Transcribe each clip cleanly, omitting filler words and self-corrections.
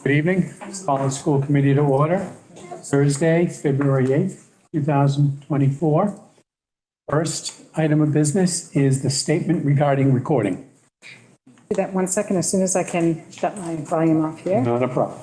Good evening. Call the school committee to order. Thursday, February 8th, 2024. First item of business is the statement regarding recording. Do that 1 second as soon as I can shut my volume off here. Not a problem.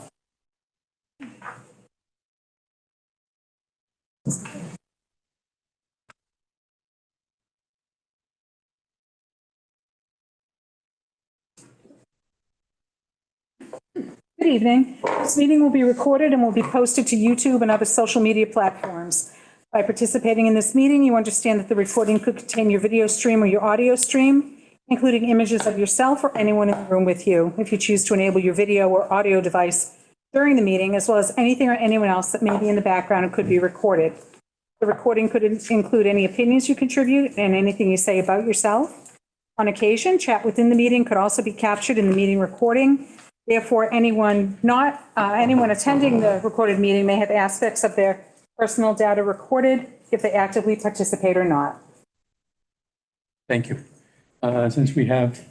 Good evening. This meeting will be recorded and will be posted to YouTube and other social media platforms. By participating in this meeting, you understand that the recording could contain your video stream or your audio stream, including images of yourself or anyone in the room with you. If you choose to enable your video or audio device during the meeting, as well as anything or anyone else that may be in the background and could be recorded. The recording could include any opinions you contribute and anything you say about yourself. On occasion, chat within the meeting could also be captured in the meeting recording. Therefore, anyone attending the recorded meeting may have aspects of their personal data recorded if they actively participate or not. Thank you. Since we have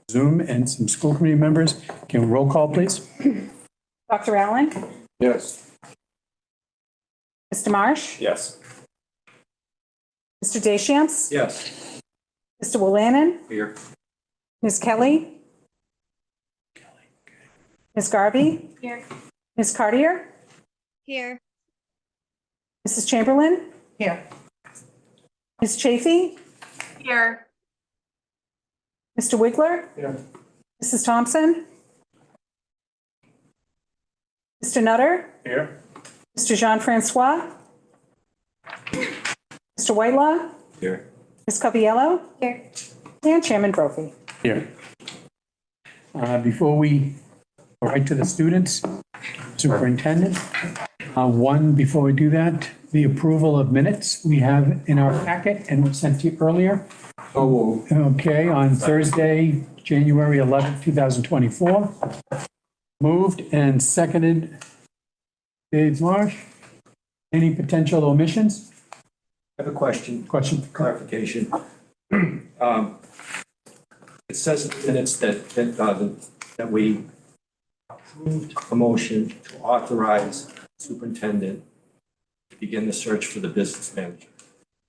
Zoom and some school committee members, can we roll call, please? Dr. Allen? Yes. Mr. Marsh? Yes. Mr. Deschamps? Yes. Mr. Willanen? Here. Ms. Kelly? Ms. Garvey? Here. Ms. Cartier? Here. Mrs. Chamberlain? Here. Ms. Chafee? Here. Mr. Wigler? Here. Mrs. Thompson? Mr. Nutter? Here. Mr. Jean-Francois? Mr. Whitelaw? Here. Ms. Coviello? Here. And Chairman Brophy. Here. Before we go right to the students, superintendent, before we do that, the approval of minutes we have in our packet and was sent to you earlier. So Okay, on Thursday, January 11th, 2024. Moved and seconded. Dave Marsh. Any potential omissions? I have a question, Question? clarification. It says in the minutes that we approved a motion to authorize superintendent to begin the search for the business manager.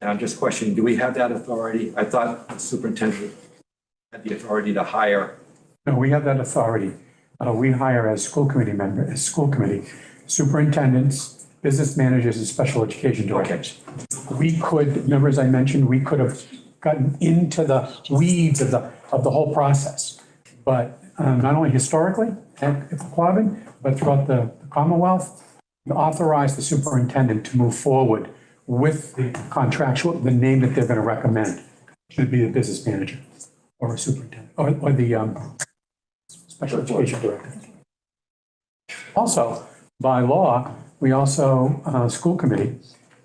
And I'm just questioning, do we have that authority? I thought the superintendent had the authority to hire. No, we have that authority. We hire as school committee, superintendents, business managers, and special education directors. We could, remember as I mentioned, we could have gotten into the weeds of the whole process. But not only historically at Quabbin, but throughout the Commonwealth, we authorized the superintendent to move forward with the the name that they're going to recommend. Should be the business manager or a superintendent or the special education director. Also, by law, we also, school committee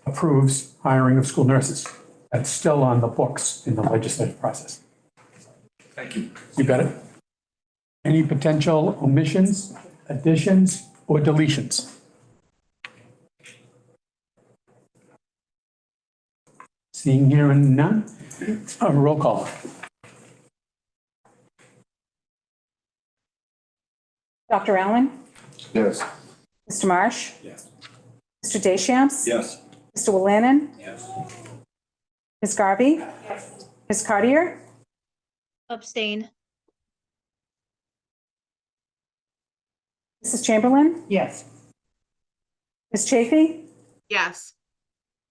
approves hiring of school nurses. That's still on the books in the legislative process. Thank you. You got it? Any potential omissions, additions, or deletions? Seeing here and none, roll call. Dr. Allen? yes. Mr. Marsh? Yes. Mr. Deschamps? Yes. Mr. Willanen? Yes. Ms. Garvey? Yes. Ms. Cartier? Abstain. Mrs. Chamberlain? Yes. Ms. Chafee? Yes.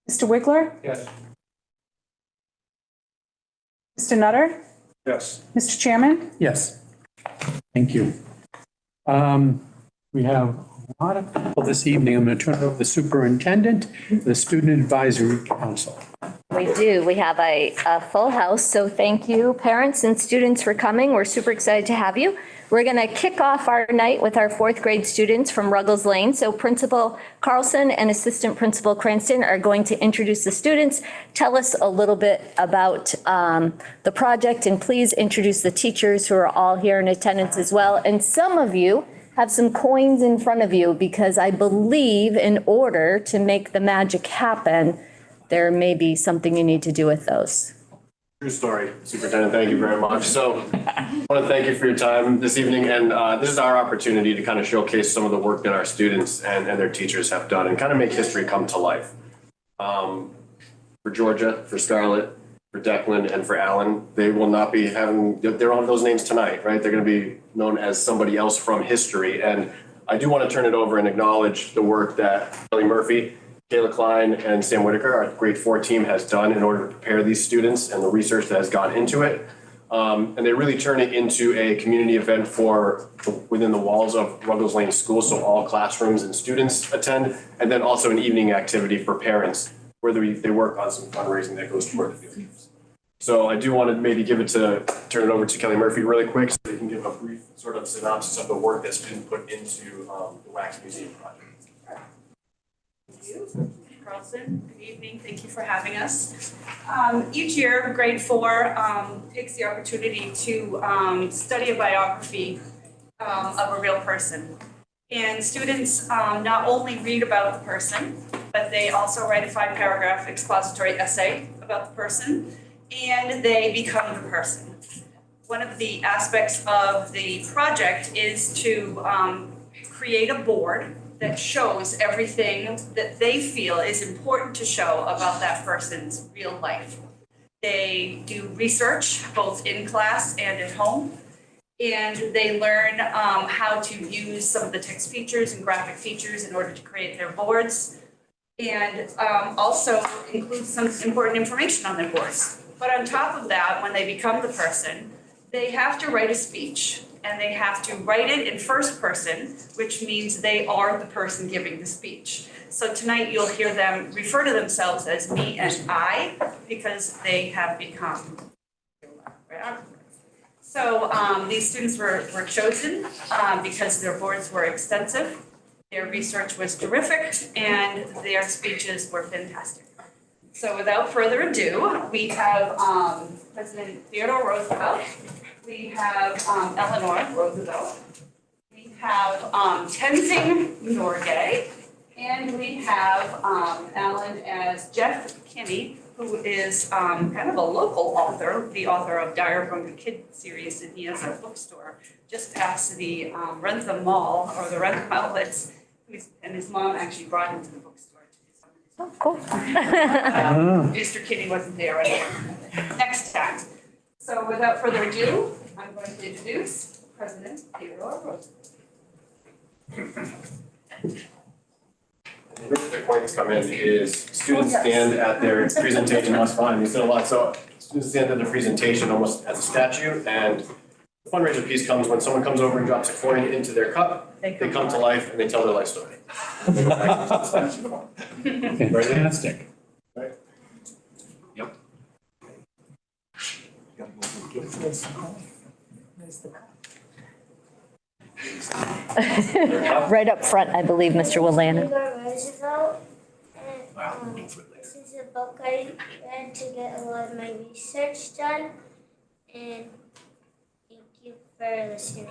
Mr. Wigler? Yes. Mr. Nutter? Yes. Mr. Chairman? Yes. Thank you. We have a lot of people this evening. I'm going to turn it over to the superintendent, the Student Advisory Council. We do. We have a full house, so thank you, parents and students, for coming. We're super excited to have you. We're going to kick off our night with our fourth grade students from Ruggles Lane. So Principal Carlson and Assistant Principal Cranston are going to introduce the students, tell us a little bit about the project, and please introduce the teachers who are all here in attendance as well. And some of you have some coins in front of you because I believe in order to make the magic happen, there may be something you need to do with those. True story, Superintendent. Thank you very much. So I want to thank you for your time this evening. And this is our opportunity to kind of showcase some of the work that our students and their teachers have done and kind of make history come to life. For Georgia, for Scarlett, for Declan, and for Alan, they will not be having, they don't have those names tonight, right? They're going to be known as somebody else from history. And I do want to turn it over and acknowledge the work that Kelly Murphy, Kayla Klein, and Sam Whitaker, our grade 4 team, has done in order to prepare these students and the research that has gone into it. And they really turn it into a community event for within the walls of Ruggles Lane School, so all classrooms and students attend, and then also an evening activity for parents where they work on some fundraising that goes toward the field trips. So I do want to maybe turn it over to Kelly Murphy really quick so they can give a brief sort of synopsis of the work that's been put into the Wax Museum project. Thank you, Carlson. Good evening. Thank you for having us. Each year, grade 4 takes the opportunity to study a biography of a real person. And students not only read about the person, but they also write a 5-paragraph expository essay about the person, and they become the person. One of the aspects of the project is to create a board that shows everything that they feel is important to show about that person's real life. They do research both in class and at home, and they learn how to use some of the text features and graphic features in order to create their boards, and also include some important information on their boards. But on top of that, when they become the person, they have to write a speech, and they have to write it in first person, which means they are the person giving the speech. So tonight you'll hear them refer to themselves as me and I, because they have become biographers. So these students were chosen because their boards were extensive, their research was terrific, and their speeches were fantastic. So without further ado, we have President Theodore Roosevelt, we have Eleanor Roosevelt, we have Tenzing Norgay, and we have Alan as Jeff Kinney, who is kind of a local author, the author of Diary from a Kid series, and he has a bookstore just past the Rentham Mall, or the Rentham Outlets, and his mom actually brought him to the bookstore. Oh, cool. Mr. Kinney wasn't there anymore. Next time. So without further ado, I'm going to introduce President Theodore Roosevelt. The points come in is students stand at their presentation. That's fine. You said a lot. So students stand at their presentation almost as a statue, and the fundraiser piece comes when someone comes over and drops a coin into their cup. They come to life and they tell their life story. Fantastic. Right? Yep. Right up front, I believe, Mr. Willana. Theodore Roosevelt. And, this is a book I read to get a lot of my research done. And thank you for listening.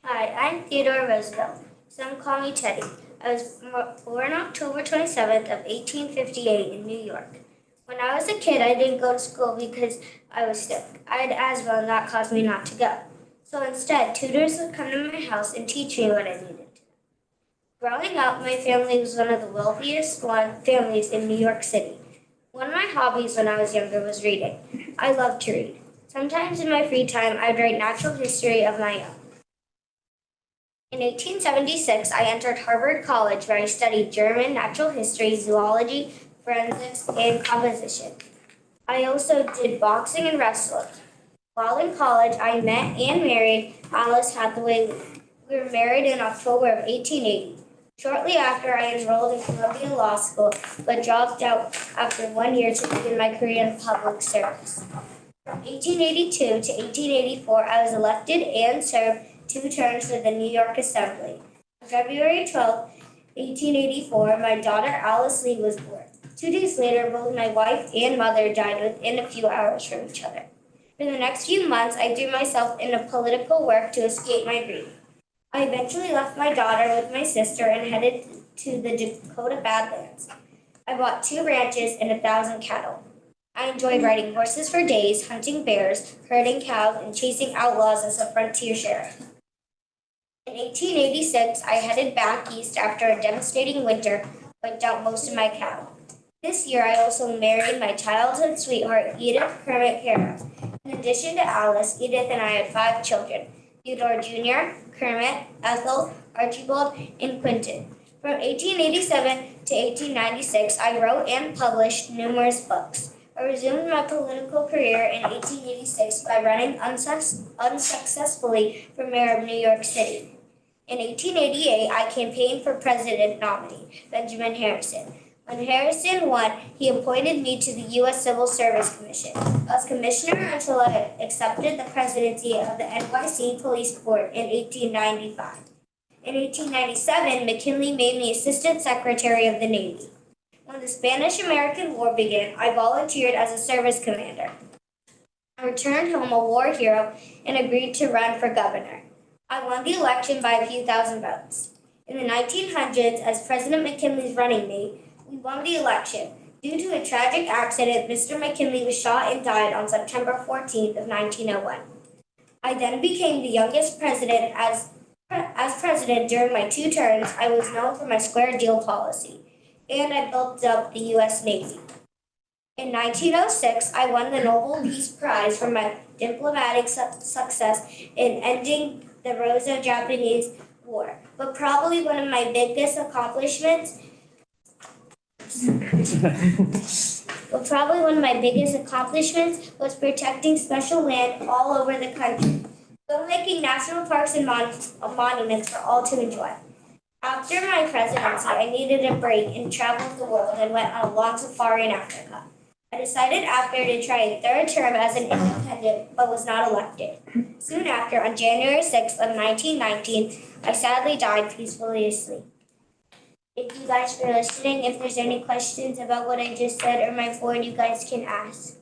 Hi, I'm Theodore Roosevelt. Some call me Teddy. I was born October 27th of 1858 in New York. When I was a kid, I didn't go to school because I was sick. I had asthma and that caused me not to go. So instead, tutors would come to my house and teach me what I needed to know. Growing up, my family was one of the wealthiest families in New York City. One of my hobbies when I was younger was reading. I loved to read. Sometimes in my free time, I'd write natural history of my own. In 1876, I entered Harvard College where I studied German, natural history, zoology, forensics, and composition. I also did boxing and wrestling. While in college, I met and married Alice Hathaway Lee. We were married in October of 1880. Shortly after, I enrolled in Columbia Law School, but dropped out after 1 year to begin my career in public service. From 1882 to 1884, I was elected and served 2 terms for the New York Assembly. On February 12, 1884, my daughter Alice Lee was born. 2 days later, both my wife and mother died within a few hours from each other. For the next few months, I threw myself into political work to escape my grief. I eventually left my daughter with my sister and headed to the Dakota Badlands. I bought 2 ranches and 1,000 cattle. I enjoyed riding horses for days, hunting bears, herding cows, and chasing outlaws as a frontier sheriff. In 1886, I headed back east after a devastating winter wiped out most of my cattle. This year, I also married my childhood sweetheart, Edith Kermit Kara. In addition to Alice, Edith and I had 5 children, Theodore Jr., Kermit, Ethel, Archibald, and Quentin. From 1887 to 1896, I wrote and published numerous books. I resumed my political career in 1886 by running unsuccessfully for mayor of New York City. In 1888, I campaigned for president nominee, Benjamin Harrison. When Harrison won, he appointed me to the U.S. Civil Service Commission. I was commissioner until I accepted the presidency of the NYC Police Board in 1895. In 1897, McKinley made me Assistant Secretary of the Navy. When the Spanish-American War began, I volunteered as a service commander. I returned home a war hero and agreed to run for governor. I won the election by a few thousand votes. In the 1900s, as President McKinley's running mate, we won the election. Due to a tragic accident, Mr. McKinley was shot and died on September 14th of 1901. I then became the youngest president. As president during my 2 terms, I was known for my square deal policy, and I built up the U.S. Navy. In 1906, I won the Nobel Peace Prize for my diplomatic success in ending the Russo-Japanese War. But probably one of my biggest accomplishments was protecting special land all over the country, filmmaking national parks and monuments for all to enjoy. After my presidency, I needed a break and traveled the world and went on a long safari in Africa. I decided after to try a 3rd term as an independent, but was not elected. Soon after, on January 6th of 1919, I sadly died peacefully asleep. Thank you guys for listening. If there's any questions about what I just said or my board, you guys can ask.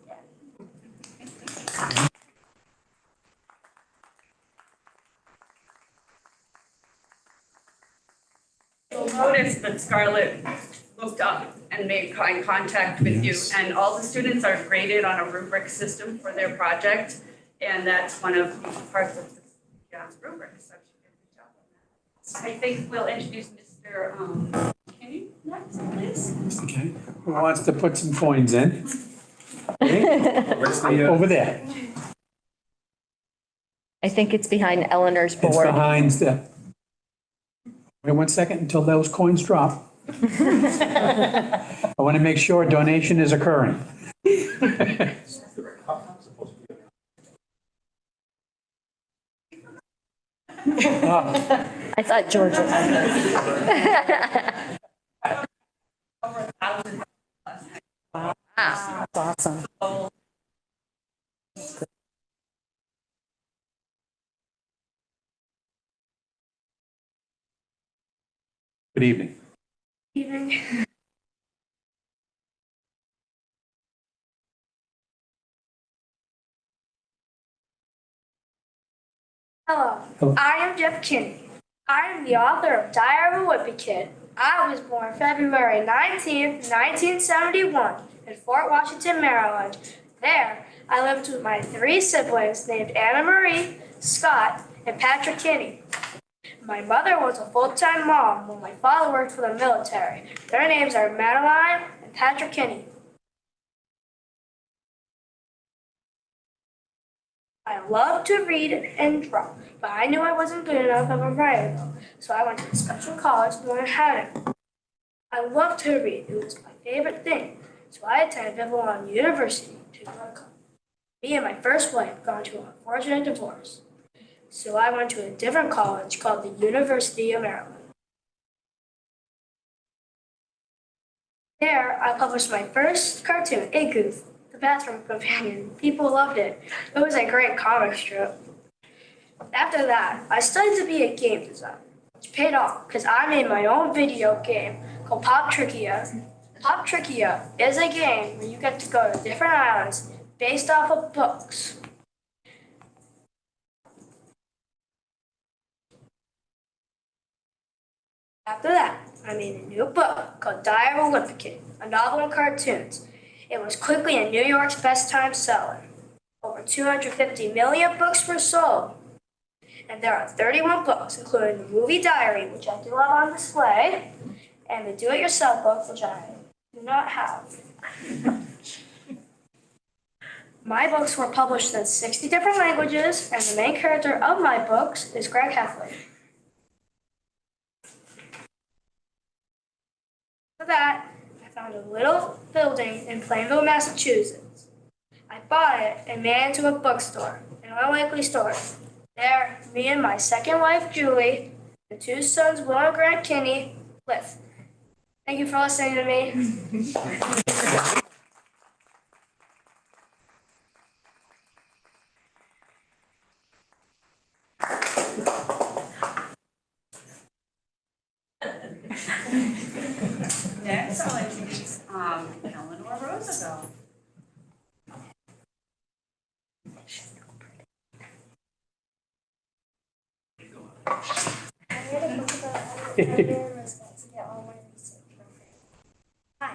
You'll notice that Scarlett looked up and made eye contact with you, and all the students are graded on a rubric system for their project, and that's one of the parts of the rubric, so she did a good job on that. I think we'll introduce Mr. Kinney next, please. Okay, who wants to put some coins in? Okay. Over there. I think it's behind Eleanor's It's board. behind the, wait 1 second until those coins drop. I want to make sure donation is occurring. I thought George was. Wow, that's awesome. Good evening. Evening. Hello, I am Jeff Kinney. I am the author of Diary of a Whippy Kid. I was born February 19th, 1971 in Fort Washington, Maryland. There, I lived with my 3 siblings named Anna Marie, Scott, and Patrick Kinney. My mother was a full-time mom while my father worked for the military. Their names are Madeline and Patrick Kinney. I loved to read and draw, but I knew I wasn't good enough of a writer though, so I went to a special college to learn how to. I loved to read, it was my favorite thing, so I attended Babylon University to go to college. Me and my first wife got into an unfortunate divorce, so I went to a different college called the University of Maryland. There, I published my first cartoon, Igloo, the bathroom companion. People loved it. It was a great comic strip. After that, I studied to be a game designer, which paid off because I made my own video game called Pop Trickia. Pop Trickia is a game where you get to go to different islands based off of books. After that, I made a new book called Diary of a Whippy Kid, a novel and cartoons. It was quickly a New York's best-time seller. Over 250 million books were sold. And there are 31 books, including the movie diary, which I do have on display, and the do-it-yourself book, which I do not have. My books were published in 60 different languages, and the main character of my books is Greg Heffley. For that, I found a little building in Plainville, Massachusetts. I bought it and made it into a bookstore, an unlikely story. There, me and my second wife, Julie, and 2 sons, Will and Grant Kinney, live. Thank you for listening to me. Next, I'll introduce Eleanor Roosevelt. I read a book about Eleanor Roosevelt to get all my research from her. Hi,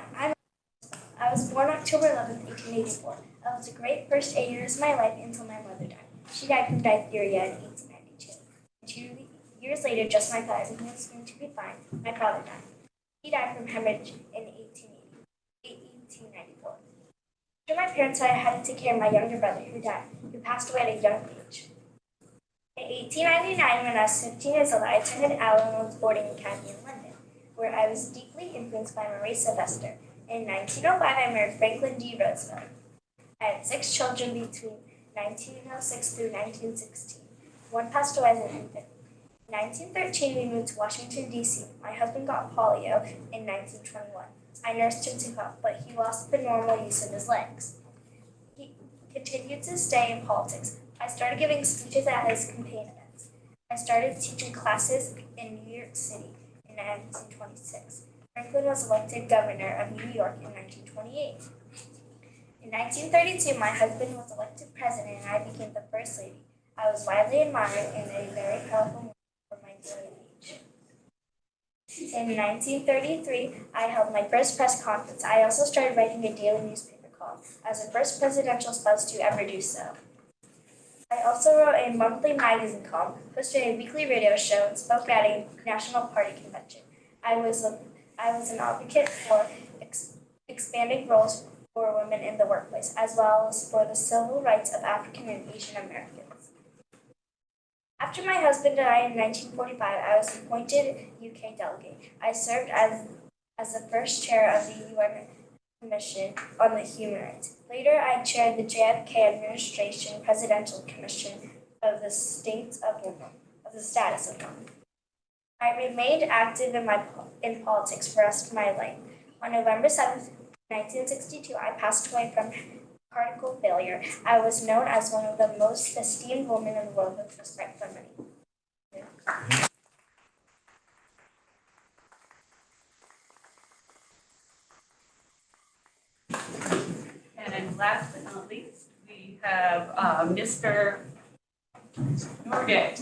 I was born October 11th, 1884. I was a great first 8 years of my life until my mother died. She died from diphtheria in 1892. 2 years later, just when I thought everything was going to be fine, my father died. He died from hemorrhage in 1894. After my parents died, I had to take care of my younger brother who passed away at a young age. In 1899, when I was 15 years old, I attended Allen's boarding academy in London, where I was deeply influenced by Marie Sylvester. In 1905, I married Franklin D. Roosevelt. I had 6 children between 1906 through 1916. One passed away as an infant. In 1913, we moved to Washington, D.C. My husband got polio in 1921. I nursed him to health, but he lost the normal use of his legs. He continued to stay in politics. I started giving speeches at his campaign events. I started teaching classes in New York City in 1926. Franklin was elected governor of New York in 1928. In 1932, my husband was elected president and I became the first lady. I was widely admired and a very powerful woman for my daily age. In 1933, I held my first press conference. I also started writing a daily newspaper column. I was the first presidential spouse to ever do so. I also wrote a monthly magazine column, hosted a weekly radio show, and spoke at a national party convention. I was an advocate for expanding roles for women in the workplace, as well as for the civil rights of African and Asian Americans. After my husband died in 1945, I was appointed UK delegate. I served as the first chair of the UN Commission on the Human Rights. Later, I chaired the JFK Administration Presidential Commission of the Status of Women. I remained active in politics for the rest of my life. On November 7th, 1962, I passed away from cardiac failure. I was known as one of the most esteemed women in the world with respect for many. And last but not least, we have Mr. Norgay.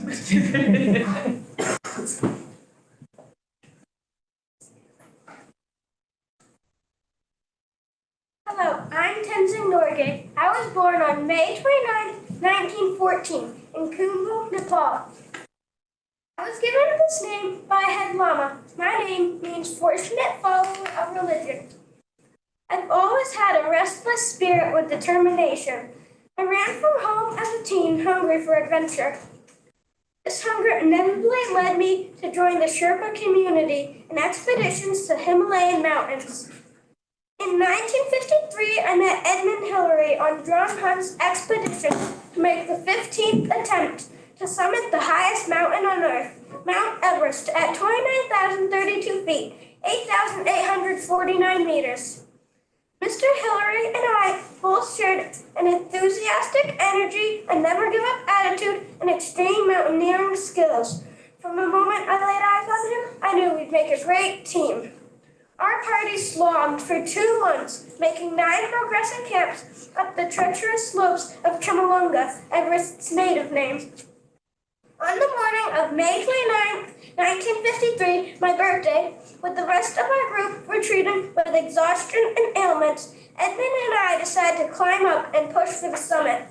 Hello, I'm Tenzin Norgay. I was born on May 29, 1914, in Kumbh, Nepal. I was given this name by a head lama. My name means fortunate follower of religion. I've always had a restless spirit with determination. I ran from home as a teen, hungry for adventure. This hunger inevitably led me to join the Sherpa community in expeditions to Himalayan mountains. In 1953, I met Edmund Hillary on John Hunt's expedition to make the 15th attempt to summit the highest mountain on Earth, Mount Everest, at 29,032 feet, 8,849 meters. Mr. Hillary and I both shared an enthusiastic energy, a never-give-up attitude, and extreme mountaineering skills. From the moment I laid eyes on him, I knew we'd make a great team. Our party slogged for 2 months, making 9 progressive camps up the treacherous slopes of Chomolungma, Everest's native name. On the morning of May 29, 1953, my birthday, with the rest of our group retreating with exhaustion and ailments, Edmund and I decided to climb up and push for the summit.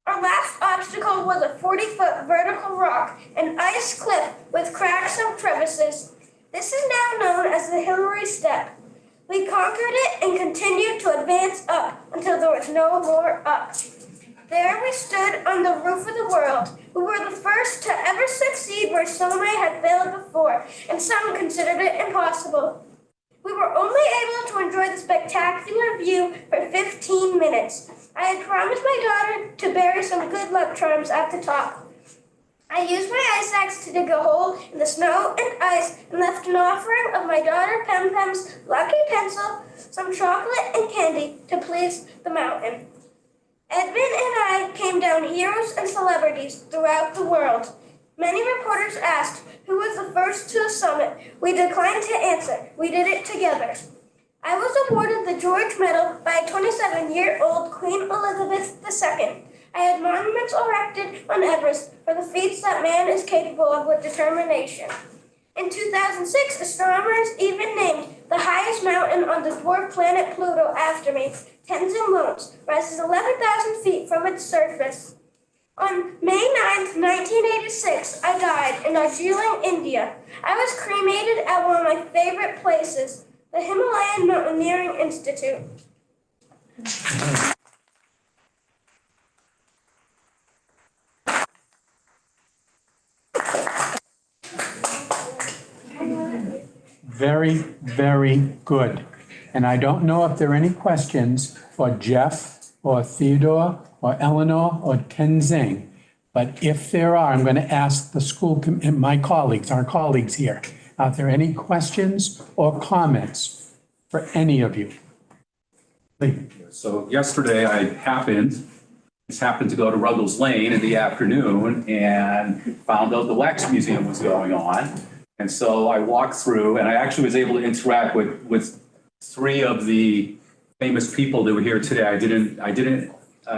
Our last obstacle was a 40-foot vertical rock, an ice cliff with cracks and crevices. This is now known as the Hillary Step. We conquered it and continued to advance up until there was no more up. There we stood on the roof of the world. We were the first to ever succeed where so many had failed before, and some considered it impossible. We were only able to enjoy the spectacular view for 15 minutes. I had promised my daughter to bury some good luck charms at the top. I used my ice axe to dig a hole in the snow and ice and left an offering of my daughter Pem Pem's lucky pencil, some chocolate and candy to please the mountain. Edmund and I came down heroes and celebrities throughout the world. Many reporters asked who was the first to the summit. We declined to answer. We did it together. I was awarded the George Medal by a 27-year-old Queen Elizabeth II. I had monuments erected on Everest for the feats that man is capable of with determination. In 2006, astronomers even named the highest mountain on the dwarf planet Pluto after me. Tenzing Lodz rises 11,000 feet from its surface. On May 9th, 1986, I died in Darjeeling, India. I was cremated at one of my favorite places, the Himalayan Mountaineering Institute. Very, very good. And I don't know if there are any questions for Jeff or Theodore or Eleanor or Tenzing. But if there are, I'm going to ask the school, my colleagues, our colleagues here, are there any questions or comments for any of you? Please. So yesterday I just happened to go to Ruggles Lane in the afternoon and found out the Wax Museum was going on. And so I walked through and I actually was able to interact with three of the famous people that were here today. I didn't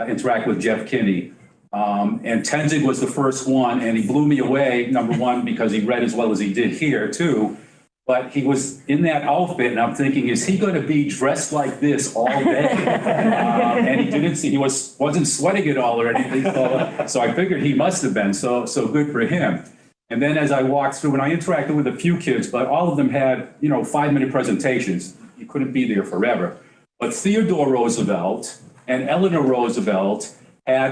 interact with Jeff Kinney. And Tenzing was the first one, and he blew me away, number one, because he read as well as he did here, too. But he was in that outfit, and I'm thinking, is he going to be dressed like this all day? And he didn't see, wasn't sweating at all or anything. So I figured he must have been, so good for him. And then as I walked through, and I interacted with a few kids, but all of them had, 5-minute presentations. You couldn't be there forever. But Theodore Roosevelt and Eleanor Roosevelt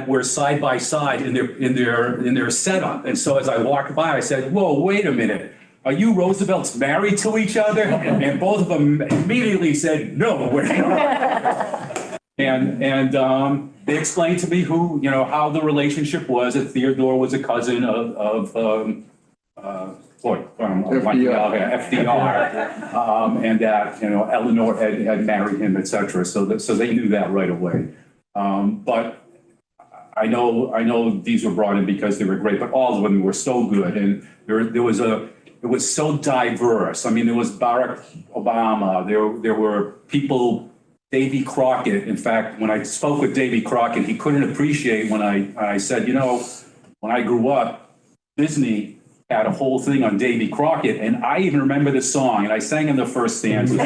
were side by side in their setup. And so as I walked by, I said, "Whoa, wait a minute. Are you Roosevelts married to each other?" And both of them immediately said, "No, we're not." And they explained to me how the relationship was. That Theodore was a cousin of FDR, and that Eleanor had married him, etc. So they knew that right away. But I know these were brought in because they were great, but all of them were so good, and it was so diverse. I mean, there was Barack Obama. There were people. Davy Crockett. In fact, when I spoke with Davy Crockett, he couldn't appreciate when I said, when I grew up, Disney had a whole thing on Davy Crockett, and I even remember the song, and I sang in the first stanza.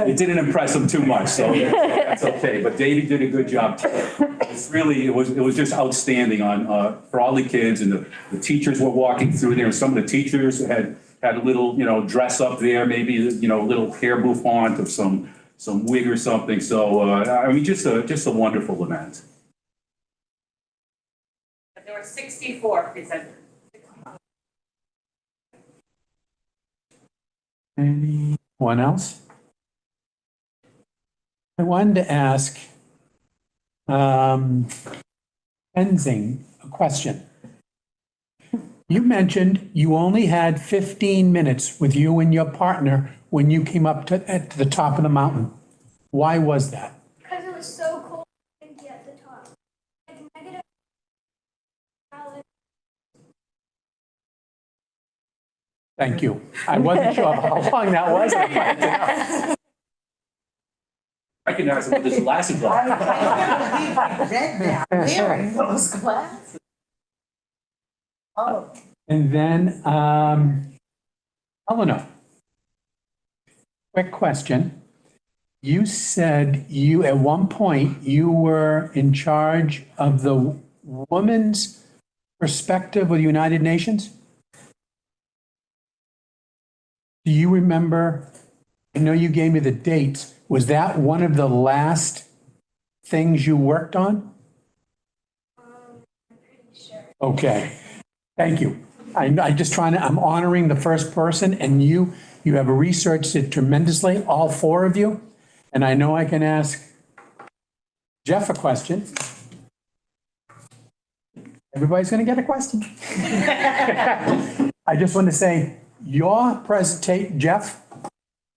It didn't impress him too much, so that's okay. But Davy did a good job. It was just outstanding for all the kids, and the teachers were walking through there. Some of the teachers had a little, dress up there, maybe, a little hair bouffant of some wig or something. So, just a wonderful event. There were 64 presenters. Anyone else? I wanted to ask Tenzing a question. You mentioned you only had 15 minutes with you and your partner when you came up to the top of the mountain. Why was that? Because it was so cold and at the top. Negative. Thank you. I wasn't sure how long that was. Recognize him with his glasses on. Wearing those glasses. Oh. And then, Eleanor, quick question. You said you, at one point, you were in charge of the woman's perspective of the United Nations? Do you remember? I know you gave me the dates. Was that one of the last things you worked on? I'm pretty sure. Okay, thank you. I'm just trying to, I'm honoring the first person, and you have researched it tremendously, all four of you. And I know I can ask Jeff a question. Everybody's going to get a question. I just want to say, Jeff,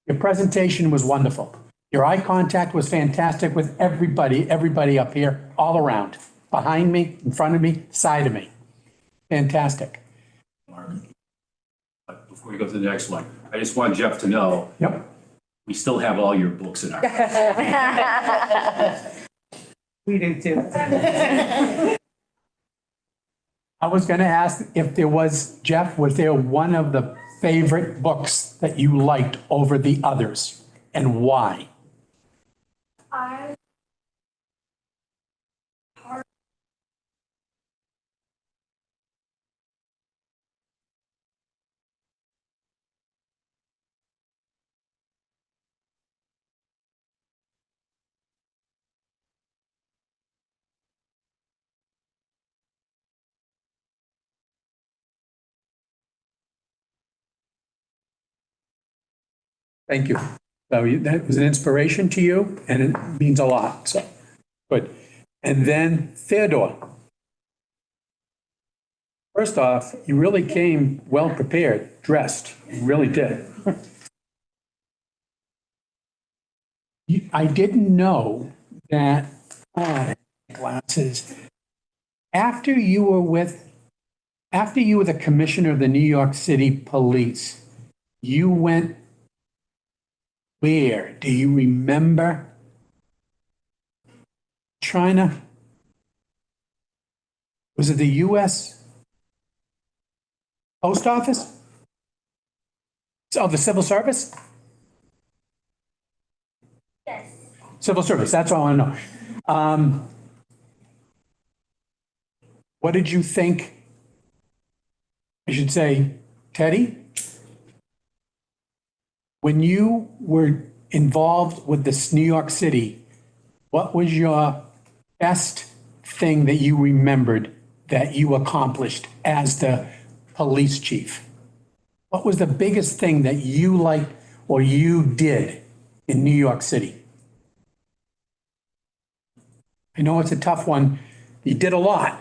your presentation was wonderful. Your eye contact was fantastic with everybody up here, all around, behind me, in front of me, side of me. Fantastic. But before we go to the next one, I just want Jeff to know, Yep. we still have all your books in our. We do too. I was going to ask if there was, Jeff, was there one of the favorite books that you liked over the others, and why? I Thank you. So that was an inspiration to you, and it means a lot, so, good. And then Theodore. First off, you really came well-prepared, dressed, you really did. I didn't know that, glasses, after you were the commissioner of the New York City Police, you went where? Do you remember? China? Was it the US Post Office? Oh, the Civil Service? yes. Civil Service, that's all I want to know. What did you think? I should say, Teddy, when you were involved with this New York City, what was your best thing that you remembered that you accomplished as the police chief? What was the biggest thing that you liked or you did in New York City? I know it's a tough one. You did a lot.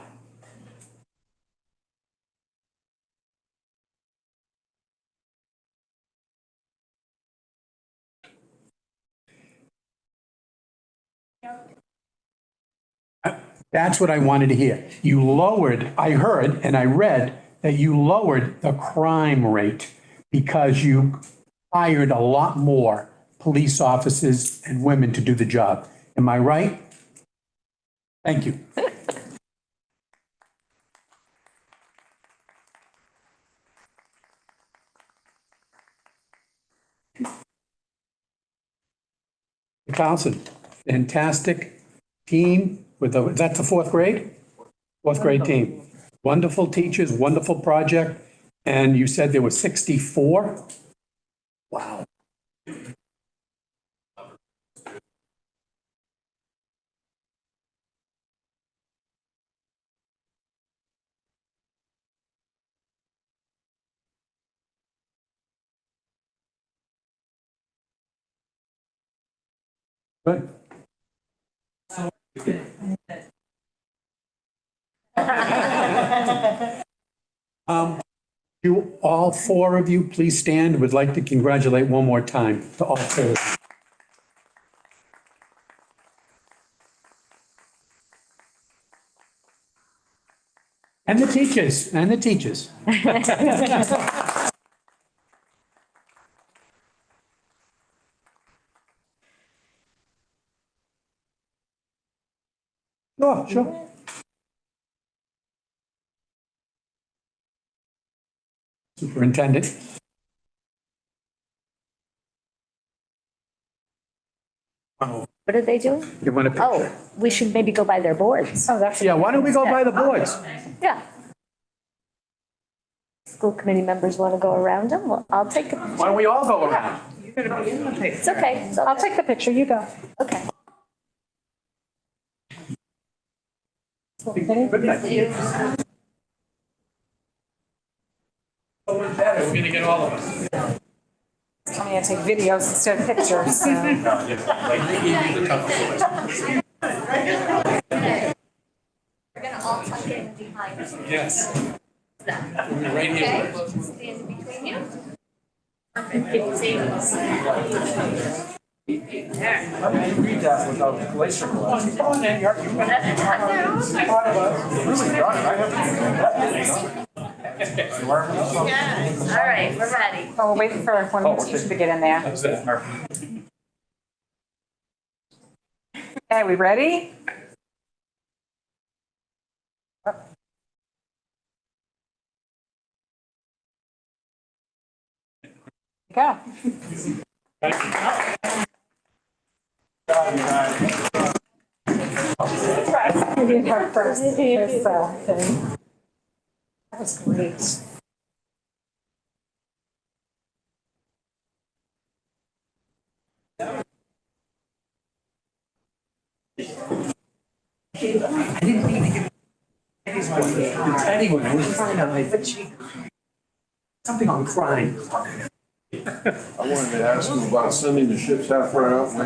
That's what I wanted to hear. You lowered, I heard and I read that you lowered the crime rate because you hired a lot more police officers and women to do the job. Am I right? Thank you. Carlson, fantastic team with the, is that the fourth grade? Fourth grade team. Wonderful teachers, wonderful project. And you said there were 64? Wow. Good. You, all four of you, please stand. Would like to congratulate one more time to all four of you. And the teachers, and the teachers. Sure, sure. Superintendent. What are they doing? You want a picture? Oh, we should maybe go by their boards. Oh, that's. Yeah, why don't we go by the boards? Yeah. School committee members want to go around them? Well, I'll take a Why don't we all go around? It's okay. I'll take the picture, you go. Okay. We're gonna get all of us. I'm gonna take videos instead of pictures, so. We're gonna all tuck in behind. Yes. Right here. Okay, stand between you. Perfect. Can you say this? How do you read that without the glacier glass? That's not Yes, all right, we're ready. Oh, we're waiting for one of the teachers to get in there. Okay, we ready? Go. We did our first thing. That was great. Anyone, I was trying to, something on crying. I wanted to ask you about sending the ships halfway around the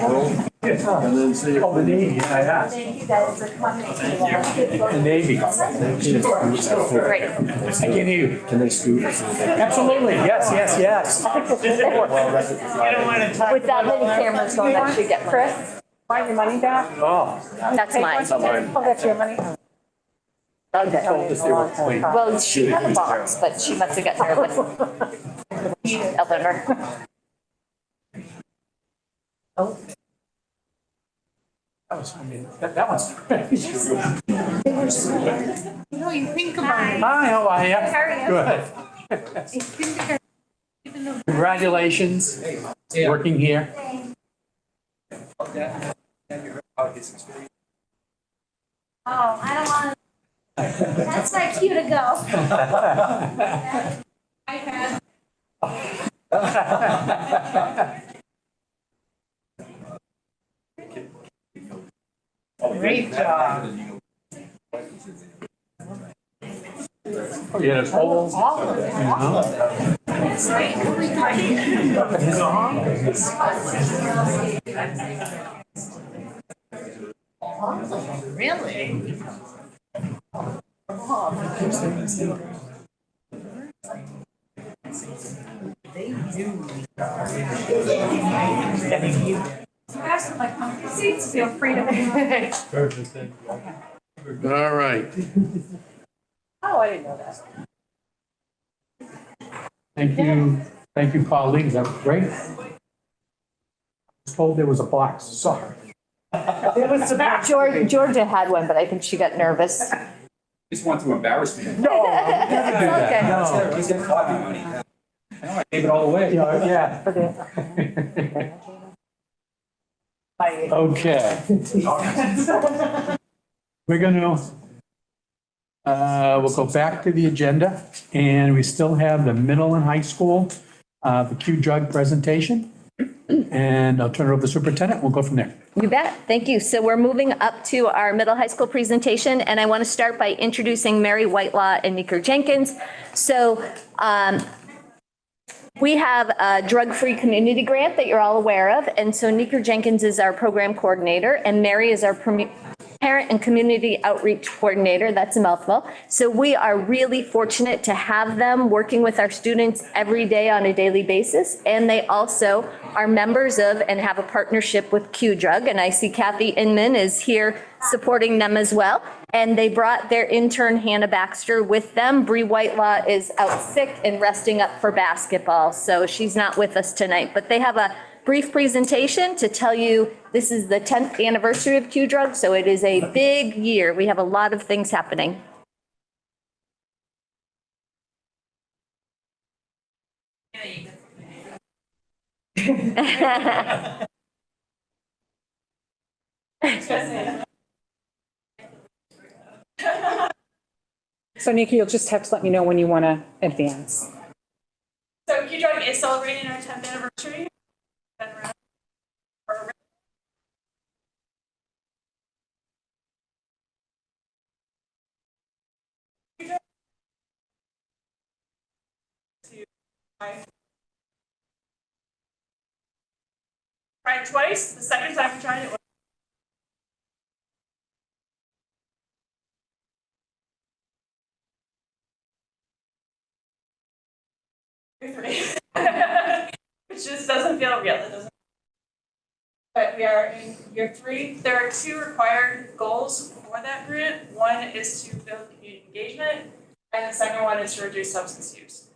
world and then see. Oh, the Navy, yeah. Thank you guys for coming. The Navy. Great. I can't hear you. Can they scoot? Absolutely, yes. With that many cameras going, that should get Chris, want your money back? Oh. That's mine. Oh, that's your money? Okay. Told us they were clean. Well, she had a box, but she must have gotten nervous. Eleanor. Oh. That was, I mean, that one's. You know, you think about it. Hi, how are you? How are you? Good. Congratulations, working here. Oh, I don't want to. That's my cue to go. I had. Great job. Oh, yeah, it's all. Really? Seats, feel free to. All right. Oh, I didn't know that. Thank you, colleagues, that was great. I was told there was a box, sorry. Georgia had one, but I think she got nervous. Just want to embarrass me. No, I would never do that. Okay. No. He's got coffee money. I know, I gave it all away. Yeah. Okay. We're gonna, we'll go back to the agenda, and we still have the middle and high school, the Q-Drug presentation. And I'll turn it over to the superintendent, we'll go from there. You bet. Thank you. So we're moving up to our middle high school presentation, and I want to start by introducing Mary Whitelaw and Meeker Jenkins. So we have a drug-free community grant that you're all aware of, and so Meeker Jenkins is our program coordinator, and Mary is our parent and community outreach coordinator. That's a mouthful. So we are really fortunate to have them working with our students every day on a daily basis. And they also are members of and have a partnership with Q-Drug. And I see Kathy Inman is here supporting them as well. And they brought their intern Hannah Baxter with them. Bree Whitelaw is out sick and resting up for basketball, so she's not with us tonight. But they have a brief presentation to tell you this is the 10th anniversary of Q-Drug, so it is a big year. We have a lot of things happening. Yes, So Nikki, you'll just have to let me know when you want to advance. So Q Drive is celebrating our 10th anniversary. Tried twice. The second time we tried it was which just doesn't feel real. It doesn't. But we are in year 3. There are 2 required goals for that grant. One is to build community engagement, and the second one is to reduce substance use.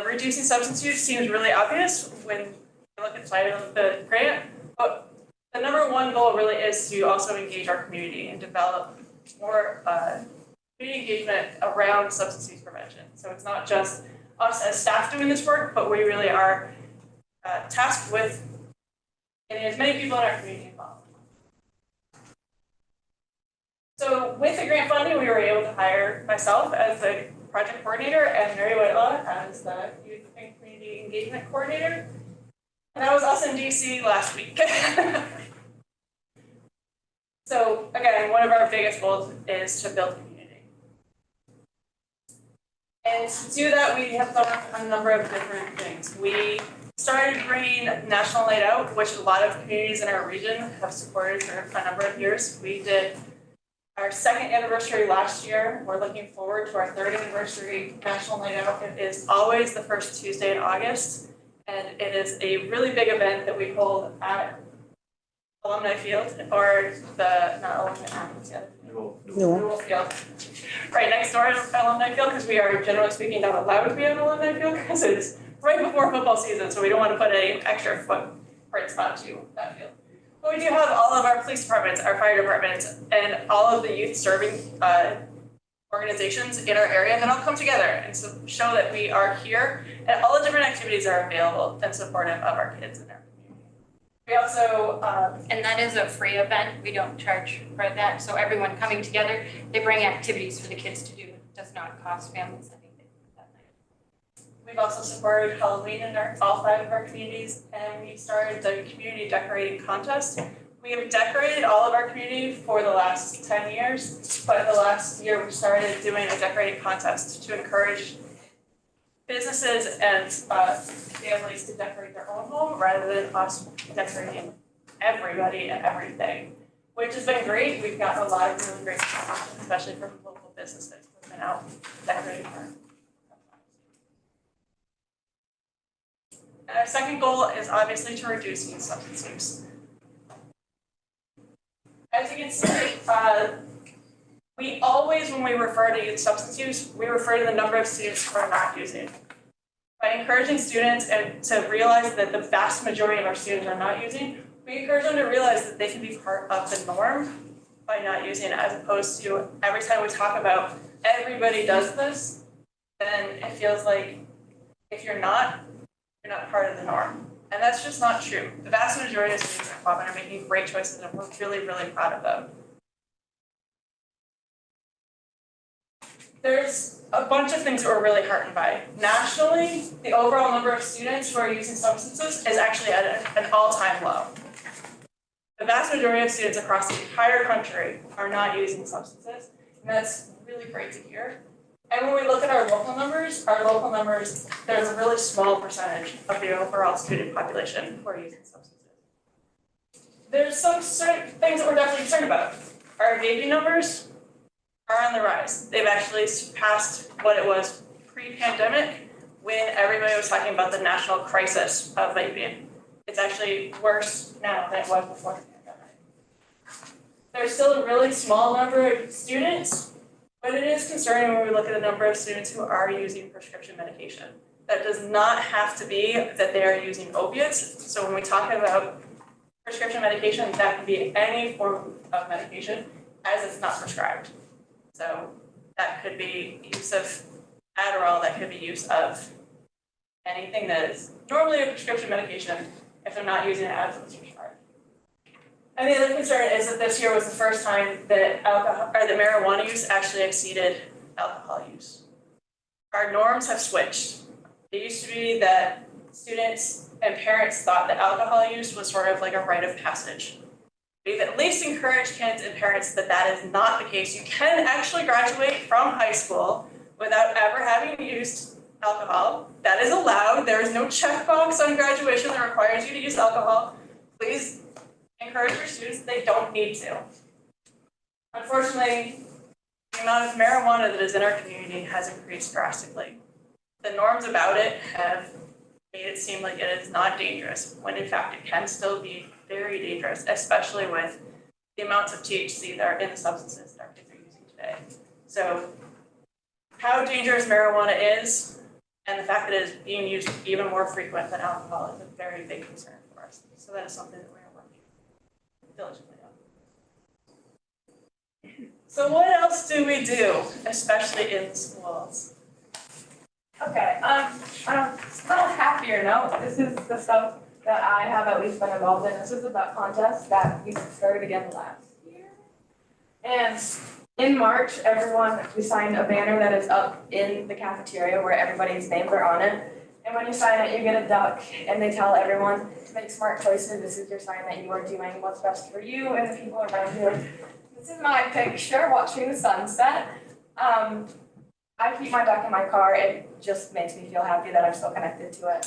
Reducing substance use seems really obvious when you look at the title of the grant, but the number 1 goal really is to also engage our community and develop more community engagement around substance use prevention. So it's not just us as staff doing this work, but we really are tasked with getting as many people in our community involved. So with the grant funding, we were able to hire myself as the project coordinator and Mary Whitelaw as the youth and community engagement coordinator. And that was us in DC last week. So again, one of our biggest goals is to build community. And to do that, we have done a number of different things. We started bringing National Night Out, which a lot of communities in our region have supported for a number of years. We did our 2nd anniversary last year. We're looking forward to our 3rd anniversary National Night Out. It is always the first Tuesday in August, and it is a really big event that we hold at Alumni Field, or not Alumni, what's the other? Newell Field. Right next door to Alumni Field, because we are generally speaking not allowed to be on Alumni Field because it's right before football season, so we don't want to put any extra footprints onto that field. But we do have all of our police departments, our fire departments, and all of the youth serving organizations in our area that all come together and so show that we are here, and all the different activities are available and supportive of our kids in our community. We also, And that is a free event. We don't charge for that. So everyone coming together, they bring activities for the kids to do. It does not cost families anything that night. we've also supported Halloween in all 5 of our communities, and we started the community decorating contest. We have decorated all of our community for the last 10 years, but the last year we started doing a decorating contest to encourage businesses and families to decorate their own home rather than us decorating everybody and everything, which has been great. We've gotten a lot of really great support, especially from local businesses who've been out decorating their homes. And our second goal is obviously to reduce youth substance use. As you can see, we always, when we refer to youth substance use, we refer to the number of students who are not using. By encouraging students and to realize that the vast majority of our students are not using, we encourage them to realize that they can be part of the norm by not using, as opposed to every time we talk about everybody does this, then it feels like if you're not part of the norm. And that's just not true. The vast majority of students at Quabbin are making great choices, and we're really, really proud of them. There's a bunch of things that we're really heartened by. Nationally, the overall number of students who are using substances is actually at an all-time low. The vast majority of students across the entire country are not using substances, and that's really great to hear. And when we look at our local numbers, there's a really small percentage of the overall student population who are using substances. There's some certain things that we're definitely concerned about. Our vaping numbers are on the rise. They've actually surpassed what it was pre-pandemic when everybody was talking about the national crisis of vaping. It's actually worse now than it was before the pandemic. There's still a really small number of students, but it is concerning when we look at the number of students who are using prescription medication. That does not have to be that they are using opiates. So when we talk about prescription medication, that can be any form of medication as it's not prescribed. So that could be use of Adderall, that could be use of anything that is normally a prescription medication if they're not using it as it's prescribed. And the other concern is that this year was the first time that that marijuana use actually exceeded alcohol use. Our norms have switched. It used to be that students and parents thought that alcohol use was sort of like a rite of passage. We've at least encouraged kids and parents that that is not the case. You can actually graduate from high school without ever having used alcohol. That is allowed. There is no checkbox on graduation that requires you to use alcohol. Please encourage your students, they don't need to. Unfortunately, the amount of marijuana that is in our community has increased drastically. The norms about it have made it seem like it is not dangerous, when in fact it can still be very dangerous, especially with the amounts of THC that are in the substances that our kids are using today. So how dangerous marijuana is, and the fact that it is being used even more frequent than alcohol is a very big concern for us. So that is something that we're working diligently on. So what else do we do, especially in schools? Okay, on a little happier note, this is the stuff that I have at least been involved in. This is a duck contest that we started again last year. And in March, we signed a banner that is up in the cafeteria where everybody's names are on it. And when you sign it, you get a duck, and they tell everyone to make smart choices. This is your sign that you are doing what's best for you and the people around you. This is my picture watching the sunset. I keep my duck in my car. It just makes me feel happy that I'm still connected to it.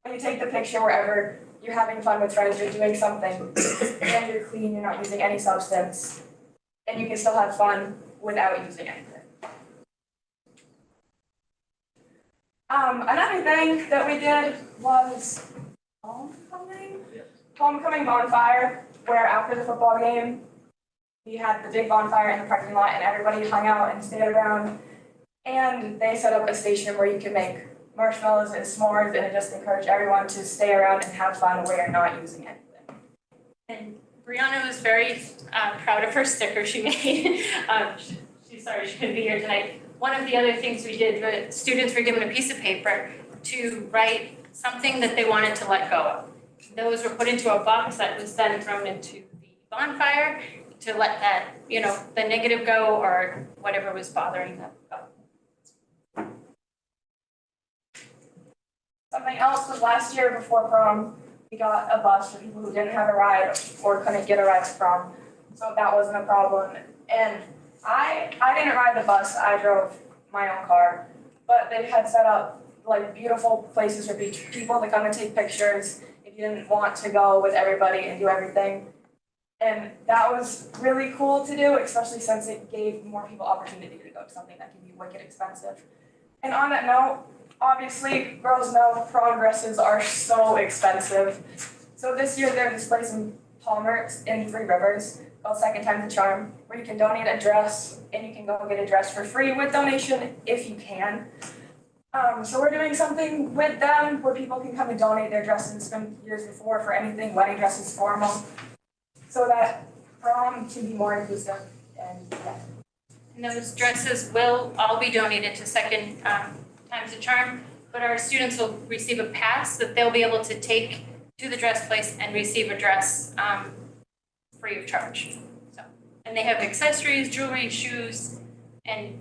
When you take the picture wherever you're having fun with friends, you're doing something, and you're clean, you're not using any substance, and you can still have fun without using anything. Another thing that we did was homecoming bonfire, where after the football game, we had the big bonfire in the parking lot and everybody hung out and stayed around. And they set up a station where you can make marshmallows and s'mores, and it just encouraged everyone to stay around and have fun where you're not using anything. And Brianna was very proud of her sticker she made. She's sorry she couldn't be here tonight. One of the other things we did, the students were given a piece of paper to write something that they wanted to let go of. Those were put into a box that was then thrown into the bonfire to let that, the negative go or whatever was bothering them go. Something else was last year before prom, we got a bus for people who didn't have a ride or couldn't get a ride to prom. So that wasn't a problem. And I didn't ride the bus, I drove my own car. But they had set up like beautiful places for people to come and take pictures if you didn't want to go with everybody and do everything. And that was really cool to do, especially since it gave more people opportunity to go to something that can be wicked expensive. And on that note, obviously, girls know prom dresses are so expensive. So this year there's this place in Palmer in Three Rivers called Second Time's a Charm, where you can donate a dress and you can go get a dress for free with donation if you can. So we're doing something with them where people can come and donate their dresses from years before for anything, wedding dresses, formal, so that prom can be more inclusive and yeah. And those dresses will all be donated to Second Time's a Charm, but our students will receive a pass that they'll be able to take to the dress place and receive a dress free of charge. So, and they have accessories, jewelry, shoes, and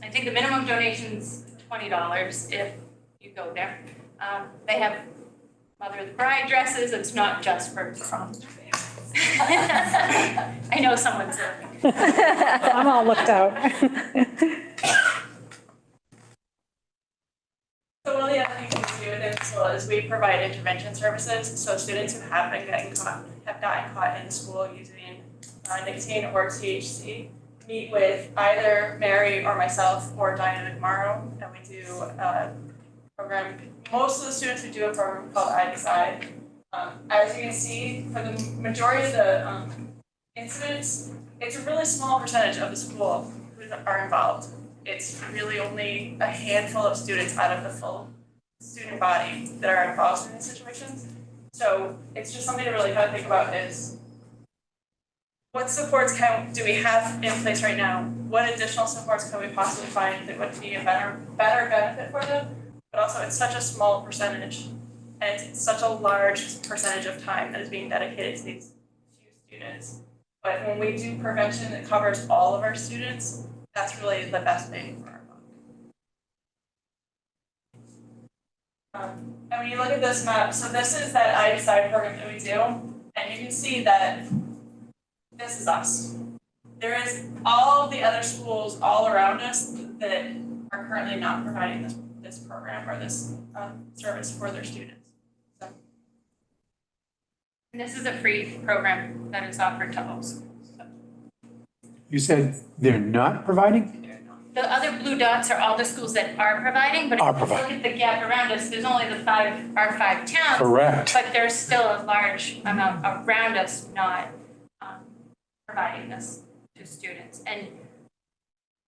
I think the minimum donation's $20 if you go there. They have Mother of the Bride dresses. It's not just for prom. I know someone's looking. I'm all looked out. So one of the other things we do within school is we provide intervention services. So students who have gotten caught in school using nicotine or THC meet with either Mary or myself or Diana McMorrow, and we do a program. Most of the students we do a program called I Decide. As you can see, for the majority of the incidents, it's a really small percentage of the school who are involved. It's really only a handful of students out of the full student body that are involved in these situations. So it's just something to really kind of think about is, what supports do we have in place right now? What additional supports can we possibly find that would be a better benefit for them? But also, it's such a small percentage And it's such a large percentage of time that is being dedicated to these few students. But when we do prevention that covers all of our students, that's really the best bang for our buck. And when you look at this map, so this is that I Decide program that we do, and you can see that this is us. There is all the other schools all around us that are currently not providing this program or this service for their students. So. And this is a free program that is offered to all schools. So. You said they're not providing? The other blue dots are all the schools that are providing, but if Are you look providing. at the gap around us, there's only our five towns. Correct. But there's still a large amount around us not providing this to students. And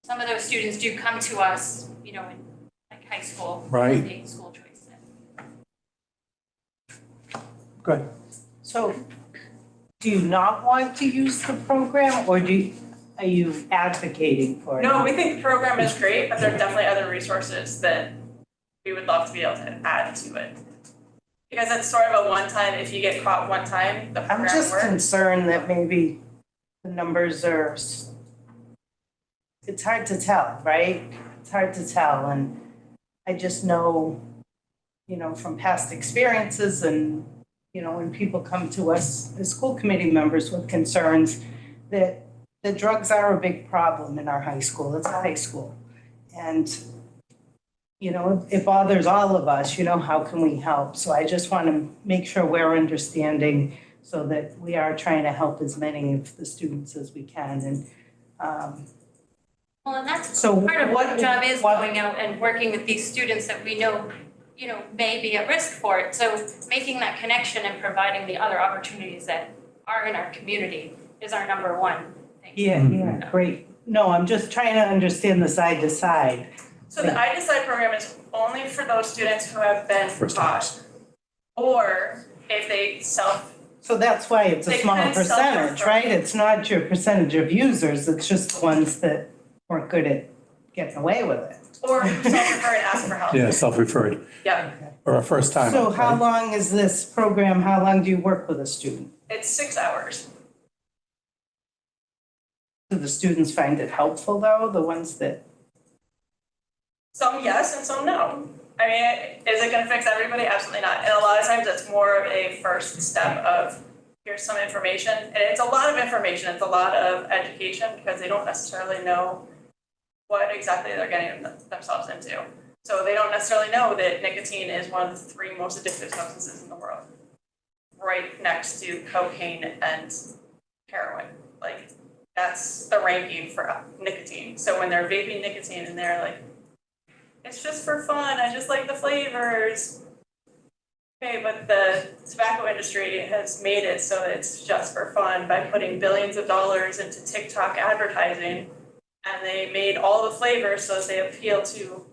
some of those students do come to us, you know, in like high school. Right. Taking school choice. Good. So do you not want to use the program or are you advocating for it? No, we think the program is great, but there are definitely other resources that we would love to be able to add to it. Because it's sort of a one-time, if you get caught one time, the program I'm just works. concerned that maybe the numbers are, it's hard to tell, right? It's hard to tell, and I just know, you know, from past experiences and, you know, when people come to us as school committee members with concerns, that the drugs are a big problem in our high school. It's a high school. And, you know, it bothers all of us, you know, how can we help? So I just want to make sure we're understanding so that we are trying to help as many of the students as we can. And Well, and that's So part of what- our job is what- going out and working with these students that we know, you know, may be at risk for it. So making that connection and providing the other opportunities that are in our community is our number one thing. yeah, great. No, I'm just trying to understand the side to side. So the I Decide program is only for those students who have been First taught. timers. Or if they So that's why it's a They small kind of percentage, self-refer. right? It's not your percentage of users, it's just the ones that weren't good at getting away with it. or self-refer and ask for help. Yeah, self-referred, Yeah, or a first time. So how long is this program, how long do you work with a student? it's 6 hours. Do the students find it helpful though, the ones that? Some yes and some no. I mean, is it gonna fix everybody? Absolutely not. And a lot of times it's more of a first step of, here's some information. And it's a lot of information, it's a lot of education because they don't necessarily know what exactly they're getting themselves into. So they don't necessarily know that nicotine is one of the 3 most addictive substances in the world. Right next to cocaine and heroin. Like, that's the ranking for nicotine. So when they're vaping nicotine and they're like, it's just for fun, I just like the flavors. Okay, but the tobacco industry has made it so that it's just for fun by putting billions of dollars into TikTok advertising. And they made all the flavors so that they appeal to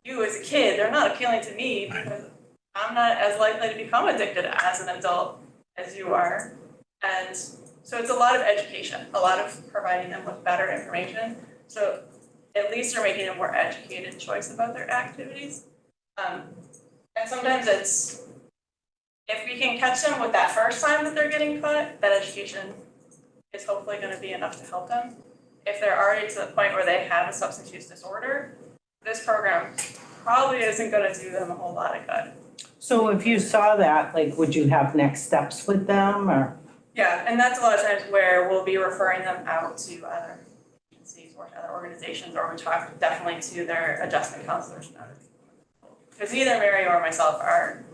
you as a kid. They're not appealing to me because I'm not as likely to become addicted as an adult as you are. And so it's a lot of education, a lot of providing them with better information. So at least they're making a more educated choice about their activities. And sometimes it's, if we can catch them with that first time that they're getting caught, that education is hopefully going to be enough to help them. If they're already to the point where they have a substance use disorder, this program probably isn't going to do them a whole lot of good. So if you saw that, like, would you have next steps with them or? Yeah, and that's a lot of times where we'll be referring them out to other agencies or to other organizations, or we talk definitely to their adjustment counselors and other people. Because neither Mary or myself are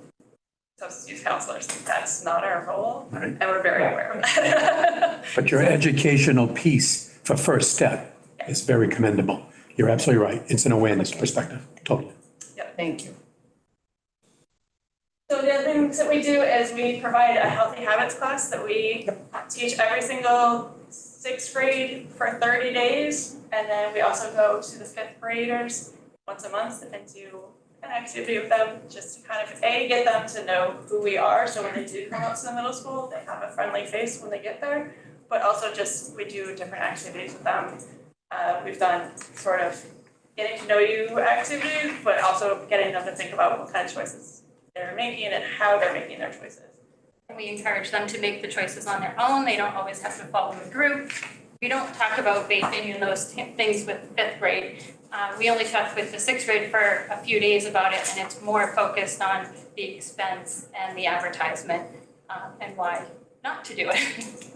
substance use counselors. That's not our role, Right. and we're very aware of that. But your educational piece for first step is very commendable. You're absolutely right. It's an awareness perspective, totally. Thank you. So the other things that we do is we provide a healthy habits class that we teach every single 6th grade for 30 days. And then we also go to the 5th graders once a month and do an activity with them just to kind of, A, get them to know who we are. So when they do come up to the middle school, they have a friendly face when they get there. But also just, we do different activities with them. We've done sort of getting to know you activities, but also getting them to think about what kind of choices they're making and how they're making their choices. And we encourage them to make the choices on their own. They don't always have to follow a group. We don't talk about vaping and those things with fifth grade. We only talked with the sixth grade for a few days about it, and it's more focused on the expense and the advertisement, and why not to do it.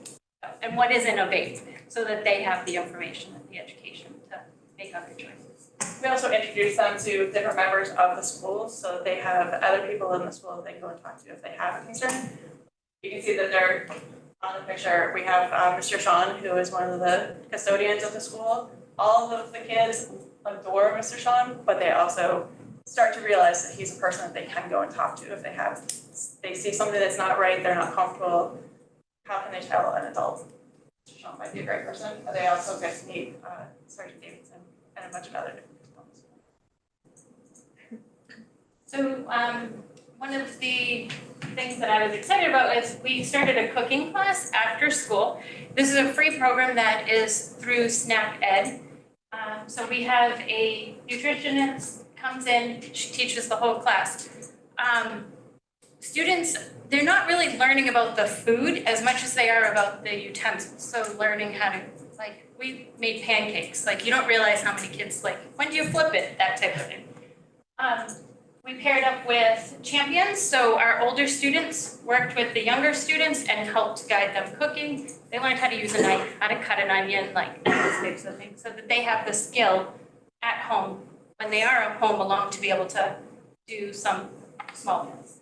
And what is in a vape, so that they have the information and the education to make other choices. We also introduce them to different members of the school, so they have other people in the school that they can go and talk to if they have a concern. You can see that they're on the picture. We have Mr. Sean, who is one of the custodians of the school. All of the kids adore Mr. Sean, but they also start to realize that he's a person that they can go and talk to if they see something that's not right, they're not comfortable. How can they tell an adult? Mr. Sean might be a great person, but they also get to meet Sergeant Davidson and a bunch of other different people in the school. So one of the things that I was excited about is we started a cooking class after school. This is a free program that is through SNAP Ed. So we have a nutritionist comes in, she teaches the whole class. Students, they're not really learning about the food as much as they are about the utensils. So learning how to, like, we made pancakes. Like, you don't realize how many kids, like, when do you flip it? That type of thing. We paired up with champions, so our older students worked with the younger students and helped guide them cooking. They learned how to use a knife, how to cut an onion, like those types of things, so that they have the skill at home when they are at home alone to be able to do some small things.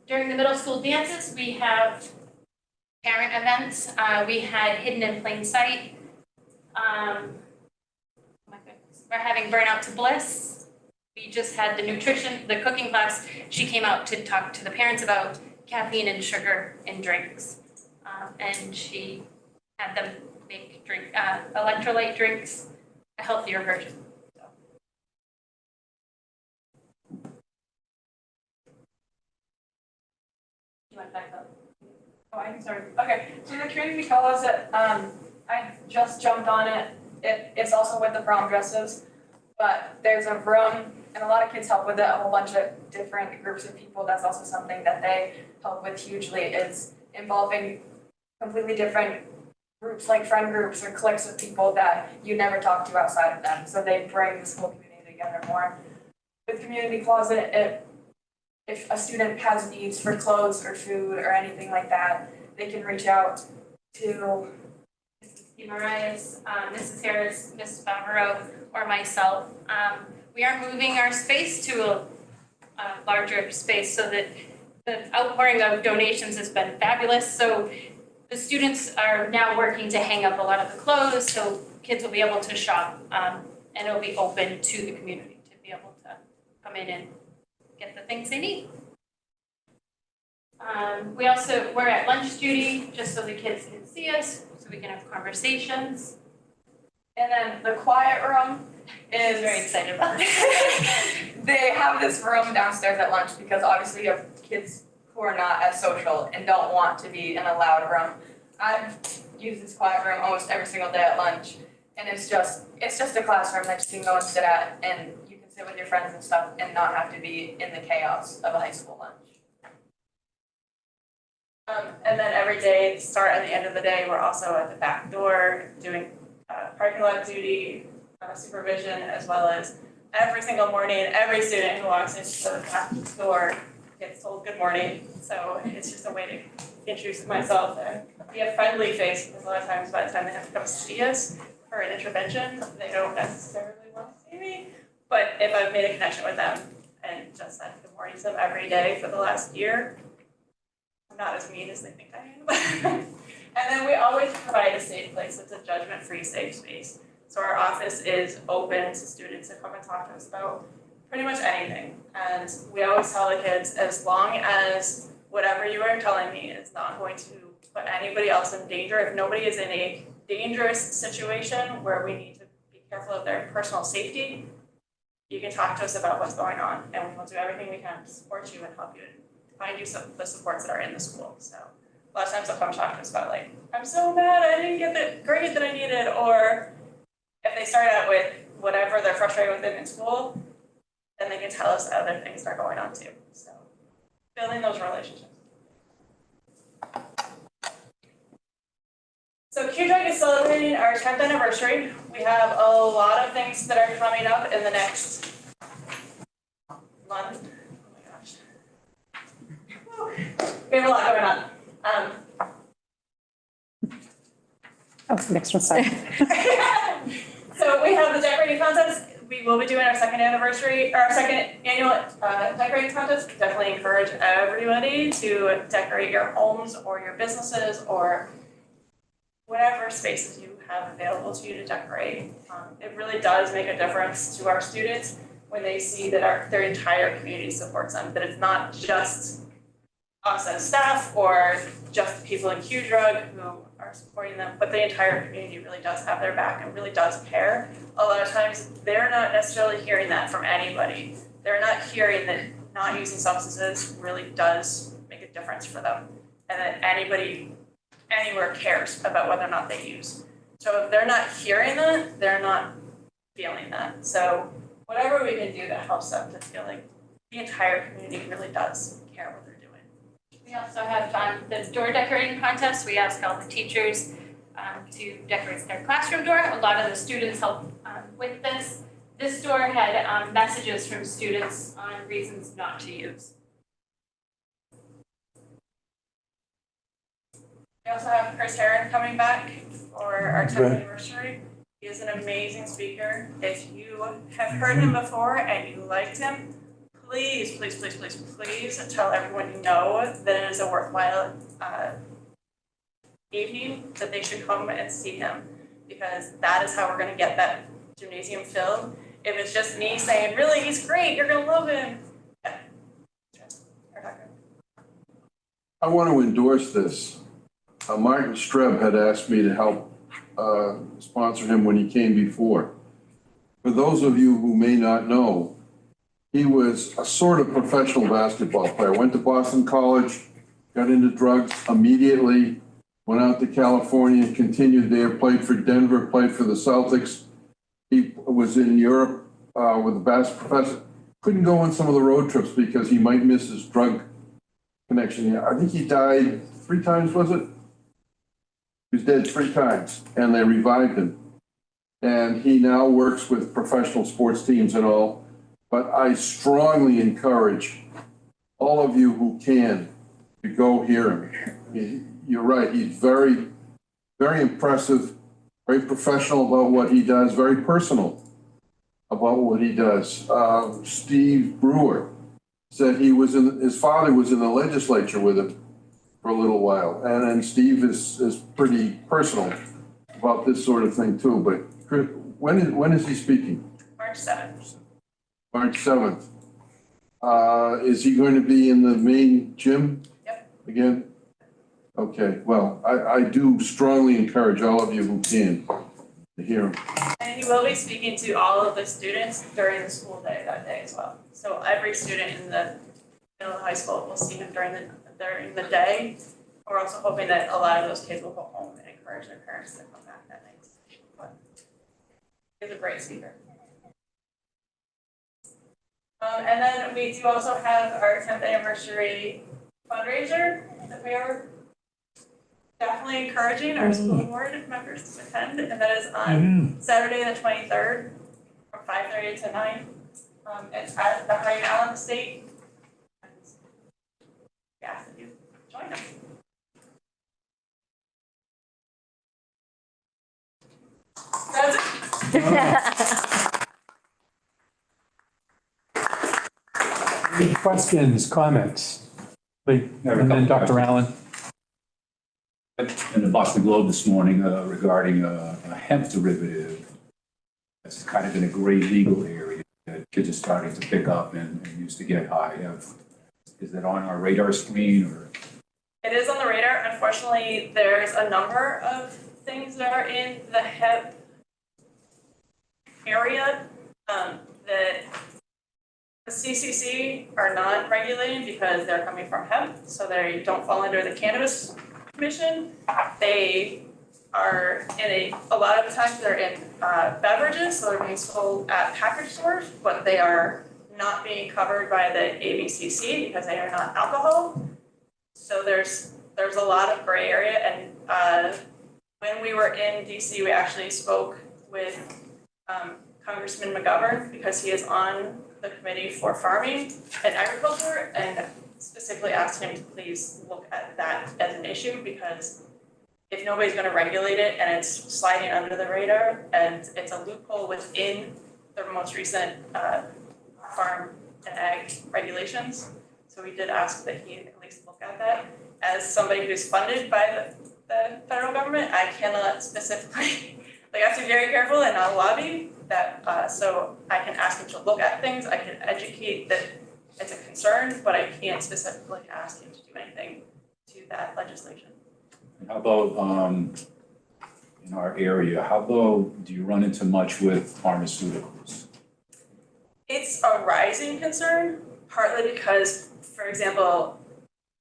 During the middle school dances, we have parent events. We had Hidden in Plain Sight. Oh my goodness. We're having Burnout to Bliss. We just had the cooking class. She came out to talk to the parents about caffeine and sugar in drinks. And she had them make electrolyte drinks, a healthier version. So. You went back up. Oh, I can start. Okay, so the community closet, I just jumped on it. It's also with the prom dresses, but there's a room, and a lot of kids help with it, a whole bunch of different groups of people. That's also something that they help with hugely, is involving completely different groups, like friend groups or cliques of people that you never talk to outside of them. So they bring the school community together more. With community closet, if a student has needs for clothes or food or anything like that, they can reach out to Mrs. Marias, Mrs. Harris, Ms. Favreau, or myself. We are moving our space to a larger space so that the outpouring of donations has been fabulous. So the students are now working to hang up a lot of the clothes, so kids will be able to shop, and it'll be open to the community to be able to come in and get the things they need. We're at lunch duty, just so the kids can see us, so we can have conversations. And then the quiet room is Very excited about it. they have this room downstairs at lunch because obviously you have kids who are not as social and don't want to be in a loud room. I've used this quiet room almost every single day at lunch, and it's just a classroom that you can go and sit at, and you can sit with your friends and stuff and not have to be in the chaos of a high school lunch. And then every day, start and the end of the day, we're also at the back door doing parking lot duty, supervision, as well as every single morning, every student who walks into the back door gets told good morning. So it's just a way to introduce myself and be a friendly face, because a lot of times by the time they have to come see us for an intervention, they don't necessarily want to see me. But if I've made a connection with them and just said good morning to them every day for the last year, I'm not as mean as they think I am. And then we always provide a safe place. It's a judgment-free safe space. So our office is open to students to come and talk to us about pretty much anything. And we always tell the kids, as long as whatever you are telling me is not going to put anybody else in danger, if nobody is in a dangerous situation where we need to be careful of their personal safety, you can talk to us about what's going on, and we will do everything we can to support you and help you find you the supports that are in the school. So a lot of times they'll come talk to us about, like, I'm so mad I didn't get the grade that I needed, or if they start out with whatever they're frustrated with in school, then they can tell us other things that are going on too. So building those relationships. So QDrug is celebrating our 10th anniversary. We have a lot of things that are coming up in the next month. Oh my gosh. We have a lot going on. Oh, next one, sorry. So we have the decorating contest. We will be doing our second anniversary, or our second annual decorating contest. Definitely encourage everybody to decorate your homes or your businesses or whatever spaces you have available to you to decorate. It really does make a difference to our students when they see that their entire community supports them, that it's not just us as staff or just the people in QDrug who are supporting them, but the entire community really does have their back and really does care. A lot of times, they're not necessarily hearing that from anybody. They're not hearing that not using substances really does make a difference for them, and that anybody anywhere cares about whether or not they use. So if they're not hearing that, they're not feeling that. So whatever we can do that helps them to feel like the entire community really does care what they're doing. We also have the door decorating contest. We ask all the teachers to decorate their classroom door. A lot of the students help with this. This door had messages from students on reasons not to use. We also have Chris Heron coming back for our 10th anniversary. He is an amazing speaker. If you have heard him before and you liked him, please, please, please, please, please tell everyone you know that it is a worthwhile evening, that they should come and see him, because that is how we're going to get that gymnasium filled. If it's just me saying, really, he's great, you're going to love him. Yeah. I want to endorse this. Martin Streb had asked me to help sponsor him when he came before. For those of you who may not know, he was a sort of professional basketball player. Went to Boston College, got into drugs immediately, went out to California, continued there, played for Denver, played for the Celtics. He was in Europe with a basketball professor. Couldn't go on some of the road trips because he might miss his drug connection. I think he died 3 times, was it? He was dead 3 times, and they revived him. And he now works with professional sports teams and all. But I strongly encourage all of you who can to go hear him. You're right, he's very, very impressive, very professional about what he does, very personal about what he does. Steve Brewer said his father was in the legislature with him for a little while. And Steve is pretty personal about this sort of thing too. But Chris, when is he speaking? March 7th. March 7th. Is he going to be in the main gym? Yep. Again? Okay, well, I do strongly encourage all of you who can to hear him. And he will be speaking to all of the students during the school day that day as well. So every student in the middle and high school will see him during the day. We're also hoping that a lot of those kids will go home and encourage their parents to come back that night. But he's a great speaker. And then we do also have our 10th anniversary fundraiser that we are definitely encouraging our school board members to attend, and that is on Saturday the 23rd from 5:30 to 9. It's at the High Allen Estate. We ask that you join us. That's it. Any questions, comments? And then Dr. Allen. In the Boston Globe this morning regarding a hemp derivative that's kind of in a gray legal area that kids are starting to pick up and use to get high. Is that on our radar screen or? It is on the radar. Unfortunately, there's a number of things that are in the hemp area that the CCC are not regulating because they're coming from hemp, so they don't fall under the Cannabis Commission. They are a lot of times they're in beverages, so they're being sold at package stores, but they are not being covered by the ABCC because they are not alcohol. So there's a lot of gray area, and when we were in DC, we actually spoke with Congressman McGovern because he is on the committee for farming and agriculture, and specifically asked him to please look at that as an issue, because if nobody's going to regulate it and it's sliding under the radar and it's a loophole within the most recent farm and ag regulations. So we did ask that he at least look at that. As somebody who's funded by the federal government, I cannot specifically, like, I have to be very careful and not lobby that, so I can ask him to look at things, I can educate that it's a concern, but I can't specifically ask him to do anything to that legislation. How about in our area, how about, do you run into much with pharmaceuticals? It's a rising concern, partly because, for example,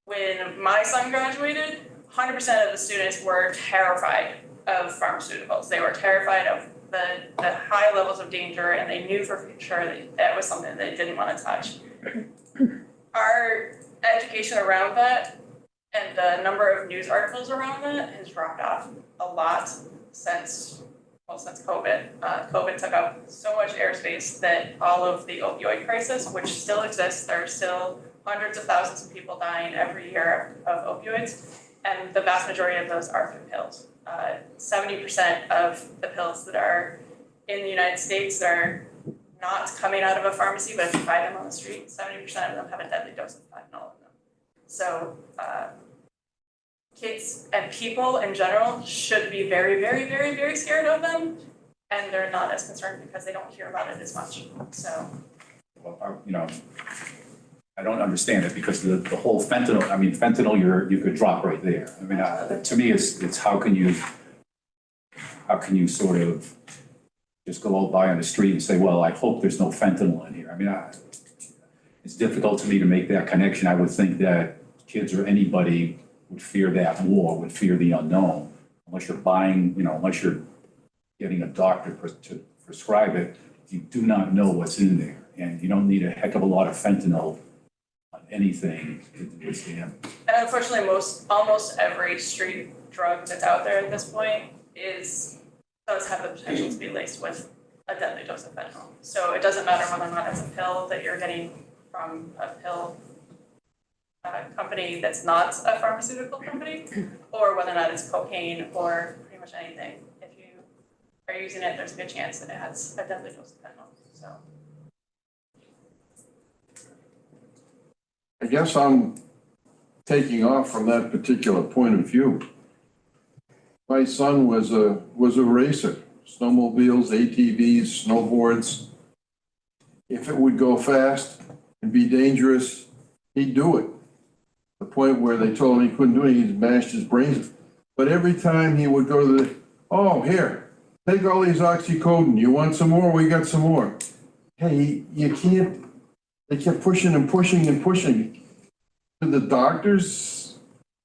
when my son graduated, 100% of the students were terrified of pharmaceuticals. They were terrified of the high levels of danger, and they knew for sure that that was something they didn't want to touch. Our education around that and the number of news articles around that has dropped off a lot since COVID. COVID took up so much airspace that all of the opioid crisis, which still exists, there are still hundreds of thousands of people dying every year of opioids, and the vast majority of those are through pills. 70% of the pills that are in the United States that are not coming out of a pharmacy, but if you buy them on the street, 70% of them have a deadly dose of fentanyl in them. So kids and people in general should be very, very, very, very scared of them, and they're not as concerned because they don't hear about it as much. So, Well, you know, I don't understand it because the whole fentanyl, I mean, fentanyl, you could drop right there. I mean, to me, it's how can you sort of just go out by on the street and say, well, I hope there's no fentanyl in here. I mean, it's difficult to me to make that connection. I would think that kids or anybody would fear that more, would fear the unknown, unless you're buying, you know, unless you're getting a doctor to prescribe it, you do not know what's in there. And you don't need a heck of a lot of fentanyl on anything to withstand. and unfortunately, almost every street drug that's out there at this point does have the potential to be laced with a deadly dose of fentanyl. So it doesn't matter whether or not it's a pill that you're getting from a pill company that's not a pharmaceutical company, or whether or not it's cocaine or pretty much anything. If you are using it, there's a good chance that it has a deadly dose of fentanyl. So I guess I'm taking off from that particular point of view. My son was a racer, snowmobiles, ATVs, snowboards. If it would go fast and be dangerous, he'd do it. The point where they told him he couldn't do it, he mashed his brains. But every time he would go to oh, here, take all these oxycodone. You want some more? We got some more. Hey, you can't, they kept pushing and pushing and pushing. To the doctors,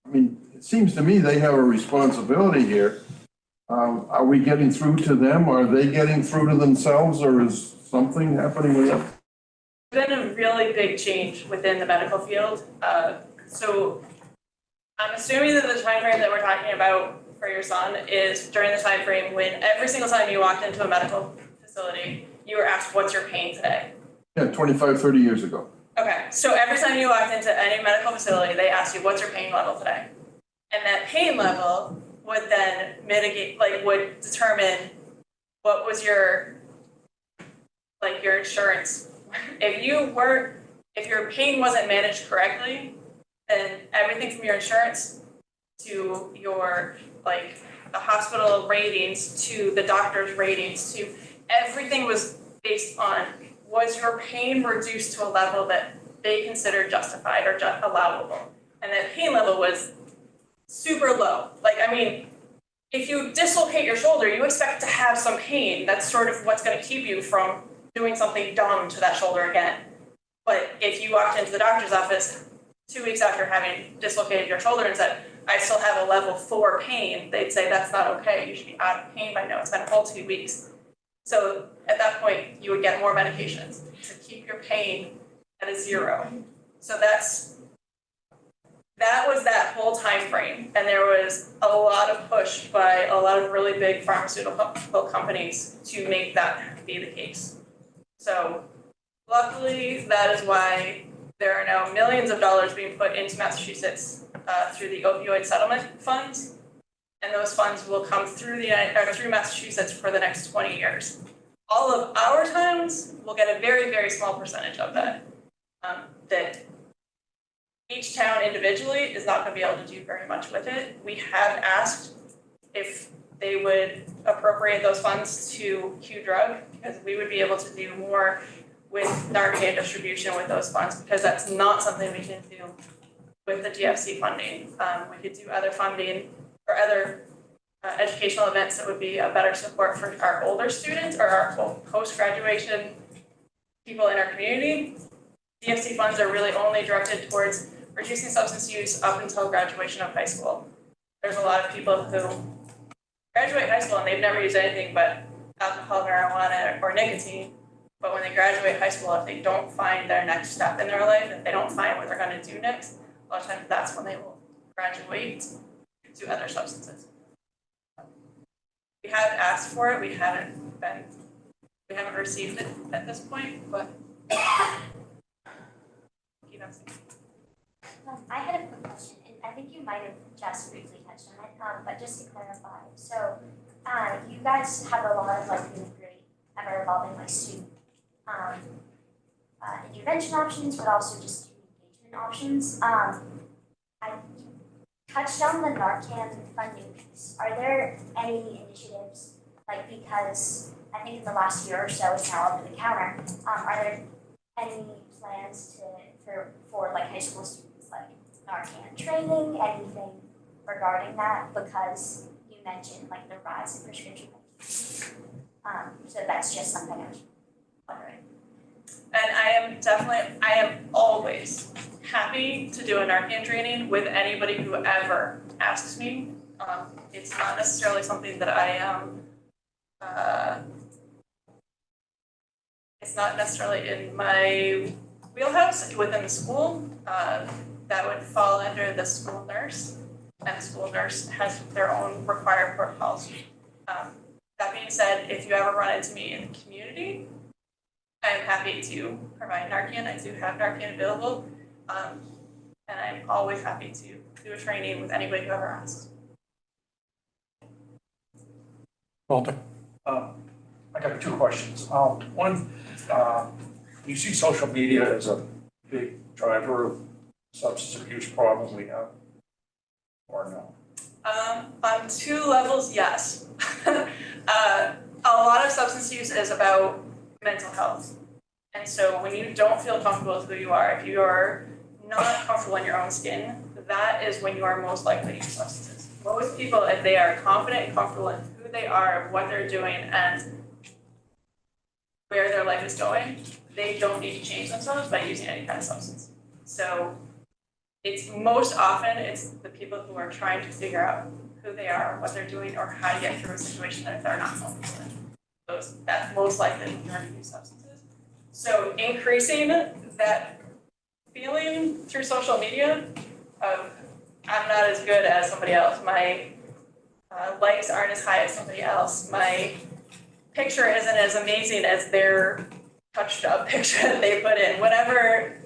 I mean, it seems to me they have a responsibility here. Are we getting through to them? Are they getting through to themselves, or is something happening with them? there's been a really big change within the medical field. So I'm assuming that the time frame that we're talking about for your son is during the time frame when every single time you walked into a medical facility, you were asked, what's your pain today? Yeah, 25, 30 years ago. Okay, so every time you walked into any medical facility, they asked you, what's your pain level today? And that pain level would then mitigate, would determine what was your insurance. If your pain wasn't managed correctly, then everything from your insurance to your, the hospital ratings, to the doctor's ratings, to everything was based on, was your pain reduced to a level that they considered justified or allowable? And that pain level was super low. If you dislocate your shoulder, you expect to have some pain. That's sort of what's going to keep you from doing something dumb to that shoulder again. But if you walked into the doctor's office 2 weeks after having dislocated your shoulder and said, I still have a level 4 pain, they'd say that's not okay. You should be out of pain by now. It's been a whole 2 weeks. So at that point, you would get more medications to keep your pain at a 0. So that was that whole time frame, and there was a lot of push by a lot of really big pharmaceutical companies to make that be the case. So luckily, that is why there are now millions of dollars being put into Massachusetts through the opioid settlement funds, and those funds will come through through Massachusetts for the next 20 years. All of our towns will get a very, very small percentage of that. That each town individually is not going to be able to do very much with it. We have asked if they would appropriate those funds to Q Drug, because we would be able to do more with Narcan distribution with those funds, because that's not something we can do with the DFC funding. We could do other funding or other educational events that would be a better support for our older students or our post-graduation people in our community. DFC funds are really only directed towards reducing substance use up until graduation of high school. There's a lot of people who graduate high school and they've never used anything but alcohol, marijuana, or nicotine. But when they graduate high school, if they don't find their next step in their life, if they don't find what they're going to do next, a lot of times that's when they will graduate to other substances. We have asked for it. We haven't received it at this point, but I had a quick question, and I think you might have just briefly touched on it, but just to clarify. So, you guys have a lot of like really great ever-evolving student intervention options, but also just student engagement options. I touched on the Narcan funding piece. Are there any initiatives, because I think in the last year or so it's now over the counter, are there any plans for high school students, Narcan training, anything regarding that? Because you mentioned the rise in prescription medication. So that's just something I was wondering. And I am always happy to do a Narcan training with anybody who ever asks me. It's not necessarily something that I am, it's not necessarily in my wheelhouse within the school. That would fall under the school nurse, and the school nurse has their own required protocols. That being said, if you ever run into me in the community, I am happy to provide Narcan. I do have Narcan available, and I'm always happy to do a training with anybody who ever asks. Walter? I got 2 questions. One, you see social media as a big driver of substance abuse problem we have, or no? On 2 levels, yes. A lot of substance use is about mental health. And so when you don't feel comfortable with who you are, if you're not comfortable in your own skin, that is when you are most likely to use substances. Most people, if they are confident and comfortable in who they are, what they're doing, and where their life is going, they don't need to change themselves by using any kind of substance. So it's most often it's the people who are trying to figure out who they are, what they're doing, or how to get through a situation that they're not comfortable in. That's most likely when you're going to use substances. So increasing that feeling through social media of I'm not as good as somebody else, my likes aren't as high as somebody else, my picture isn't as amazing as their touched up picture that they put in, whatever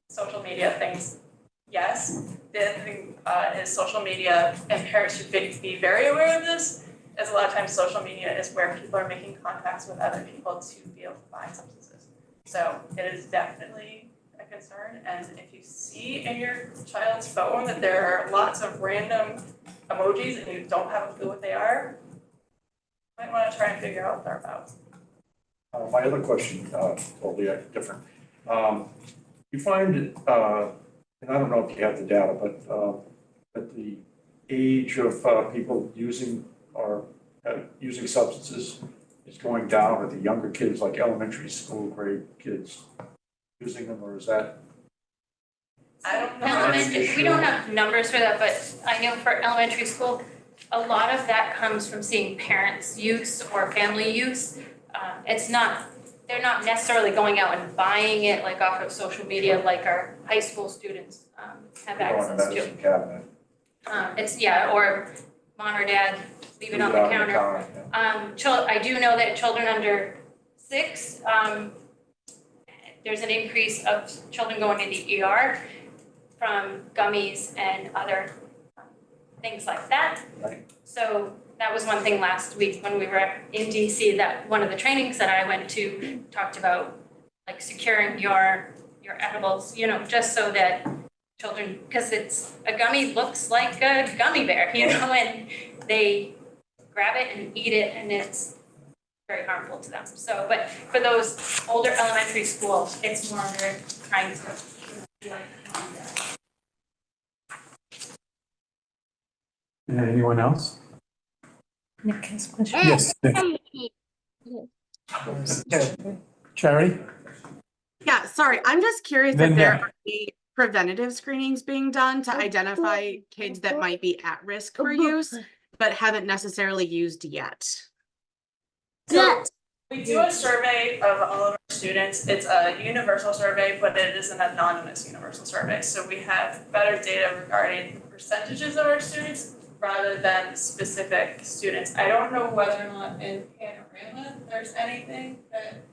social media things. Yes, the other thing is social media, and parents should be very aware of this, as a lot of times social media is where people are making contacts with other people to be able to buy substances. So it is definitely a concern, and if you see in your child's phone that there are lots of random emojis and you don't have a clue what they are, you might want to try and figure out what they're about. My other question, totally different. You find, and I don't know if you have the data, but that the age of people using substances is going down, or the younger kids, like elementary school grade kids, using them, or is that? I don't know. We don't have numbers for that, but I know for elementary school, a lot of that comes from seeing parents use or family use. they're not necessarily going out and buying it like off of social media like our high school students have access to. Medicine cabinet. Or mom or dad leave it on the counter. I do know that children under 6, there's an increase of children going to the ER from gummies and other things like that. Right. So that was one thing last week when we were in DC, that one of the trainings that I went to talked about like securing your edibles, just so that children, because a gummy looks like a gummy bear, and they grab it and eat it and it's very harmful to them. So, but for those older elementary schools, it's more they're trying to be like. Anyone else? Nick has a question. Yes, Nick. Charity? Yeah, sorry, I'm just curious Then if there Nick. are any preventative screenings being done to identify kids that might be at risk for use, but haven't necessarily used yet. So we do a survey of all of our students. It's a universal survey, but it is an anonymous universal survey. So we have better data regarding percentages of our students rather than specific students. I don't know whether or not in Panorama there's anything that.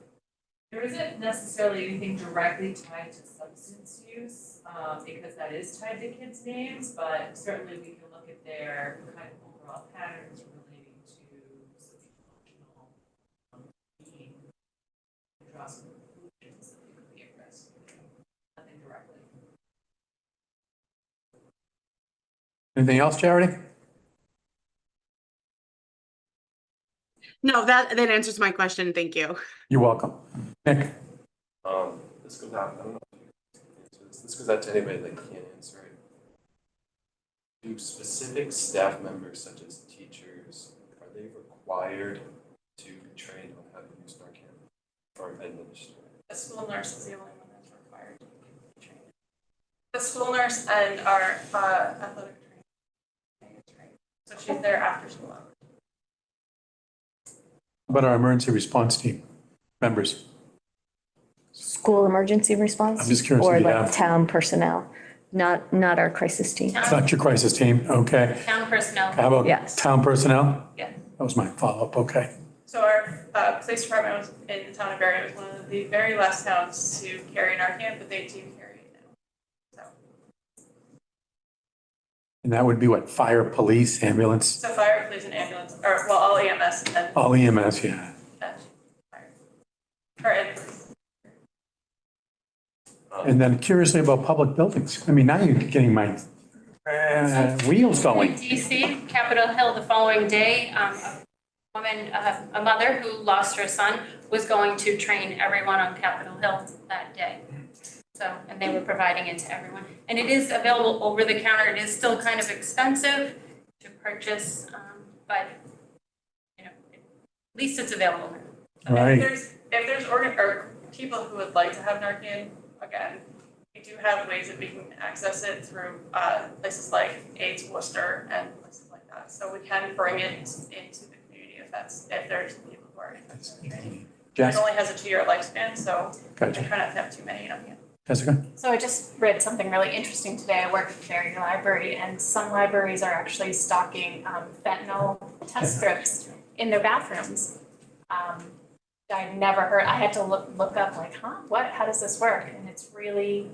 There isn't necessarily anything directly tied to substance use, because that is tied to kids' names, but certainly we can look at their kind of overall patterns relating to social emotional being, draw some conclusions that they could be at risk. Nothing directly. Anything else, Charity? No, that answers my question. Thank you. You're welcome. Nick? This goes out, I don't know if you can answer this. This goes out to anybody that can't answer it. Do specific staff members, such as teachers, are they required to train on how to use Narcan or administer it? The school nurse is the only one that's required to train. The school nurse and our athletic trainer. So she's there after school hours. How about our emergency response team members? School emergency response? I'm just curious Or if you like have. town personnel, not our crisis team. It's not your crisis team, okay. Town personnel. How about Yes. town personnel? Yeah. That was my follow-up, okay. So our police department was in the town of Barry, was one of the very last towns to carry Narcan, but they do carry it now. So, And that would be what, fire, police, ambulance, so fire, police, and ambulance, or well, all EMS and then all EMS, yeah. fire. Or and police. And then curiously about public buildings. I mean, now you're getting my wheels In going. DC, Capitol Hill, the following day, a mother who lost her son was going to train everyone on Capitol Hill that day. So, and they were providing it to everyone. And it is available over the counter. It is still kind of expensive to purchase, but, at least it's available. Right. If there's or people who would like to have Narcan, again, we do have ways that we can access it through places like AIDS Worcester and places like that. So we can bring it into the community if there's people who are interested in training. Jess? It only has a 2-year lifespan, so Gotcha. I try not to have too many on hand. Jessica? So I just read something really interesting today. I work at the Barry Library, and some libraries are actually stocking fentanyl test strips in their bathrooms. I've never heard, I had to look up like, what, how does this work? And it's really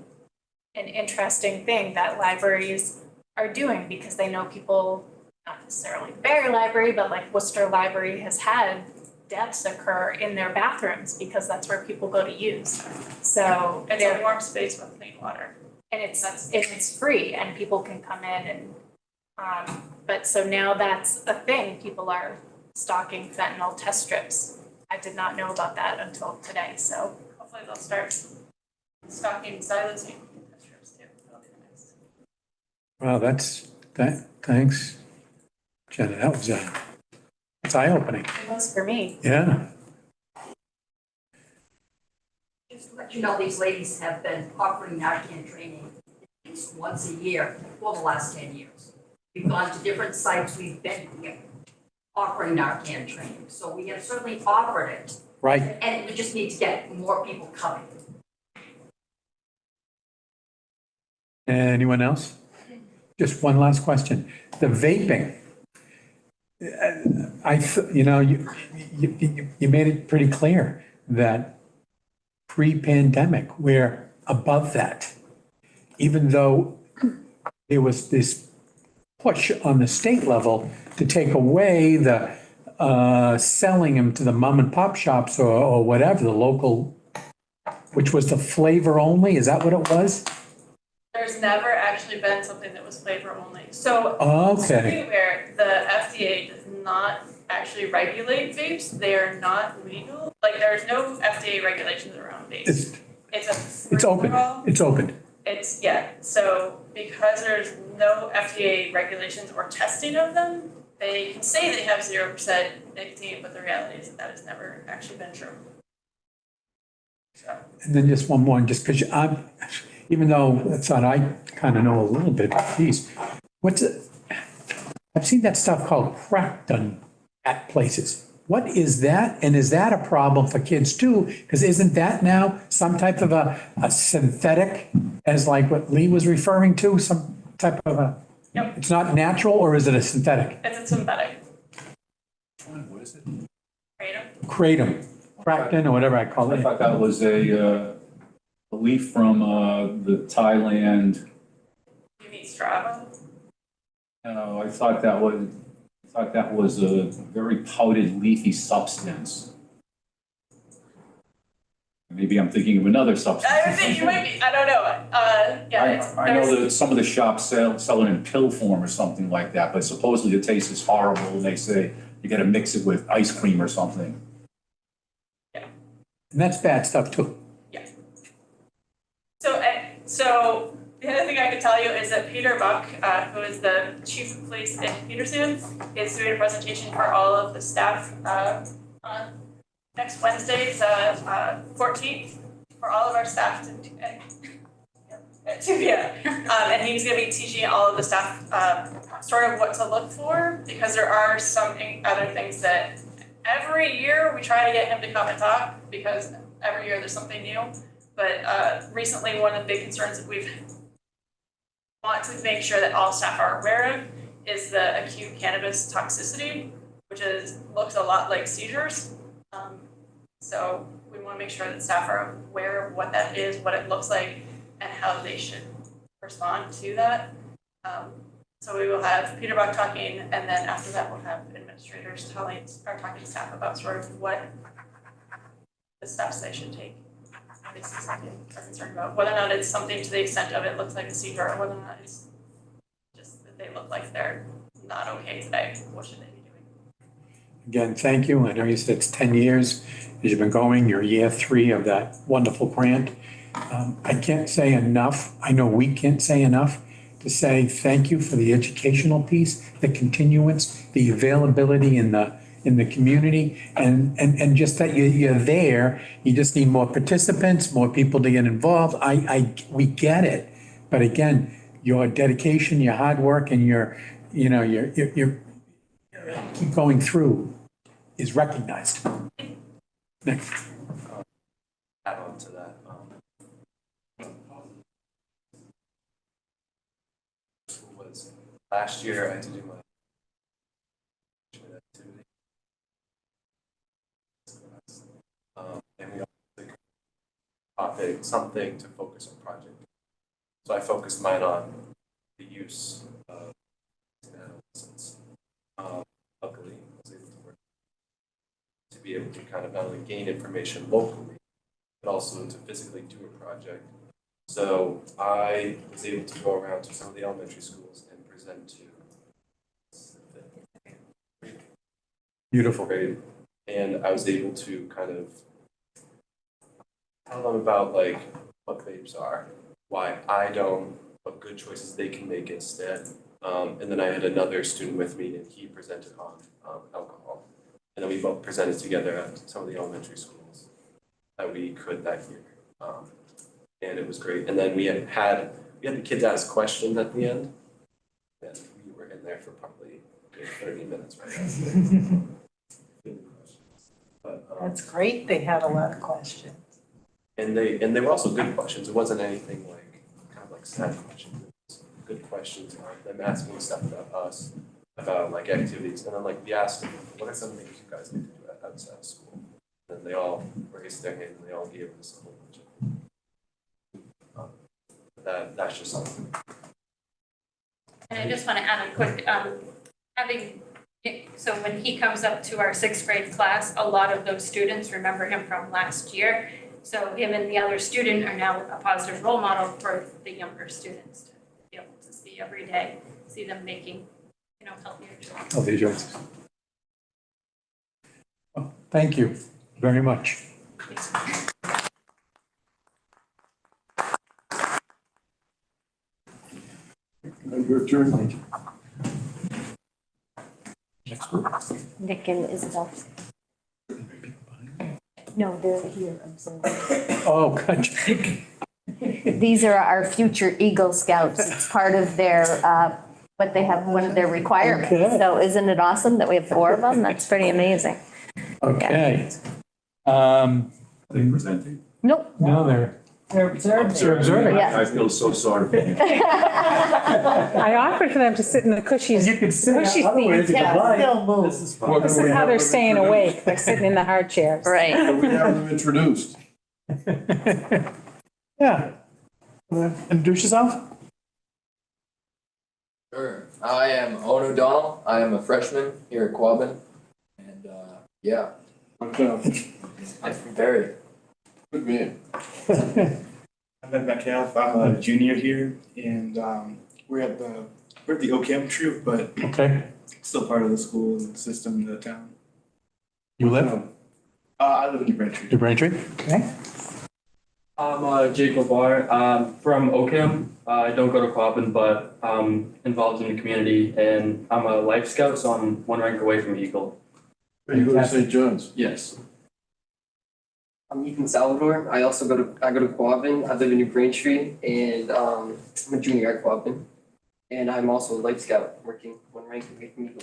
an interesting thing that libraries are doing because they know people, not necessarily Barry Library, but like Worcester Library has had deaths occur in their bathrooms because that's where people go to use. So It's a warm space with clean water. and it's free and people can come in and, but so now that's a thing, people are stocking fentanyl test strips. I did not know about that until today, so. Hopefully they'll start stocking xylazine test strips too. That'll be nice. Wow, thanks, Jenna, that was, it's eye-opening, It was for me. yeah. Just to let you know, these ladies have been offering Narcan training at least once a year for the last 10 years. We've gone to different sites, we've been offering Narcan training, so we have certainly offered it. Right. And we just need to get more people coming. Anyone else? Just one last question. The vaping. You made it pretty clear that pre-pandemic, we're above that. Even though there was this push on the state level to take away the selling them to the mom and pop shops or whatever, the local, which was the flavor only, is that what it was? There's never actually been something that was flavor only. So Okay. to be aware, the FDA does not actually regulate vapes. They are not legal. Like there's no FDA regulations around vapes. It's open, it's open. It's, yeah, so because there's no FDA regulations or testing of them, they can say they have 0% nicotine, but the reality is that has never actually been true. So. And then just one more, just because even though it's not, I kind of know a little bit about these. I've seen that stuff called crack done at places. What is that? And is that a problem for kids too? Because isn't that now some type of a synthetic, as like what Lee was referring to, some type of a, Yep. It's not natural, or is it a synthetic? It's a synthetic. What is it? Kratom. Kratom, or whatever I call I it. thought that was a leaf from the Thailand. You mean Strava? No, I thought that was a very powdered leafy substance. Maybe I'm thinking of another substance. I would think you might be, I don't know. Yeah. I know that some of the shops sell it in pill form or something like that, but supposedly the taste is horrible, and they say you gotta mix it with ice cream or something. Yeah. And that's bad stuff too. Yeah. So the other thing I could tell you is that Peter Buck, who is the chief of police in Peterson, is doing a presentation for all of the staff on next Wednesday, the 14th, for all of our staff at 2 p.m. And he's going to be teaching all of the staff sort of what to look for, because there are some other things that every year we try to get him to come and talk, because every year there's something new. But recently, one of the big concerns that we've want to make sure that all staff are aware of is the acute cannabis toxicity, which looks a lot like seizures. So we want to make sure that staff are aware of what that is, what it looks like, and how they should respond to that. So we will have Peter Buck talking, and then after that we'll have administrators talking to staff about sort of what the steps they should take. They see something they're concerned about, whether or not it's something to the extent of it looks like a seizure, or whether or not it's just that they look like they're not okay today. What should they be doing? Again, thank you. I know you said it's 10 years as you've been going, you're year 3 of that wonderful grant. I can't say enough, I know we can't say enough, to say thank you for the educational piece, the continuance, the availability in the community, and just that you're there. You just need more participants, more people to get involved. We get it. But again, your dedication, your hard work, and your keep going through is recognized. Next. Add on to that. Was last year I had to do my activity. And we also topic something to focus on project. So I focused mine on the use of adolescents. Luckily, I was able to work to be able to kind of not only gain information locally, but also to physically do a project. So I was able to go around to some of the elementary schools and present to Beautiful. grade, and I was able to kind of tell them about like what vapes are, why I don't, what good choices they can make instead. And then I had another student with me, and he presented on alcohol, and then we both presented together at some of the elementary schools that we could that year. And it was great. And then we had the kids ask questions at the end, and we were in there for probably 30 minutes, right? But That's great. They had a lot of questions. And they were also good questions. It wasn't anything like, kind of like sad questions. It was good questions about them asking stuff about us, about like activities. And then like we asked them, what are some things you guys like to do outside of school? And they all raised their hand and they all gave us a whole bunch of that's just something. And I just want to add a quick, so when he comes up to our sixth grade class, a lot of those students remember him from last year. So him and the other student are now a positive role model for the younger students to be able to see every day, see them making, healthier choices. Healthy choices. Well, thank you very much. Your turn. Next group. Nick and Isabel. No, they're here, I'm sorry. Oh, gotcha. These are our future Eagle Scouts. It's part of their, what they have, one of their requirements. Okay. So isn't it awesome that we have 4 of them? That's pretty amazing. Okay. Are they presenting? Nope. No, they're observing. They're observing. Yeah. I feel so sorry for you. I offered for them to sit in the cushies. You could sit Cushy otherwise seats. if you'd Yeah, like. Still move. This is fun. This is how they're staying awake. They're sitting in the hard chairs. Right. Can we have them introduced? Yeah. Introduce yourself. Sure. I am Owen O'Donnell. I am a freshman here at Quabbin. And yeah, I'm from Barry. Good man. I'm Ed Metcalf. I'm a junior here, and we're at the OCAM troop, but Okay. still part of the school and the system in the town. You live? I live in New Braintree. New Braintree? Okay. I'm Jake LeVar. From Oakham. I don't go to Quabbin, but I'm involved in the community, and I'm a Life Scout, so I'm 1 rank away from Eagle. You go to St. John's? Yes. I'm Ethan Salvador. I go to Quabbin. I live in New Braintree, and I'm a junior at Quabbin. And I'm also a Life Scout, working 1 rank away from Eagle.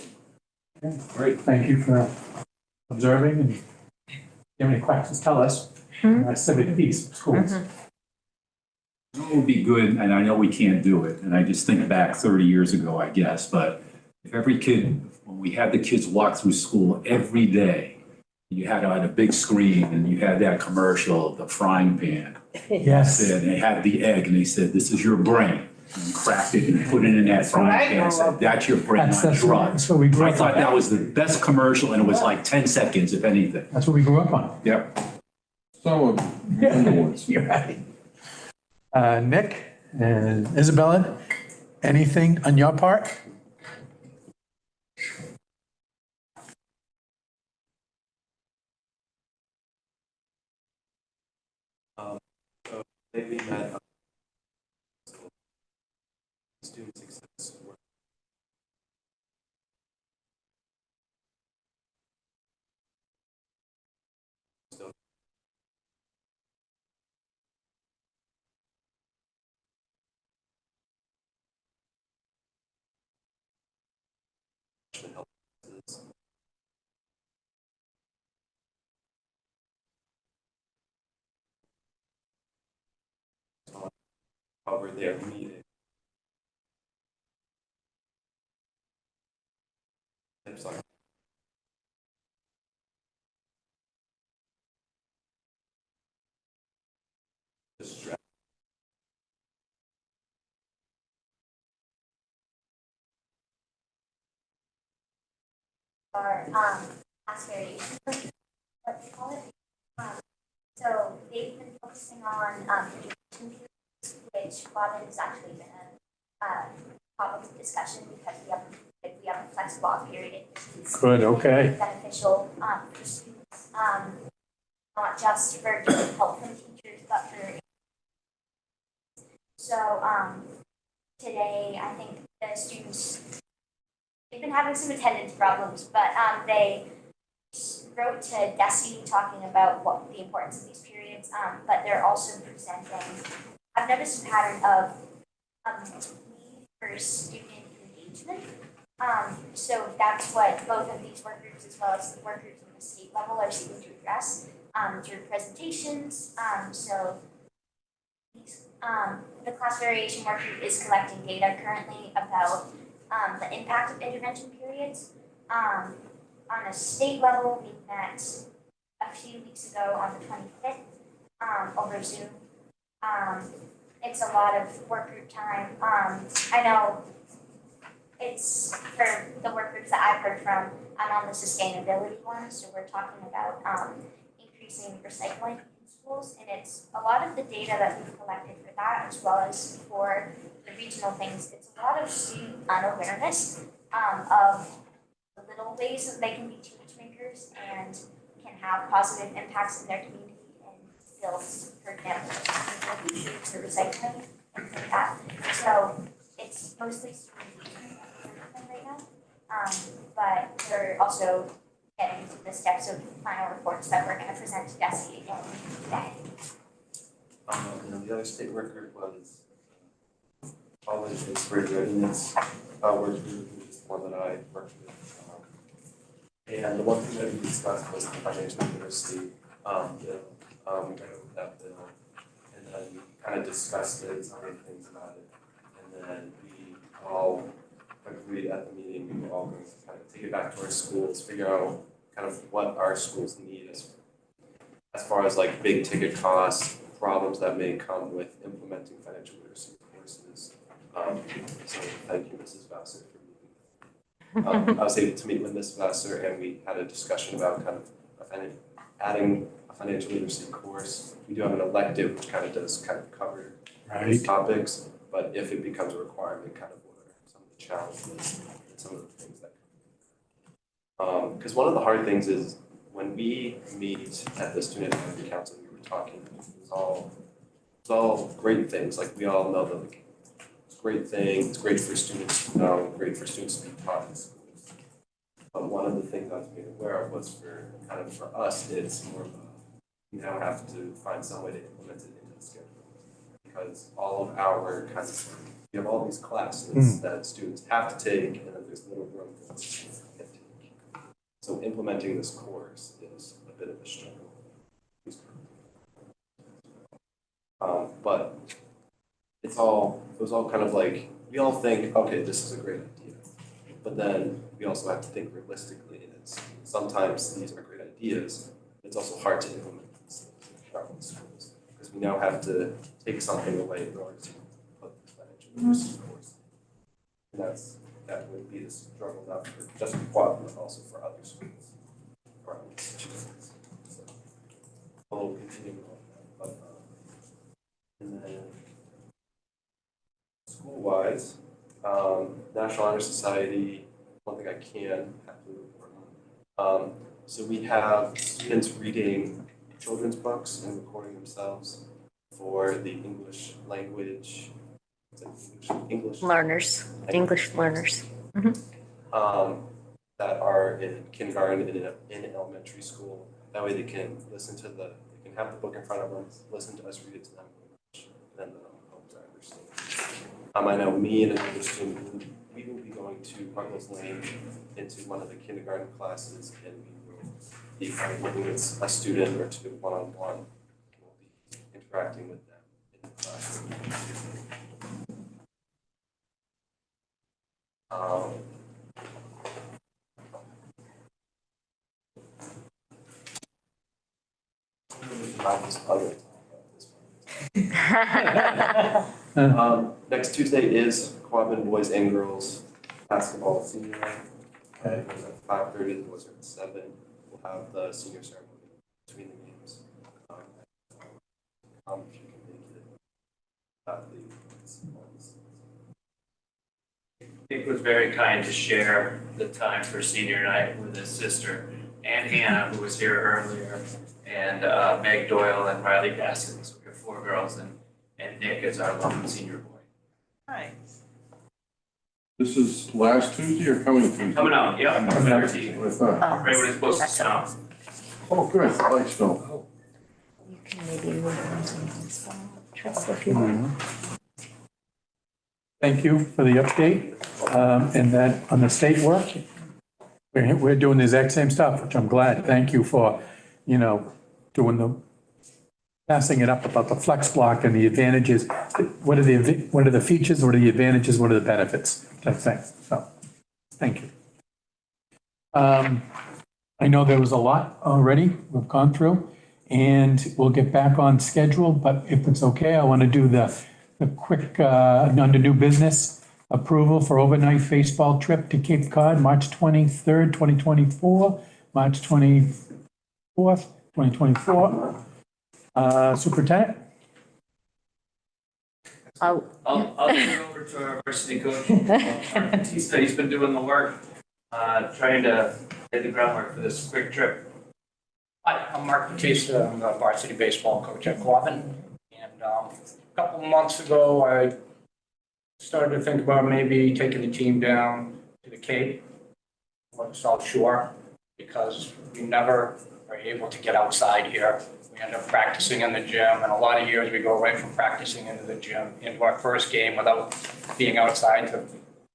Okay, great. Thank you for observing. And if you have any questions, tell us. Civic peace schools. It would be good, and I know we can't do it, and I just think back 30 years ago, I guess, but if every kid, when we had the kids walk through school every day, you had on a big screen and you had that commercial, the frying pan. Yes. And they had the egg and they said, this is your brain. And you cracked it and you put it in that frying pan and said, that's your brain on drugs. That's what we grew I up thought on. that was the best commercial and it was like 10 seconds, if anything. That's what we grew up on. Yep. Some of the younger ones. You're right. Nick and Isabella, anything on your part? So lately met student success work. Still help is cover their meeting. Tips on distract. Our aspiration, what they call it. So they've been focusing on education periods, which Quabbin has actually been a topic of discussion because we have a flexible off period, which is Good, okay. beneficial for students, not just for getting help from teachers, but for. So today, I think the students, they've been having some attendance problems, but they wrote to Desi talking about what the importance of these periods, but they're also presenting. I've noticed a pattern of need for student engagement So that's what both of these work groups, as well as the work groups at the state level, are seeking to address through presentations. So the class variation work group is collecting data currently about the impact of intervention periods. On a state level, we met a few weeks ago on the 25th over Zoom. It's a lot of work group time. I know it's for the work groups that I've heard from, I'm on the sustainability one, so we're talking about increasing recycling in schools, and it's a lot of the data that we've collected for that, as well as for the regional things. It's a lot of student unawareness of the little ways that they can be change makers and can have positive impacts in their community and fields, for example, for recycling and like that. So it's mostly student engagement right now, but we're also getting to the steps of final reports that we're going to present to DESE in May. And the other state work group was college and career readiness work group, which is the one that I worked with. And the one thing that we discussed was the financial literacy bill. We went over that bill, and then we kind of discussed it, some of the things about it, and then we all agreed at the meeting we were all going to kind of take it back to our schools, figure out kind of what our schools need as far as like big ticket costs, problems that may come with implementing financial literacy courses. So thank you, Mrs. Vassar, for meeting. I was able to meet with Ms. Vassar, and we had a discussion about kind of adding a financial literacy course. We do have an elective which kind of does kind of cover these topics, but if it becomes a requirement, kind of what are some of the challenges and some of the things that come. Because one of the hard things is when we meet at the student advisory council, we were talking, it's all great things. Like we all know that like, it's a great thing, it's great for students to know, great for students to be taught in schools. But one of the things I was made aware of was for us, it's more of a, we now have to find some way to implement it into the schedule. Because all of our kinds of, we have all these classes that students have to take, and then there's little room for them to take. So implementing this course is a bit of a struggle. But it was all kind of like, we all think, okay, this is a great idea. But then we also have to think realistically, and sometimes these are great ideas, but it's also hard to implement these things in schools. Because we now have to take something away in order to put the financial literacy course. And that would be the struggle not for just Quad, but also for other schools around Massachusetts. So we'll continue on that. But and then school-wise, National Honor Society, one thing I can happily report on. So we have students reading children's books and recording themselves for the English language. English Learners, English learners. That are in kindergarten and in elementary school. That way they can they can have the book in front of them, listen to us read it to them, and then hope to understand. I know me and another student, we will be going to Ruggles Lane into one of the kindergarten classes, and we will be kind of working with a student or two one-on-one, and we'll be interacting with them in the classroom. Next Tuesday is Quabbin boys and girls basketball senior night. It goes at 5:30, the boys are at 7. We'll have the senior ceremony between the games. If you can make it. Nick was very kind to share the time for senior night with his sister and Hannah, who was here earlier, and Meg Doyle and Riley Baskins. So we have 4 girls, and Nick is our lone senior boy. Nice. This is last Tuesday or coming Tuesday? Coming out, yeah, 13th. Right when it's supposed to snow. Oh, good, I like snow. You can maybe move on to the next one. Trust if you want. Thank you for the update. And then on the state work, we're doing the exact same stuff, which I'm glad. Thank you for, passing it up about the flex block and the advantages. What are the features, what are the advantages, what are the benefits, type thing. So, thank you. I know there was a lot already we've gone through, and we'll get back on schedule, but if it's okay, I want to do the quick, under new business, approval for overnight baseball trip to Cape Cod, March 23rd, 2024, March 24th, 2024. Superintendent? I'll turn it over to our varsity coach. He's been doing the work, trying to lay the groundwork for this quick trip. Hi, I'm Mark Batista. I'm the varsity baseball coach at Quabbin. And a couple of months ago, I started to think about maybe taking the team down to the Cape or the South Shore, because we never are able to get outside here. We end up practicing in the gym, and a lot of years we go right from practicing into the gym into our first game without being outside to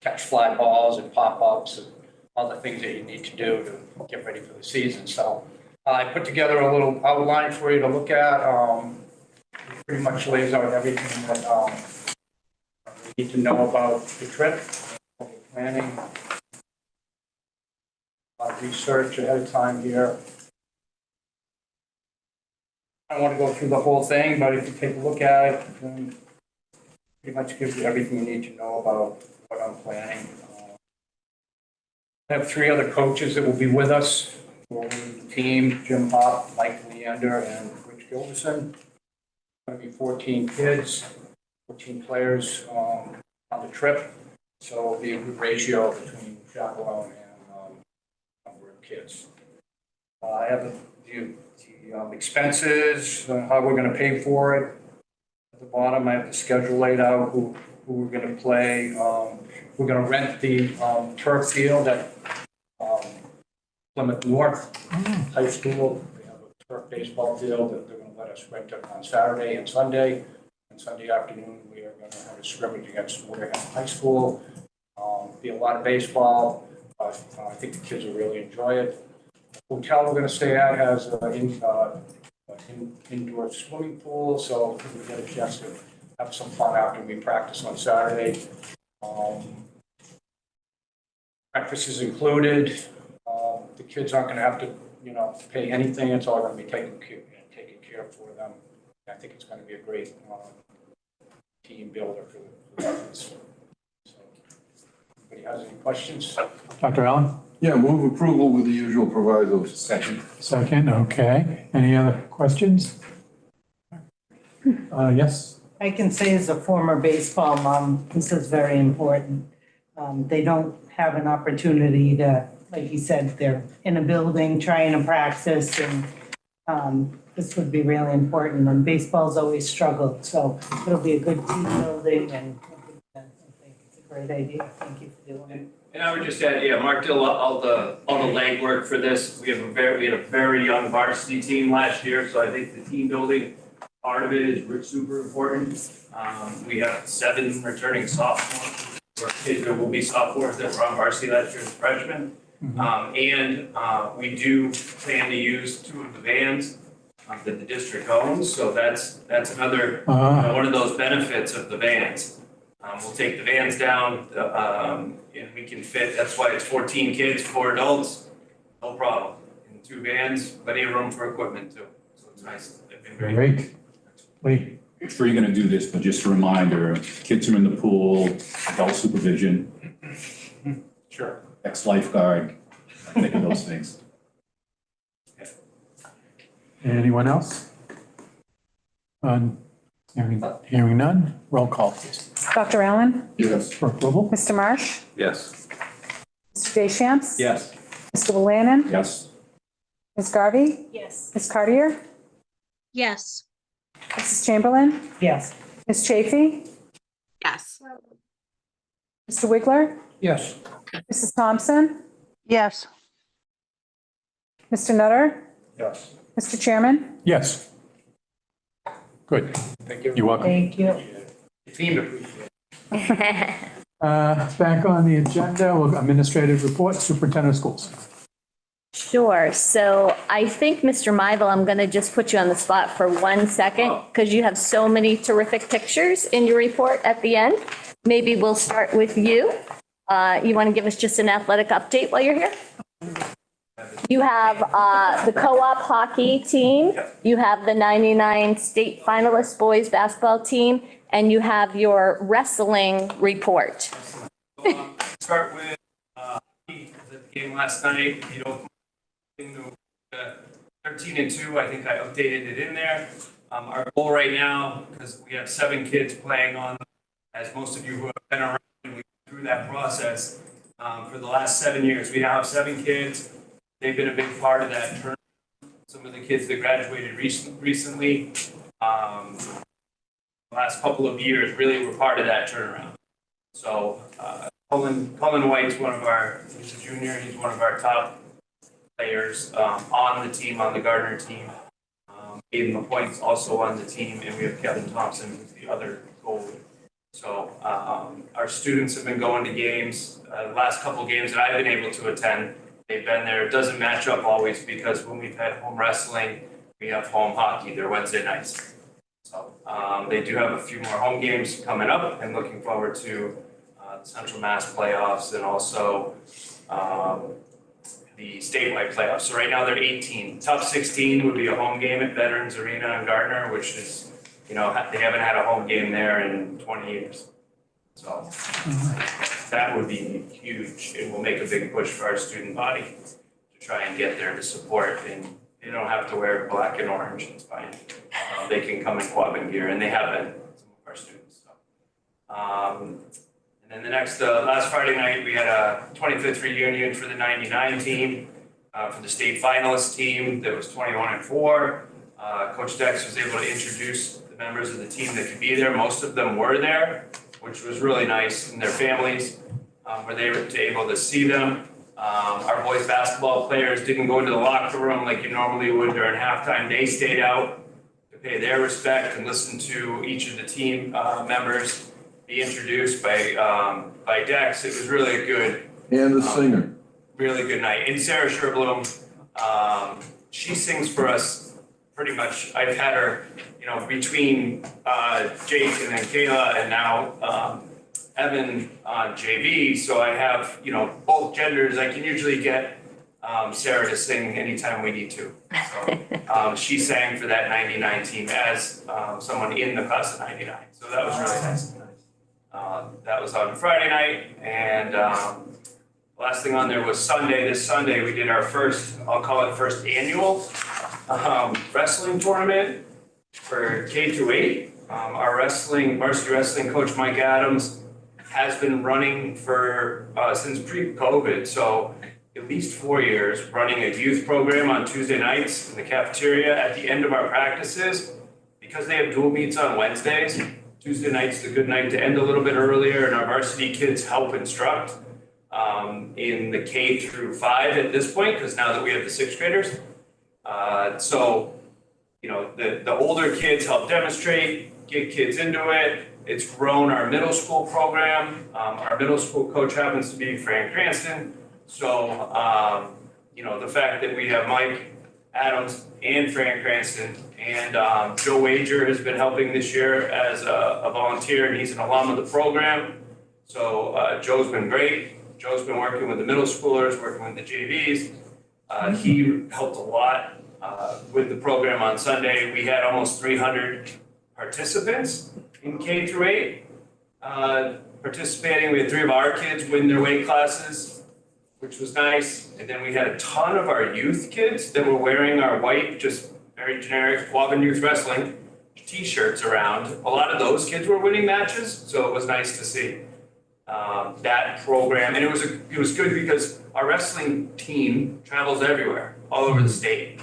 catch fly balls and pop-ups and all the things that you need to do to get ready for the season. So I put together a little outline for you to look at. It pretty much lays out everything that you need to know about the trip, what we're planning. A lot of research ahead of time here. I don't want to go through the whole thing, but if you take a look at it, then pretty much gives you everything you need to know about what I'm planning. I have 3 other coaches that will be with us. We'll lead the team: Jim Hopp, Mike Leander, and Rich Gilberson. Going to be 14 kids, 14 players on the trip. So it'll be a good ratio between chaperone and number of kids. I have the expenses, how we're going to pay for it. At the bottom, I have the schedule laid out, who we're going to play. We're going to rent the turf field at Plymouth North High School. We have a turf baseball field that they're going to let us rent it on Saturday and Sunday. And Sunday afternoon, we are going to have a scrimmage against Wareham High School. Be a lot of baseball. I think the kids will really enjoy it. The hotel we're going to stay at has an indoor swimming pool, so we get a chance to have some fun after we practice on Saturday. Breakfast is included. The kids aren't going to have to, pay anything. It's all going to be taken care of for them. I think it's going to be a great team builder for the kids. So, anybody has any questions? Dr. Allen? Yeah, move approval with the usual provisos. Second, okay. Any other questions? Yes? I can say as a former baseball mom, this is very important. They don't have an opportunity to, like you said, they're in a building trying to practice, and this would be really important. And baseball's always struggled, so it'll be a good team building, and I think it's a great idea. Thank you for doing it. And I would just add, Mark did all the legwork for this. We had a very young varsity team last year, so I think the team building part of it is super important. We have 7 returning sophomores, or kids that will be sophomores that were on varsity last year as freshmen. And we do plan to use 2 of the vans that the district owns, so that's another one of those benefits of the vans. We'll take the vans down, and we can fit. That's why it's 14 kids, 4 adults, no problem. And 2 vans, plenty of room for equipment too. So it's nice. They've been great. Lee? I'm sure you're going to do this, but just a reminder: kids are in the pool, adult supervision. Sure. Ex-lifeguard. Think of those things. Anyone else? Hearing none, roll call, please. Dr. Allen? Yes. For approval? Mr. Marsh? Yes. Mr. Deschamps? Yes. Mr. Willannon? Yes. Ms. Garvey? Yes. Ms. Cartier? Yes. Mrs. Chamberlain? Yes. Ms. Chafee? Yes. Mr. Wiggler? Yes. Mrs. Thompson? Yes. Mr. Nutter? Yes. Mr. Chairman? Yes. Good. Thank you. You're welcome. Thank you. The team appreciates it. Back on the agenda, administrative report, superintendent of schools. Sure. So I think, Mr. Mivel, I'm going to just put you on the spot for 1 second because you have so many terrific pictures in your report at the end. Maybe we'll start with you. You want to give us just an athletic update while you're here? You have the co-op hockey team, you have the 99 state finalist boys basketball team, and you have your wrestling report. Start with the game last night, 13-2, I think I updated it in there. Our goal right now, because we have 7 kids playing on, as most of you who have been around, we went through that process for the last 7 years. We now have 7 kids. They've been a big part of that turnaround. Some of the kids that graduated recently, the last couple of years really were part of that turnaround. So Cullen White's he's a junior, he's one of our top players on the team, on the Gardner team. Aiden LaPointe's also on the team, and we have Kevin Thompson, who's the other goalie. So our students have been going to games. The last couple of games that I've been able to attend, they've been there. It doesn't match up always because when we've had home wrestling, we have home hockey. They're Wednesday nights. So they do have a few more home games coming up, and looking forward to the Central Mass playoffs and also the statewide playoffs. So right now they're 18. Top 16 would be a home game at Veterans Arena in Gardner, which is, they haven't had a home game there in 20 years. So that would be huge. It will make a big push for our student body to try and get there to support. And they don't have to wear black and orange. It's fine. They can come in Quabbin gear, and they have been, some of our students. So. And then last Friday night, we had a 25th reunion for the 99 team, for the state finalist team that was 21-4. Coach Dex was able to introduce the members of the team that could be there. Most of them were there, which was really nice, and their families were able to see them. Our boys basketball players didn't go into the locker room like you normally would during halftime. They stayed out to pay their respect and listen to each of the team members be introduced by Dex. It was really a good. And the singer. Really good night. And Sarah Sherblum, she sings for us pretty much. I've had her, between Jake and then Kayla and now Evan on JV. So I have, both genders. I can usually get Sarah to sing anytime we need to. So she sang for that 99 team as someone in the class of 99. So that was really nice. That was on Friday night, and last thing on there was Sunday. This Sunday we did our first annual wrestling tournament for K through 8. Our varsity wrestling coach Mike Adams has been running for since pre-COVID, so at least 4 years, running a youth program on Tuesday nights in the cafeteria at the end of our practices. Because they have dual meets on Wednesdays, Tuesday night's a good night to end a little bit earlier, and our varsity kids help instruct in the K through 5 at this point, because now that we have the 6th graders. So, the older kids help demonstrate, get kids into it. It's grown our middle school program. Our middle school coach happens to be Frank Cranston. So, the fact that we have Mike Adams and Frank Cranston and Joe Wager has been helping this year as a volunteer, and he's an alum of the program. So Joe's been great. Joe's been working with the middle schoolers, working with the JVs. He helped a lot with the program on Sunday. We had almost 300 participants in K through 8 participating. We had 3 of our kids win their weight classes, which was nice. And then we had a ton of our youth kids that were wearing our white, just very generic Quabbin Youth Wrestling t-shirts around. A lot of those kids were winning matches, so it was nice to see that program. And it was good because our wrestling team travels everywhere, all over the state.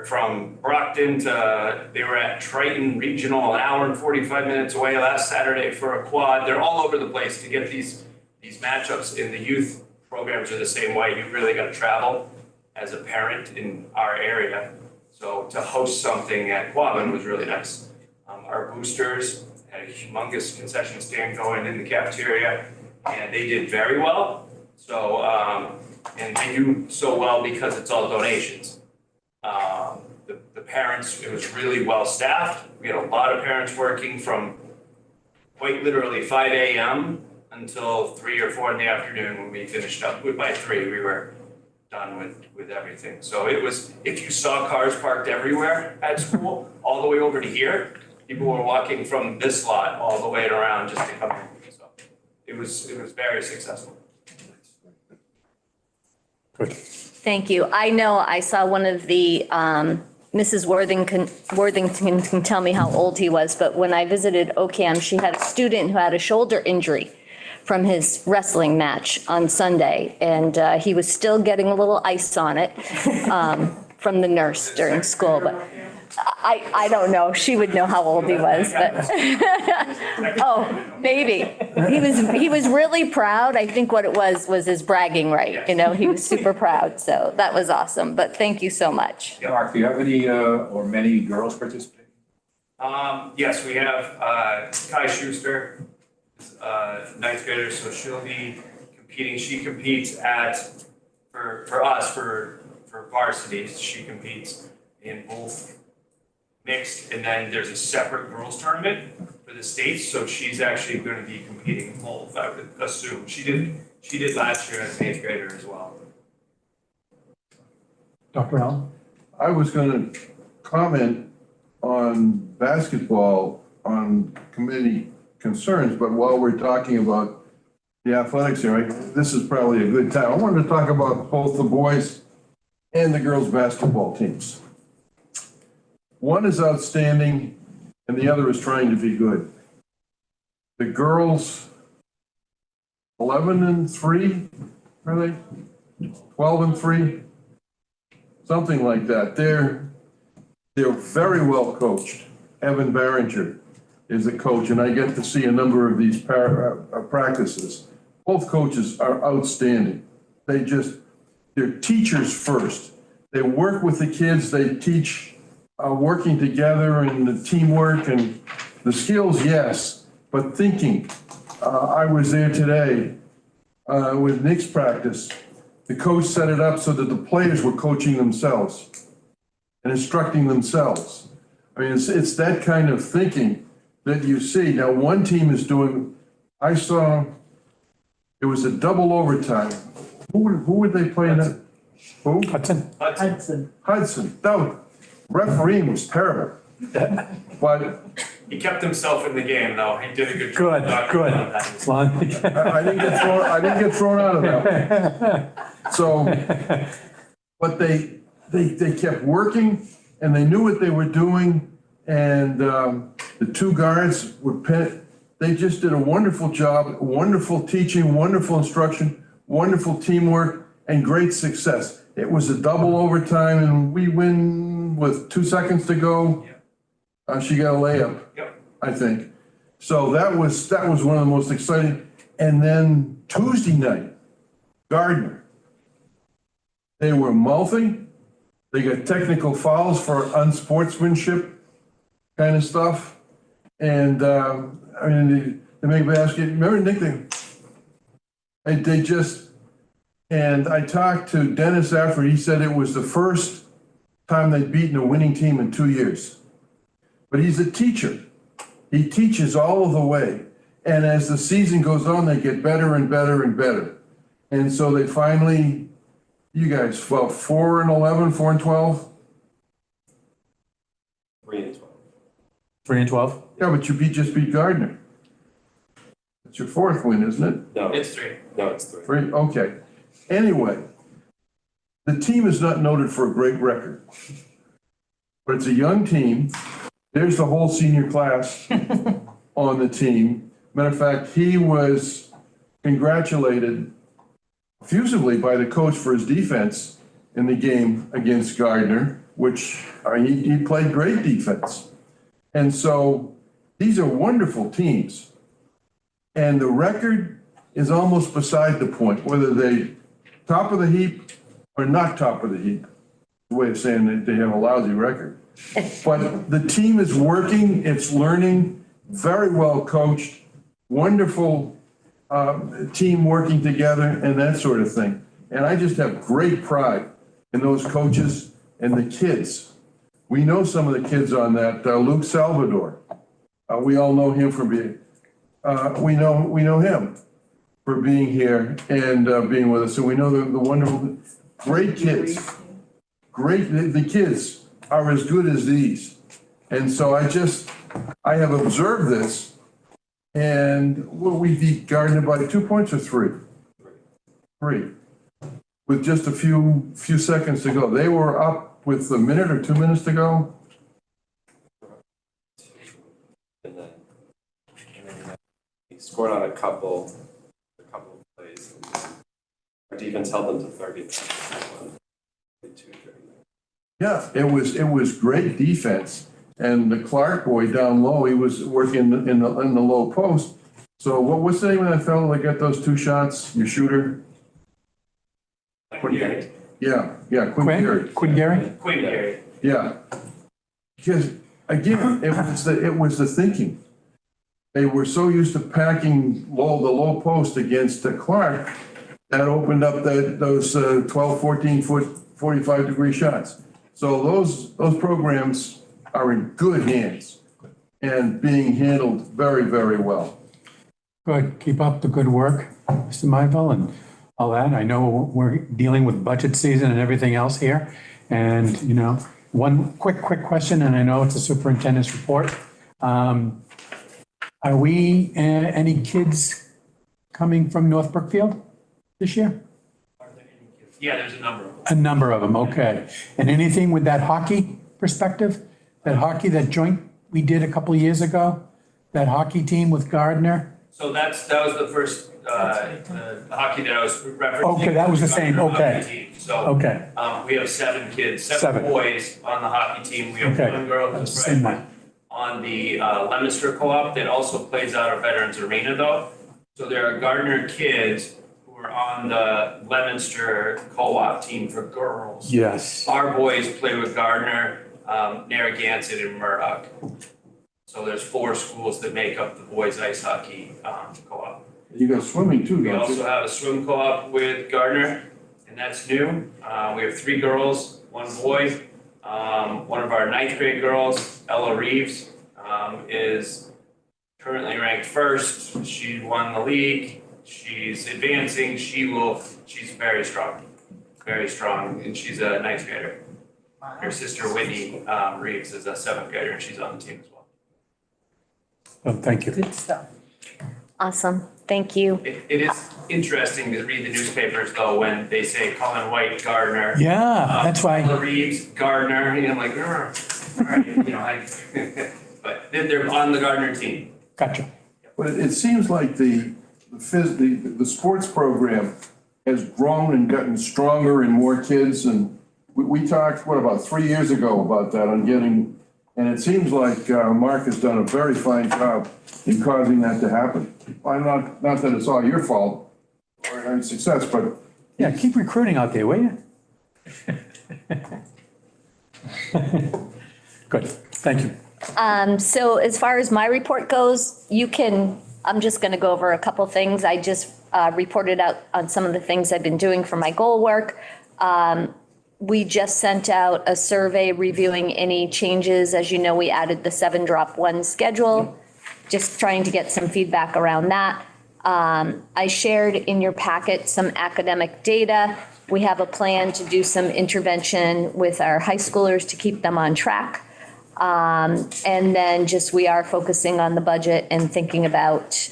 From Brockton to, they were at Triton Regional, an hour and 45 minutes away last Saturday for a quad. They're all over the place to get these matchups. In the youth programs are the same way. You really got to travel as a parent in our area. So to host something at Quabbin was really nice. Our boosters had a humongous concession stand going in the cafeteria, and they did very well. So, and they do so well because it's all donations. The parents, it was really well staffed. We had a lot of parents working from quite literally 5 a.m. until 3 or 4 in the afternoon when we finished up. By 3, we were done with everything. So it was, if you saw cars parked everywhere at school, all the way over to here, people were walking from this lot all the way around just to come in. So it was very successful. Good. Thank you. I know I saw one of the, Mrs. Worthington can tell me how old he was, but when I visited OCAM, she had a student who had a shoulder injury from his wrestling match on Sunday, and he was still getting a little ice on it from the nurse during school, but I don't know. She would know how old he was, but oh, maybe. He was really proud. I think what it was his bragging right. You know, he was super proud. So that was awesome. But thank you so much. Mark, do you have any or many girls participating? Yes, we have Kai Schuster, ninth grader, so she'll be competing. She competes for us for varsity. She competes in both mixed, and then there's a separate girls tournament for the states, so she's actually going to be competing in both, I would assume. She did last year as an 8th grader as well. Dr. Allen? I was going to comment on basketball on committee concerns, but while we're talking about the athletics here, this is probably a good time. I wanted to talk about both the boys and the girls basketball teams. One is outstanding and the other is trying to be good. The girls, 11-3, are they? 12-3? Something like that. They're very well coached. Evan Barringer is the coach, and I get to see a number of these practices. Both coaches are outstanding. They're teachers first. They work with the kids, they teach working together and the teamwork and the skills, yes, but thinking. I was there today with Nick's practice. The coach set it up so that the players were coaching themselves and instructing themselves. I mean, it's that kind of thinking that you see. Now, one team is doing, I saw, it was a double overtime. Who would they play in that? Who? Hudson. Hudson. No, refereeing was terrible. But He kept himself in the game, though. He did a good job. Good. I didn't get thrown out of that. So, but they kept working and they knew what they were doing. And the two guards they just did a wonderful job, wonderful teaching, wonderful instruction, wonderful teamwork, and great success. It was a double overtime and we win with 2 seconds to go. She got a layup, I think. So that was one of the most exciting. And then Tuesday night, Gardner. They were mouthing. They got technical fouls for unsportsmanship kind of stuff. And I mean, they make basket. Remember, Nick? They just. And I talked to Dennis after. He said it was the first time they'd beaten a winning team in 2 years. But he's a teacher. He teaches all of the way. And as the season goes on, they get better and better and better. And so they finally, you guys, 4-11, 4-12? 3-12. 3-12? Yeah, but you just beat Gardner. It's your fourth win, isn't it? No. It's 3. No, it's 3. 3, okay. Anyway, the team is not noted for a great record. But it's a young team. There's the whole senior class on the team. Matter of fact, he was congratulated effusively by the coach for his defense in the game against Gardner, which he played great defense. And so these are wonderful teams. And the record is almost beside the point, whether they top of the heap or not top of the heap. The way of saying that they have a lousy record. But the team is working, it's learning, very well coached, wonderful team working together and that sort of thing. And I just have great pride in those coaches and the kids. We know some of the kids on that, Luke Salvador. We all know him from being, we know him for being here and being with us. So we know the wonderful, great kids. Great, the kids are as good as these. And so I have observed this, and we beat Gardner by 2 points or three? Three. With just a few seconds to go. They were up with a minute or 2 minutes to go. And then he scored on a couple of plays. Our defense held them to 30. Yeah, it was great defense. And the Clark boy down low, he was working in the low post. So what's the name of that fellow that got those 2 shots? Your shooter? Quinn Gary. Yeah, Quinn Gary. Quinn Gary? Quinn Gary. Yeah. Because again, it was the thinking. They were so used to packing the low post against Clark, that opened up those 12, 14 foot, 45 degree shots. So those programs are in good hands and being handled very, very well. Good. Keep up the good work, Mr. Mivell, and all that. I know we're dealing with budget season and everything else here. And, one quick question, and I know it's a superintendent's report. Are we, any kids coming from North Brookfield this year? Yeah, there's a number of them. A number of them, okay. And anything with that hockey perspective? That joint we did a couple of years ago? That hockey team with Gardner? So that was the first, the hockey that I was referencing. Okay, that was the same, Hockey okay. team. So, Okay. we have 7 kids, Seven. boys on the hockey team. We have Okay. 1 girl That's who's the same freshman on the Leominster Co-op that also plays out of Veterans Arena though. So there are Gardner kids who are on the Leominster Co-op team for girls. Yes. Our boys play with Gardner, Narragansett, and Murdoch. So there's 4 schools that make up the boys ice hockey co-op. You got swimming too, We don't also you? have a swim co-op with Gardner, and that's new. We have 3 girls, 1 boy. One of our 9th grade girls, Ella Reeves, is currently ranked 1st. She won the league. She's advancing. She's very strong, and she's a 9th grader. Her sister Whitney Reeves is a 7th grader, and she's on the team as well. Oh, thank you. Good stuff. Awesome. Thank you. It is interesting to read the newspapers though, when they say Colin White, Gardner. Yeah, that's why. Ella Reeves, Gardner, I'm like, all right, but they're on the Gardner team. Gotcha. But it seems like the sports program has grown and gotten stronger and more kids. And we talked, about 3 years ago about that on getting, and it seems like Mark has done a very fine job in causing that to happen. Well, not that it's all your fault or success, but. Yeah, keep recruiting out there, will you? Good, thank you. So as far as my report goes, I'm just going to go over a couple things. I just reported out on some of the things I've been doing for my goal work. We just sent out a survey reviewing any changes. As you know, we added the 7-drop-1 schedule, just trying to get some feedback around that. I shared in your packet some academic data. We have a plan to do some intervention with our high schoolers to keep them on track. And then we are focusing on the budget and thinking about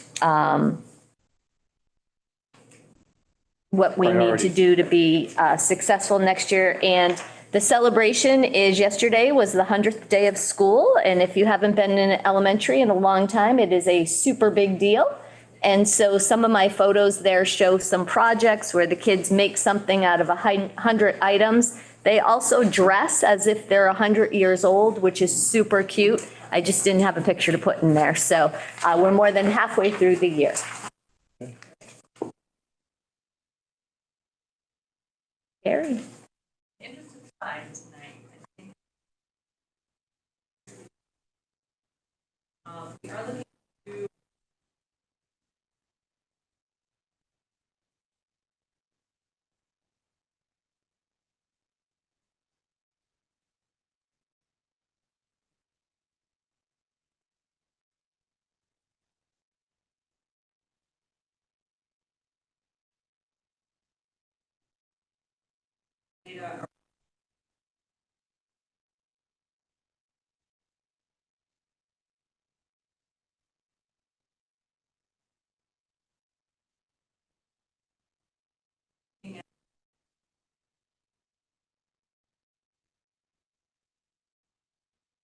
what we need to do to be successful next year. And the celebration is yesterday was the 100th day of school. And if you haven't been in elementary in a long time, it is a super big deal. And so some of my photos there show some projects where the kids make something out of 100 items. They also dress as if they're 100 years old, which is super cute. I just didn't have a picture to put in there. So we're more than halfway through the year. Gary. Interest of time tonight, I think. We are looking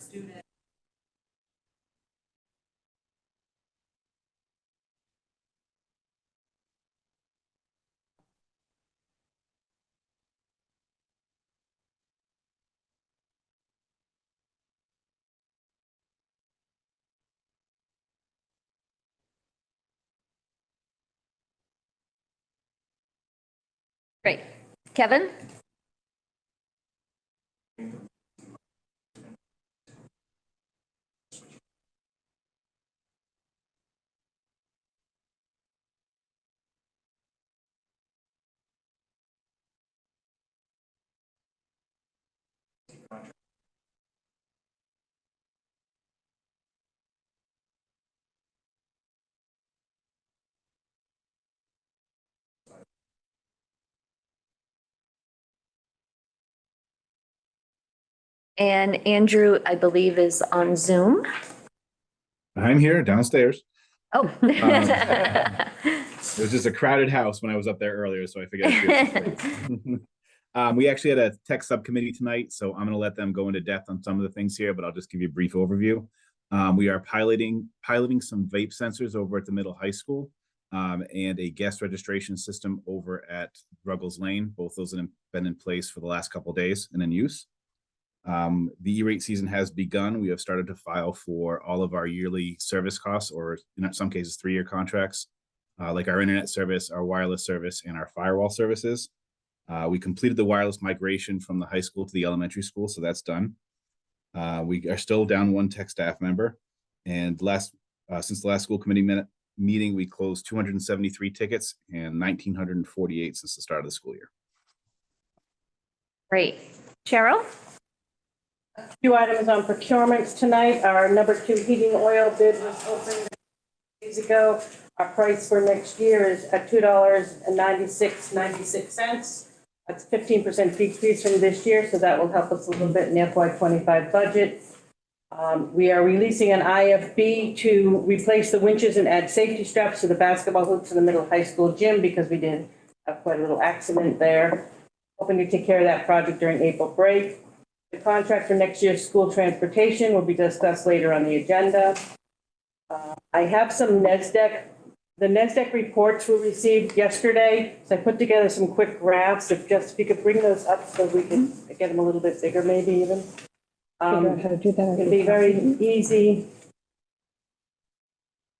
student. Great. Kevin? And Andrew, I believe, is on Zoom. I'm here downstairs. Oh. It was just a crowded house when I was up there earlier, so I figured I'd give we actually had a tech subcommittee tonight, so I'm going to let them go into depth on some of the things here, but I'll just give you a brief overview. We are piloting some vape sensors over at the middle high school and a guest registration system over at Ruggles Lane. Both those have been in place for the last couple of days and in use. The E-rate season has begun. We have started to file for all of our yearly service costs, or in some cases, 3-year contracts, like our internet service, our wireless service, and our firewall services. We completed the wireless migration from the high school to the elementary school, so that's done. We are still down 1 tech staff member, and since the last school committee meeting, we closed 273 tickets and 1,948 since the start of the school year. Great. Cheryl? A few items on procurements tonight. Our number 2 heating oil bid was opened days ago. Our price for next year is at $2.96. That's 15% decrease from this year, so that will help us a little bit in the FY25 budget. We are releasing an IFB to replace the winches and add safety straps to the basketball hoops in the middle high school gym because we did have quite a little accident there. Hoping to take care of that project during April break. The contract for next year's school transportation will be discussed later on the agenda. I have some NESDEC. The NESDEC reports were received yesterday, so I put together some quick graphs. If you could bring those up so we can get them a little bit bigger, maybe even. Figure out how to do that. It'd be very easy.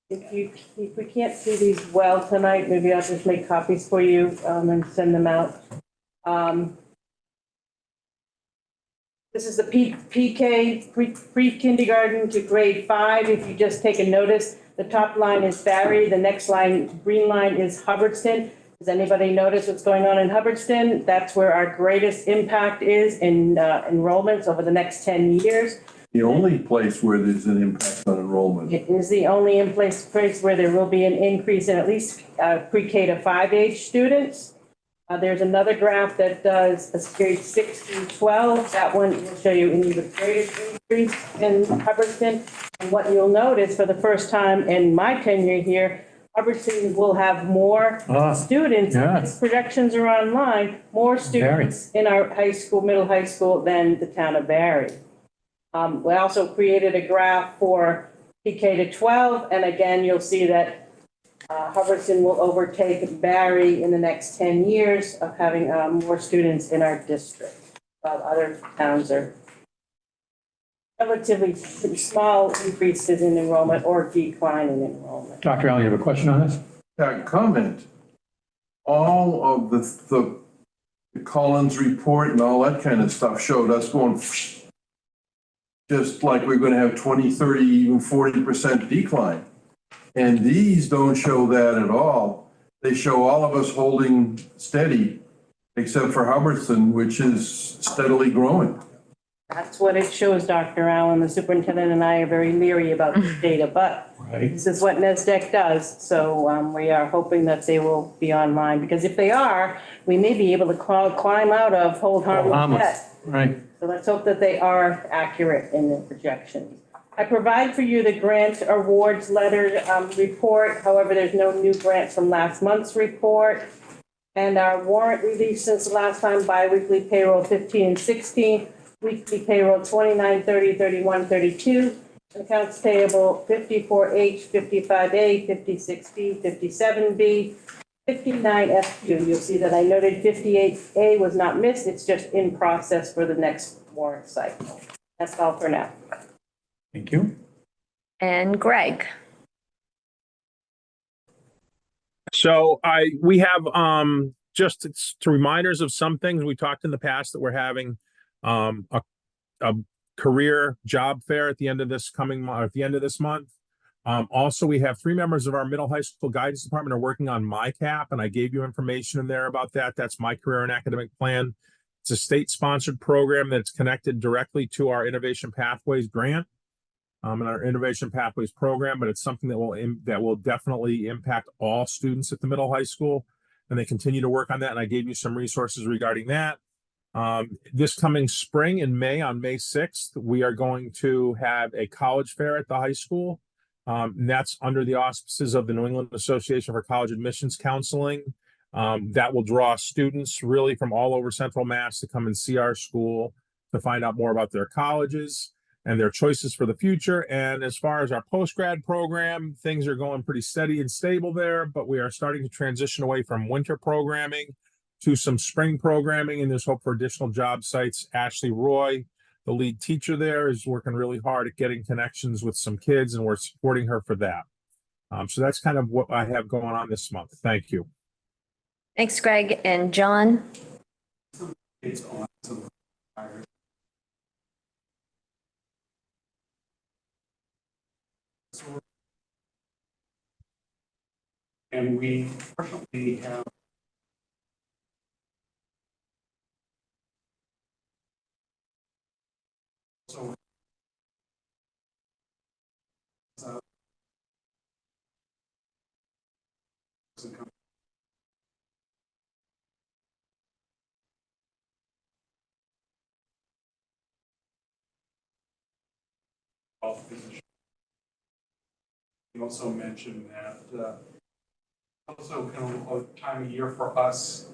If we can't see these well tonight, maybe I'll just make copies for you and send them out. This is the PK, pre-kindergarten to grade 5. If you just take a notice, the top line is Barry, the next line, green line is Hubbardston. Does anybody notice what's going on in Hubbardston? That's where our greatest impact is in enrollments over the next 10 years. The only place where there's an impact on enrollment. It is the only place where there will be an increase in at least pre-K to 5 age students. There's another graph that does grade 6 through 12. That one will show you an even greater increase in Hubbardston. And what you'll notice for the first time in my tenure here, Hubbardston will have more students. Yeah. These projections are online, more students in our high school, middle high school than the town of Barry. We also created a graph for PK to 12. And again, you'll see that Hubbardston will overtake Barry in the next 10 years of having more students in our district, while other towns are relatively small increases in enrollment or decline in enrollment. Dr. Allen, you have a question on this? That comment, all of the Collins report and all that kind of stuff showed us going just like we're going to have 20, 30, even 40% decline. And these don't show that at all. They show all of us holding steady, except for Hubbardston, which is steadily growing. That's what it shows, Dr. Allen. The superintendent and I are very leery about this data, but this is what NESDEC does. So we are hoping that they will be online, because if they are, we may be able to climb out of hold harmless debt. Right. So let's hope that they are accurate in the projections. I provide for you the grant awards letter report. However, there's no new grants from last month's report. And our warrant release since the last time, biweekly payroll 15 and 16. weekly payroll 29, 30, 31, 32, accounts payable 54H, 55A, 56B, 57B, 59F2. You'll see that I noted 58A was not missed, it's just in process for the next warrant cycle. That's all for now. Thank you. And Greg. So we have just it's to reminders of some things we talked in the past that we're having a career job fair at the end of this at the end of this month. Also, we have 3 members of our middle high school guidance department are working on MyCap, and I gave you information in there about that. That's My Career and Academic Plan. It's a state-sponsored program that's connected directly to our Innovation Pathways grant. And our Innovation Pathways program, but it's something that will definitely impact all students at the middle high school, and they continue to work on that. And I gave you some resources regarding that. This coming spring in May, on May 6th, we are going to have a college fair at the high school. And that's under the auspices of the New England Association for College Admissions Counseling. That will draw students really from all over Central Mass to come and see our school to find out more about their colleges and their choices for the future. And as far as our post-grad program, things are going pretty steady and stable there, but we are starting to transition away from winter programming to some spring programming, and there's hope for additional job sites. Ashley Roy, the lead teacher there, is working really hard at getting connections with some kids, and we're supporting her for that. So that's kind of what I have going on this month. Thank you. Thanks, Greg. And John? It's awesome. And we fortunately have so you also mentioned that also kind of a time of year for us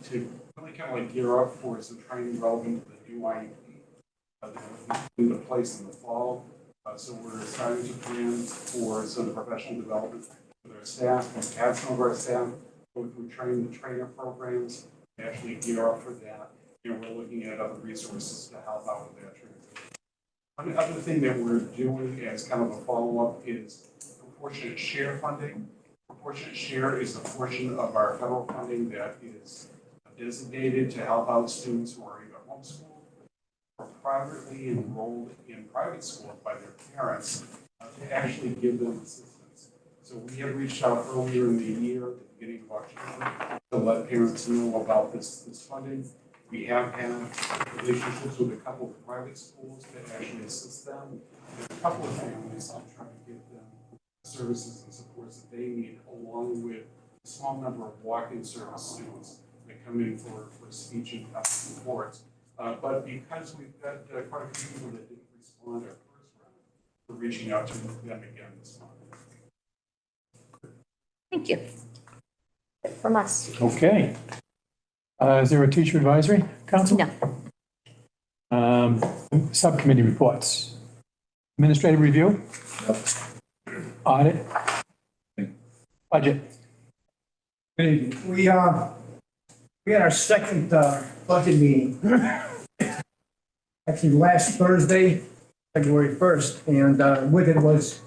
to really kind of like gear up for some training relevant to the new IEP that will into place in the fall. So we're starting to plan for some professional development with our staff. We've had some of our staff go through training the trainer programs to actually gear up for that. You know, we're looking at other resources to help out with that transition. Another thing that we're doing as kind of a follow-up is proportionate share funding. Proportionate share is the portion of our federal funding that is designated to help out students who are either homeschooled or privately enrolled in private schools by their parents to actually give them assistance. So we have reached out earlier in the year, at the beginning of October, to let parents know about this funding. We have had relationships with a couple of private schools that actually assist them, and a couple of families to try to give them services and supports that they need, along with a small number of walk-in service students that come in for speech and supports. But because we've got quite a few people that didn't respond our first round, we're reaching out to them again this month. Thank you. From us. Okay. Is there a teacher advisory council? No. Subcommittee reports. Administrative review? Audit? Budget? We had our second budget meeting, actually last Thursday, February 1st, and with it was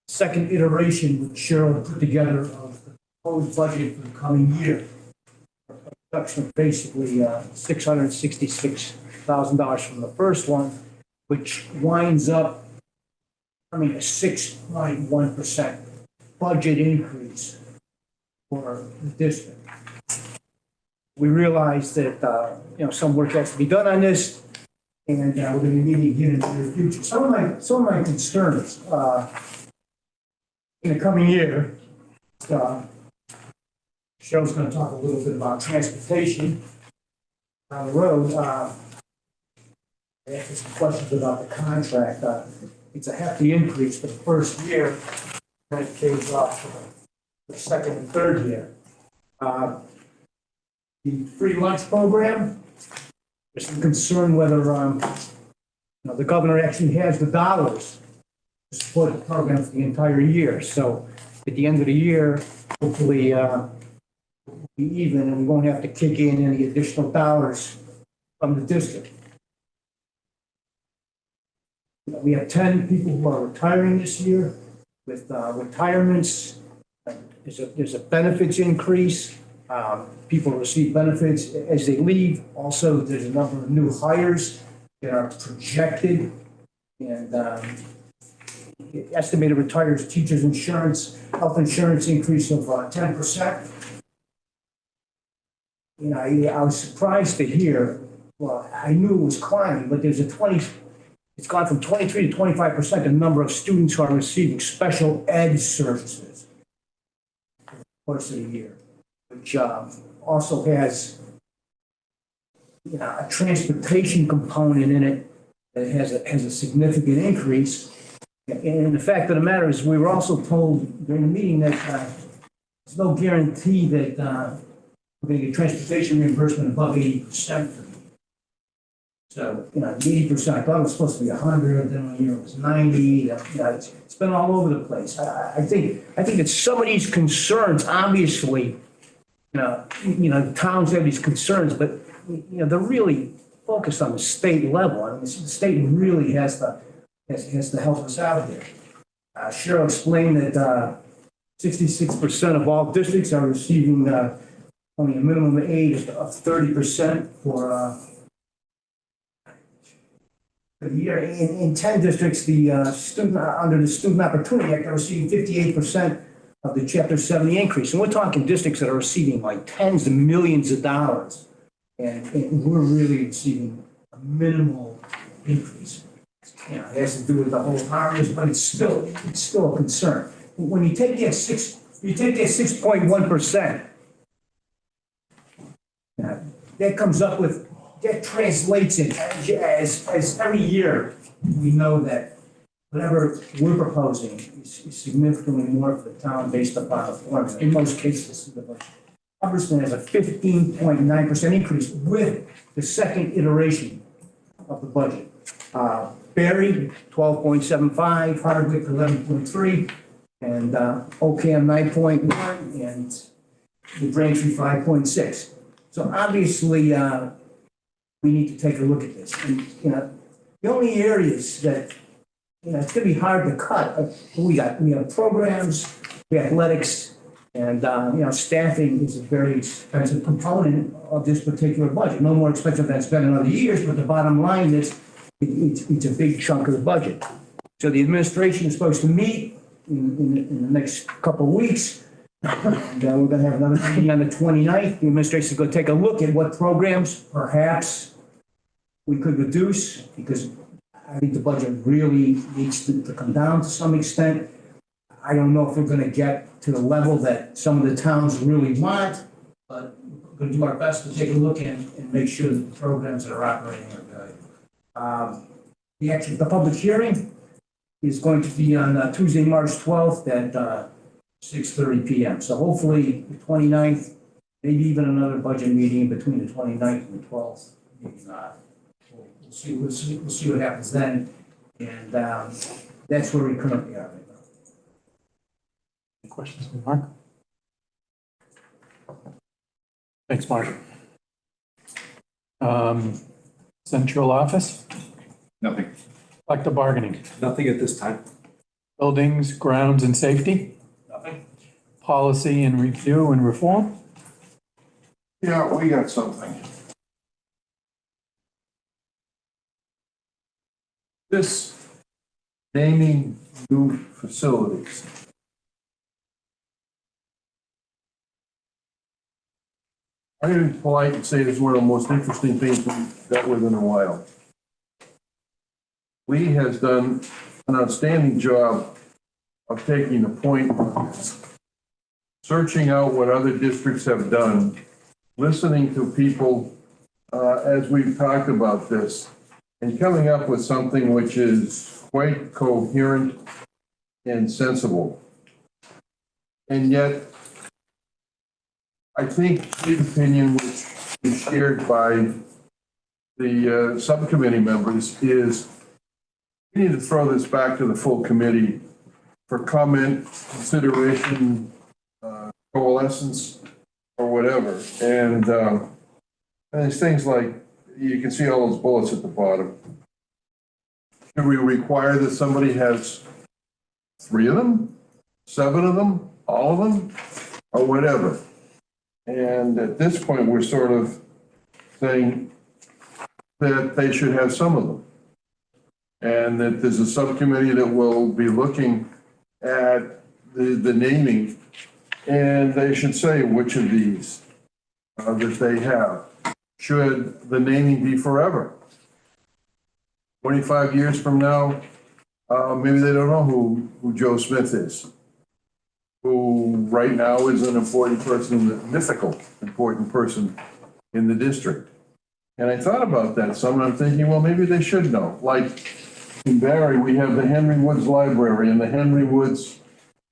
second iteration which Cheryl put together of the proposed budget for the coming year. A reduction of basically $666,000 from the first one, which winds up becoming a 6.1% budget increase for the district. We realize that some work has to be done on this, and we're going to be meeting again in the near future. Some of my concerns in the coming year. Cheryl's going to talk a little bit about transportation on the road. I asked some questions about the contract. It's a hefty increase for the first year, and it pays off for the second and third year. The free lunch program there's some concern whether, the governor actually has the dollars to support the program for the entire year. So at the end of the year, hopefully, we'll be even and we won't have to kick in any additional dollars from the district. We have 10 people who are retiring this year with retirements. There's a benefits increase. People receive benefits as they leave. Also, there's a number of new hires that are projected. And estimated retires teachers insurance, health insurance increase of 10%. I was surprised to hear, well, I knew it was climbing, but it's gone from 23 to 25% the number of students who are receiving special ed services over the course of the year, which also has a transportation component in it that has a significant increase. And the fact of the matter is, we were also told during the meeting that there's no guarantee that we're going to get transportation reimbursement above 80%. So, 80%, I thought it was supposed to be 100, then one year it was 90. It's been all over the place. I think that some of these concerns, obviously, towns have these concerns, but they're really focused on the state level. I mean, the state really has to help us out here. Cheryl explained that 66% of all districts are receiving only a minimum aid of 30% for the year. In 10 districts, the under the Student Opportunity Act are receiving 58% of the Chapter 70 increase. And we're talking districts that are receiving like tens of millions of dollars. And we're really receiving a minimal increase. It has to do with the whole harvest, but it's still a concern. When you take that 6.1%, that translates it as every year we know that whatever we're proposing is significantly more for the town based upon the formula. In most cases, the budget. Hubbardston has a 15.9% increase with the second iteration of the budget. Barry, 12.75, Hardwick, 11.3, and Ocam, 9.1, and New Braintree, 5.6. So obviously, we need to take a look at this. And, the only areas that, it's going to be hard to cut. We have programs, we have athletics, and, staffing is a very expensive component of this particular budget. No more expensive than it's been in other years, but the bottom line is it's a big chunk of the budget. So the administration is supposed to meet in the next couple of weeks. And we're going to have another meeting on the 29th. The administration is going to take a look at what programs perhaps we could reduce, because I think the budget really needs to come down to some extent. I don't know if we're going to get to the level that some of the towns really want, but we're going to do our best to take a look and make sure that the programs that are operating are good. The public hearing is going to be on Tuesday, March 12th at 6:30 p.m. So hopefully the 29th, maybe even another budget meeting between the 29th and the 12th. Maybe not. We'll see what happens then. And that's where we currently are right now. Any questions from Mark? Thanks, Mark. Central office? Nothing. Collective bargaining? Nothing at this time. Buildings, grounds, and safety? Nothing. Policy and review and reform? Yeah, we got something. This naming new facilities. I'm going to be polite and say this is one of the most interesting things we've dealt with in a while. Lee has done an outstanding job of taking the point, searching out what other districts have done, listening to people as we've talked about this, and coming up with something which is quite coherent and sensible. And yet, I think his opinion, which is shared by the subcommittee members is we need to throw this back to the full committee for comment, consideration, coalescence, or whatever. And there's things like, you can see all those bullets at the bottom. Should we require that somebody has 3 of them, 7 of them, all of them, or whatever? And at this point, we're sort of saying that they should have some of them. And that there's a subcommittee that will be looking at the naming, and they should say which of these that they have. Should the naming be forever? 25 years from now, maybe they don't know who Joe Smith is, who right now is an important person, mythical important person in the district. And I thought about that some, and I'm thinking, well, maybe they should know. Like in Barry, we have the Henry Woods Library and the Henry Woods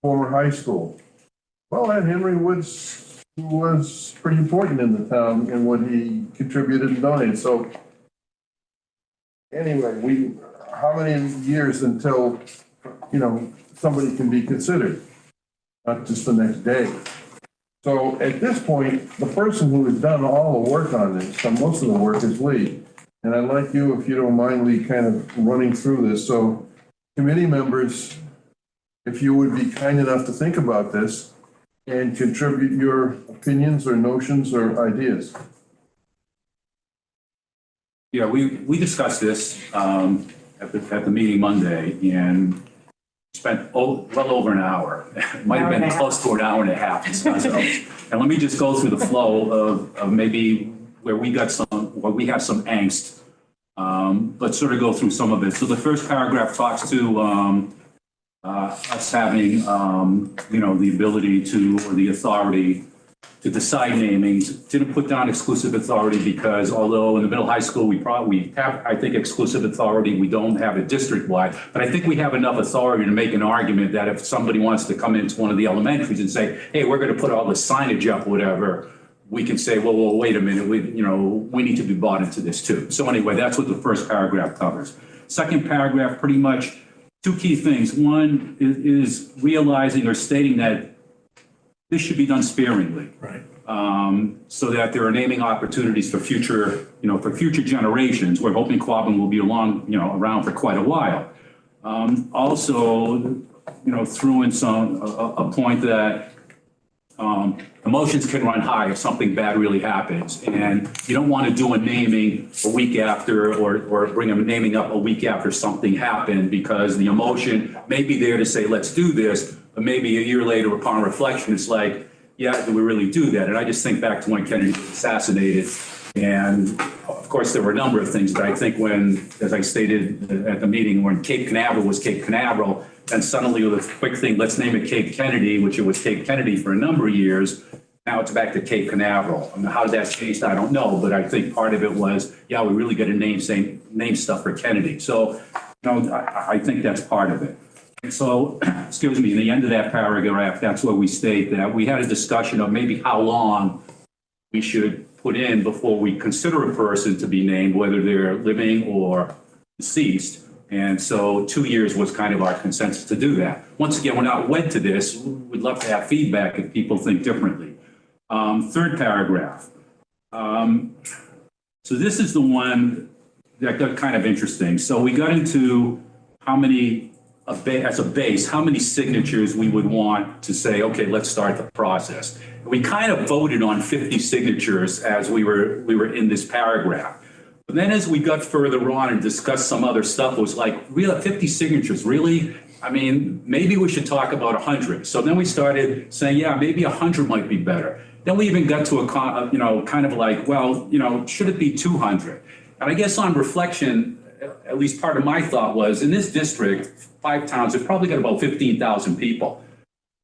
former high school. Well, that Henry Woods was pretty important in the town in what he contributed and donated. So anyway, how many years until, somebody can be considered, not just the next day. So at this point, the person who has done all the work on this, so most of the work, is Lee. And I'd like you, if you don't mind, Lee, kind of running through this. So committee members, if you would be kind enough to think about this and contribute your opinions or notions or ideas. Yeah, we discussed this at the meeting Monday and spent well over an hour. It might have been close to an hour and a half discussing it. And let me just go through the flow of maybe where we have some angst, but sort of go through some of it. So the first paragraph talks to us having, the ability to, or the authority to decide namings. Didn't put down exclusive authority because although in the middle high school, we have, I think, exclusive authority, we don't have it district-wide, but I think we have enough authority to make an argument that if somebody wants to come into one of the elementaries and say, hey, we're going to put all the signage up, whatever, we can say, well, wait a minute, we need to be bought into this too. So anyway, that's what the first paragraph covers. Second paragraph, pretty much two key things. One is realizing or stating that this should be done sparingly. Right. So that there are naming opportunities for future, for future generations. We're hoping Quabbin will be around for quite a while. Also, threw in a point that emotions can run high if something bad really happens. And you don't want to do a naming a week after or bring a naming up a week after something happened because the emotion may be there to say, let's do this. But maybe a year later, upon reflection, it's like, yeah, do we really do that? And I just think back to when Kennedy was assassinated. And of course, there were a number of things, but I think when, as I stated at the meeting, when Cape Canaveral was Cape Canaveral, and suddenly with a quick thing, let's name it Cape Kennedy, which it was Cape Kennedy for a number of years. Now it's back to Cape Canaveral. I mean, how that changed, I don't know, but I think part of it was, yeah, we really got to name stuff for Kennedy. So, I think that's part of it. So, excuse me, in the end of that paragraph, that's where we state that we had a discussion of maybe how long we should put in before we consider a person to be named, whether they're living or deceased. And so 2 years was kind of our consensus to do that. Once again, we're not wed to this. We'd love to have feedback if people think differently. Third paragraph. So this is the one that got kind of interesting. So we got into how many, as a base, how many signatures we would want to say, okay, let's start the process. We kind of voted on 50 signatures as we were in this paragraph. But then as we got further on and discussed some other stuff, it was like, really, 50 signatures, really? I mean, maybe we should talk about 100. So then we started saying, yeah, maybe 100 might be better. Then we even got to a, kind of like, well, should it be 200? And I guess on reflection, at least part of my thought was, in this district, 5 towns, have probably got about 15,000 people.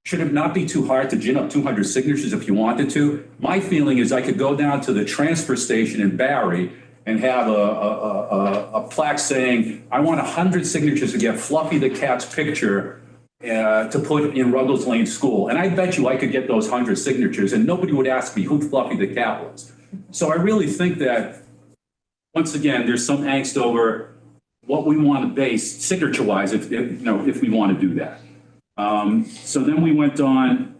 Should it not be too hard to gin up 200 signatures if you wanted to? My feeling is I could go down to the transfer station in Barry and have a plaque saying, I want 100 signatures to get Fluffy the cat's picture to put in Ruggles Lane School. And I bet you I could get those 100 signatures and nobody would ask me who Fluffy the cat was. So I really think that once again, there's some angst over what we want to base signature-wise, if we want to do that. So then we went on.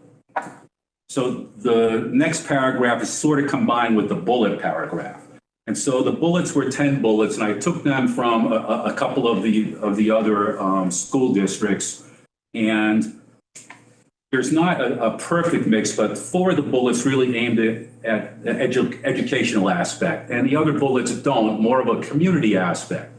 So the next paragraph is sort of combined with the bullet paragraph. And so the bullets were 10 bullets, and I took them from a couple of the other school districts. And there's not a perfect mix, but 4 of the bullets really aimed at the educational aspect, and the other bullets don't, more of a community aspect.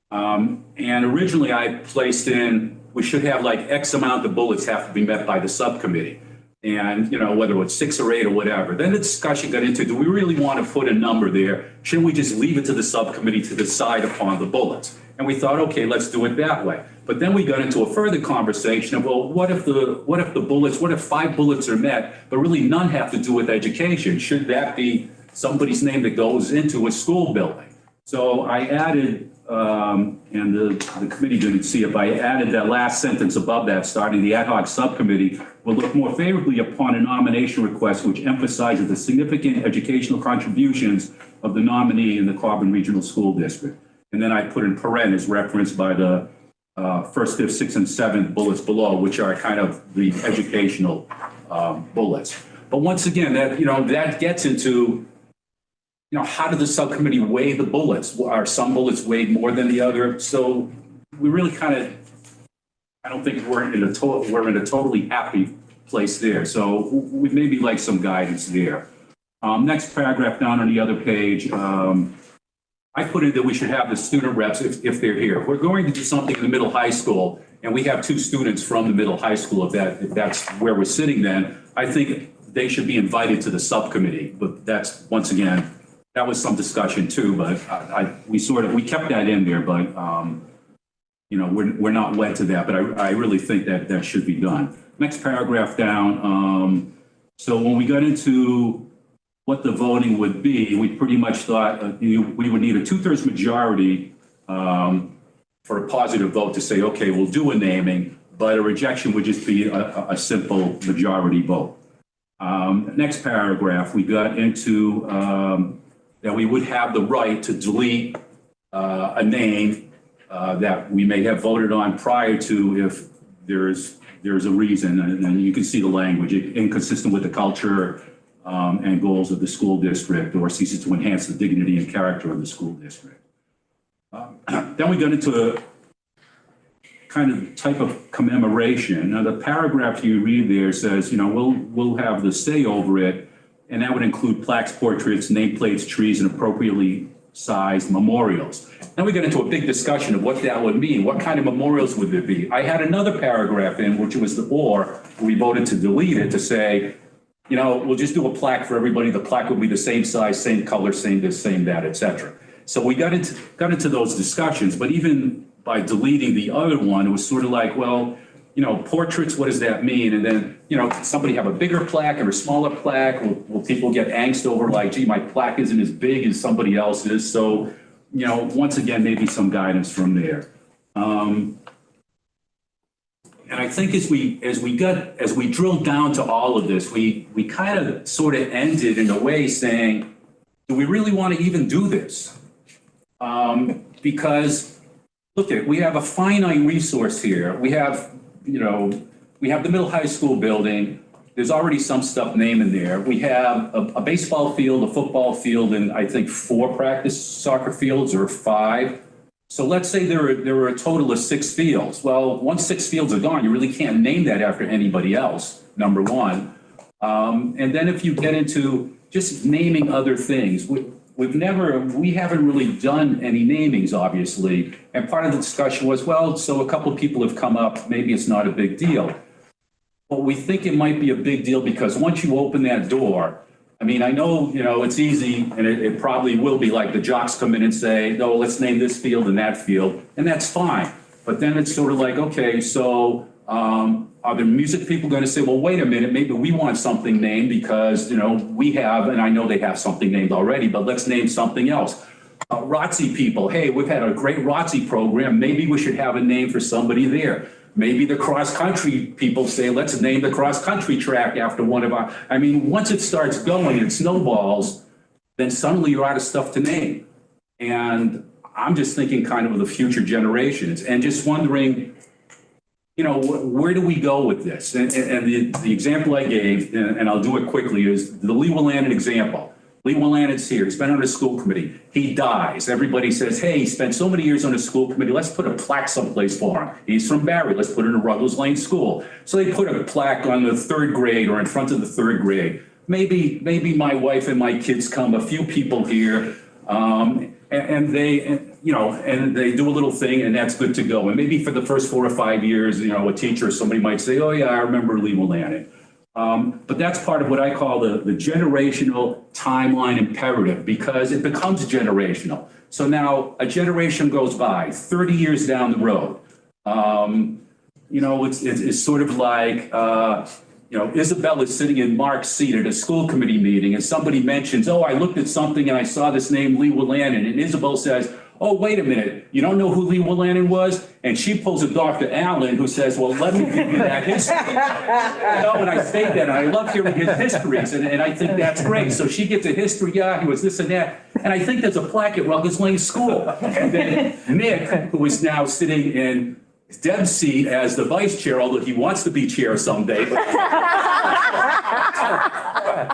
And originally I placed in, we should have like X amount of bullets have to be met by the subcommittee. And, whether it's 6 or 8 or whatever. Then the discussion got into, do we really want to put a number there? Shouldn't we just leave it to the subcommittee to decide upon the bullets? And we thought, okay, let's do it that way. But then we got into a further conversation of, well, what if 5 bullets are met, but really none have to do with education? Should that be somebody's name that goes into a school building? So I added, and the committee didn't see it, but I added that last sentence above that, starting the ad hoc subcommittee will look more favorably upon a nomination request which emphasizes the significant educational contributions of the nominee in the Quabbin Regional School District. And then I put in parentheses referenced by the 1st, 5th, 6th, and 7th bullets below, which are kind of the educational bullets. But once again, that gets into, how did the subcommittee weigh the bullets? Are some bullets weighed more than the other? So we really kind of, I don't think we're in a totally happy place there. So we maybe like some guidance there. Next paragraph down on the other page, I put in that we should have the student reps if they're here. If we're going to do something in the middle high school, and we have 2 students from the middle high school, if that's where we're sitting, then I think they should be invited to the subcommittee. But that's, once again, that was some discussion too, but we kept that in there, but we're not led to that, but I really think that should be done. Next paragraph down. So when we got into what the voting would be, we pretty much thought we would need a 2/3 majority for a positive vote to say, okay, we'll do a naming, but a rejection would just be a simple majority vote. Next paragraph, we got into that we would have the right to delete a name that we may have voted on prior to if there's a reason, and you can see the language, inconsistent with the culture and goals of the school district, or ceases to enhance the dignity and character of the school district. Then we got into a kind of type of commemoration. Now the paragraph you read there says, we'll have the say over it, and that would include plaques, portraits, nameplates, trees, and appropriately sized memorials. Then we got into a big discussion of what that would mean. What kind of memorials would there be? I had another paragraph in, which was we voted to delete it, to say, we'll just do a plaque for everybody. The plaque will be the same size, same color, same this, same that, et cetera. So we got into those discussions, but even by deleting the other one, it was sort of like, well, portraits, what does that mean? And then, can somebody have a bigger plaque or a smaller plaque? Will people get angst over like, gee, my plaque isn't as big as somebody else's? So, once again, maybe some guidance from there. And I think as we drilled down to all of this, we kind of sort of ended in a way saying, do we really want to even do this? Because look, we have a finite resource here. We have the middle high school building. There's already some stuff named in there. We have a baseball field, a football field, and I think 4 practice soccer fields or 5. So let's say there were a total of 6 fields. Well, once 6 fields are gone, you really can't name that after anybody else, number one. And then if you get into just naming other things, we haven't really done any namings, obviously. And part of the discussion was, well, so a couple of people have come up, maybe it's not a big deal. But we think it might be a big deal because once you open that door, I mean, I know, it's easy, and it probably will be like the jocks come in and say, no, let's name this field and that field, and that's fine. But then it's sort of like, okay, so are the music people going to say, well, wait a minute, maybe we want something named because, we have, and I know they have something named already, but let's name something else. ROTC people, hey, we've had a great ROTC program. Maybe we should have a name for somebody there. Maybe the cross-country people say, let's name the cross-country track after one of our, once it starts going and snowballs, then suddenly you're out of stuff to name. And I'm just thinking kind of the future generations and just wondering, you know, where do we go with this? And the example I gave, and I'll do it quickly, is the Lee Willannon example. Lee Willanon's here. He's been on the school committee. He dies. Everybody says, hey, he spent so many years on the school committee. Let's put a plaque someplace for him. He's from Barry. Let's put it in Ruggles Lane School. So they put a plaque on the 3rd grade or in front of the 3rd grade. Maybe my wife and my kids come, a few people here, and they, you know, and they do a little thing, and that's good to go. And maybe for the first 4 or 5 years, you know, a teacher or somebody might say, oh yeah, I remember Lee Willannon. But that's part of what I call the generational timeline imperative, because it becomes generational. So now a generation goes by, 30 years down the road. You know, it's sort of like, you know, Isabel is sitting in Mark's seat at a school committee meeting and somebody mentions, oh, I looked at something and I saw this name Lee Willannon. And Isabel says, oh, wait a minute, you don't know who Lee Willannon was? And she pulls a Dr. Allen who says, well, let me give you that history. You know, and I state that, and I love hearing his histories, and I think that's great. So she gives a history, yeah, he was this and that. And I think there's a plaque at Ruggles Lane School. And then Nick, who is now sitting in Deb's seat as the vice chair, although he wants to be chair someday.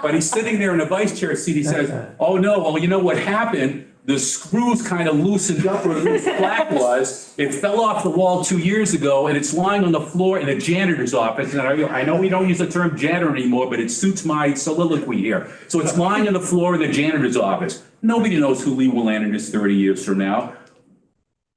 But he's sitting there in the vice chair seat. He says, oh, no, well, you know what happened? The screws kind of loosened up where the plaque was. It fell off the wall 2 years ago, and it's lying on the floor in a janitor's office. And I know we don't use the term janitor anymore, but it suits my soliloquy here. So it's lying on the floor in the janitor's office. Nobody knows who Lee Willannon is 30 years from now.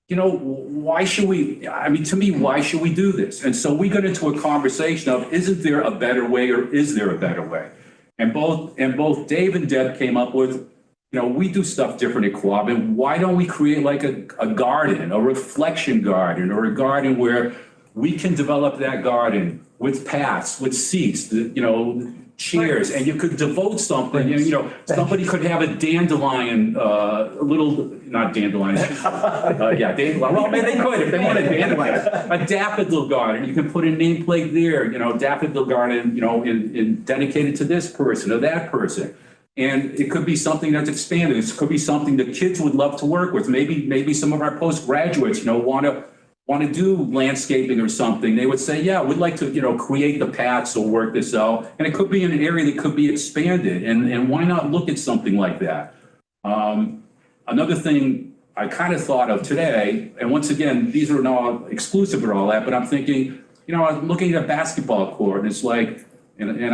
You know, why should we, I mean, to me, why should we do this? And so we got into a conversation of, isn't there a better way, or is there a better way? And both Dave and Deb came up with, you know, we do stuff different at Quabbin. Why don't we create like a garden, a reflection garden, or a garden where we can develop that garden with paths, with seats, you know, chairs, and you could devote something, you know, somebody could have a dandelion, a little, not dandelion, yeah, dandelion, well, maybe they could, if they want a dandelion, a daffodil garden, you can put a nameplate there, you know, daffodil garden, you know, in dedicated to this person or that person. And it could be something that's expanded. It could be something that kids would love to work with. Maybe some of our postgraduates, you know, want to do landscaping or something. They would say, yeah, we'd like to, you know, create the paths or work this out. And it could be in an area that could be expanded. And why not look at something like that? Another thing I kind of thought of today, and once again, these are not exclusive or all that, but I'm thinking, you know, I'm looking at a basketball court, and it's like, and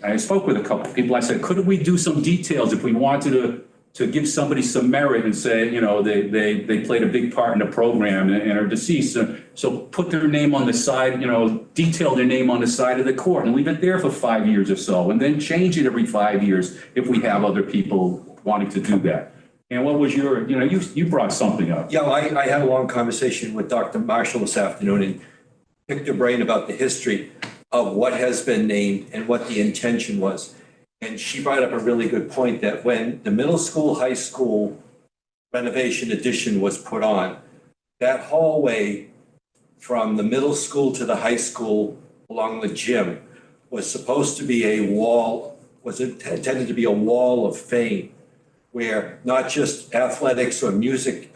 I spoke with a couple of people. I said, couldn't we do some details if we wanted to give somebody some merit and say, you know, they played a big part in the program and are deceased. So put their name on the side, you know, detail their name on the side of the court and leave it there for 5 years or so, and then change it every 5 years if we have other people wanting to do that. And what was your, you know, you brought something up. Yeah, I had a long conversation with Dr. Marshall this afternoon and picked her brain about the history of what has been named and what the intention was. And she brought up a really good point that when the middle school, high school renovation addition was put on, that hallway from the middle school to the high school along the gym was supposed to be a wall, was intended to be a wall of fame, where not just athletics or music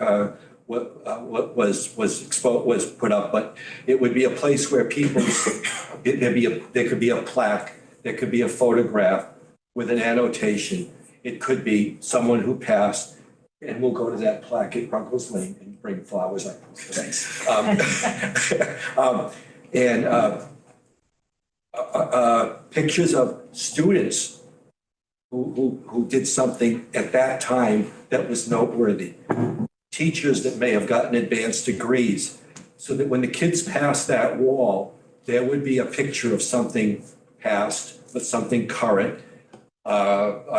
was put up, but it would be a place where people, there could be a plaque, there could be a photograph with an annotation. It could be someone who passed, and we'll go to that plaque at Ruggles Lane and bring flowers up. Thanks. Pictures of students who did something at that time that was noteworthy. Teachers that may have gotten advanced degrees, so that when the kids passed that wall, there would be a picture of something past, but something current.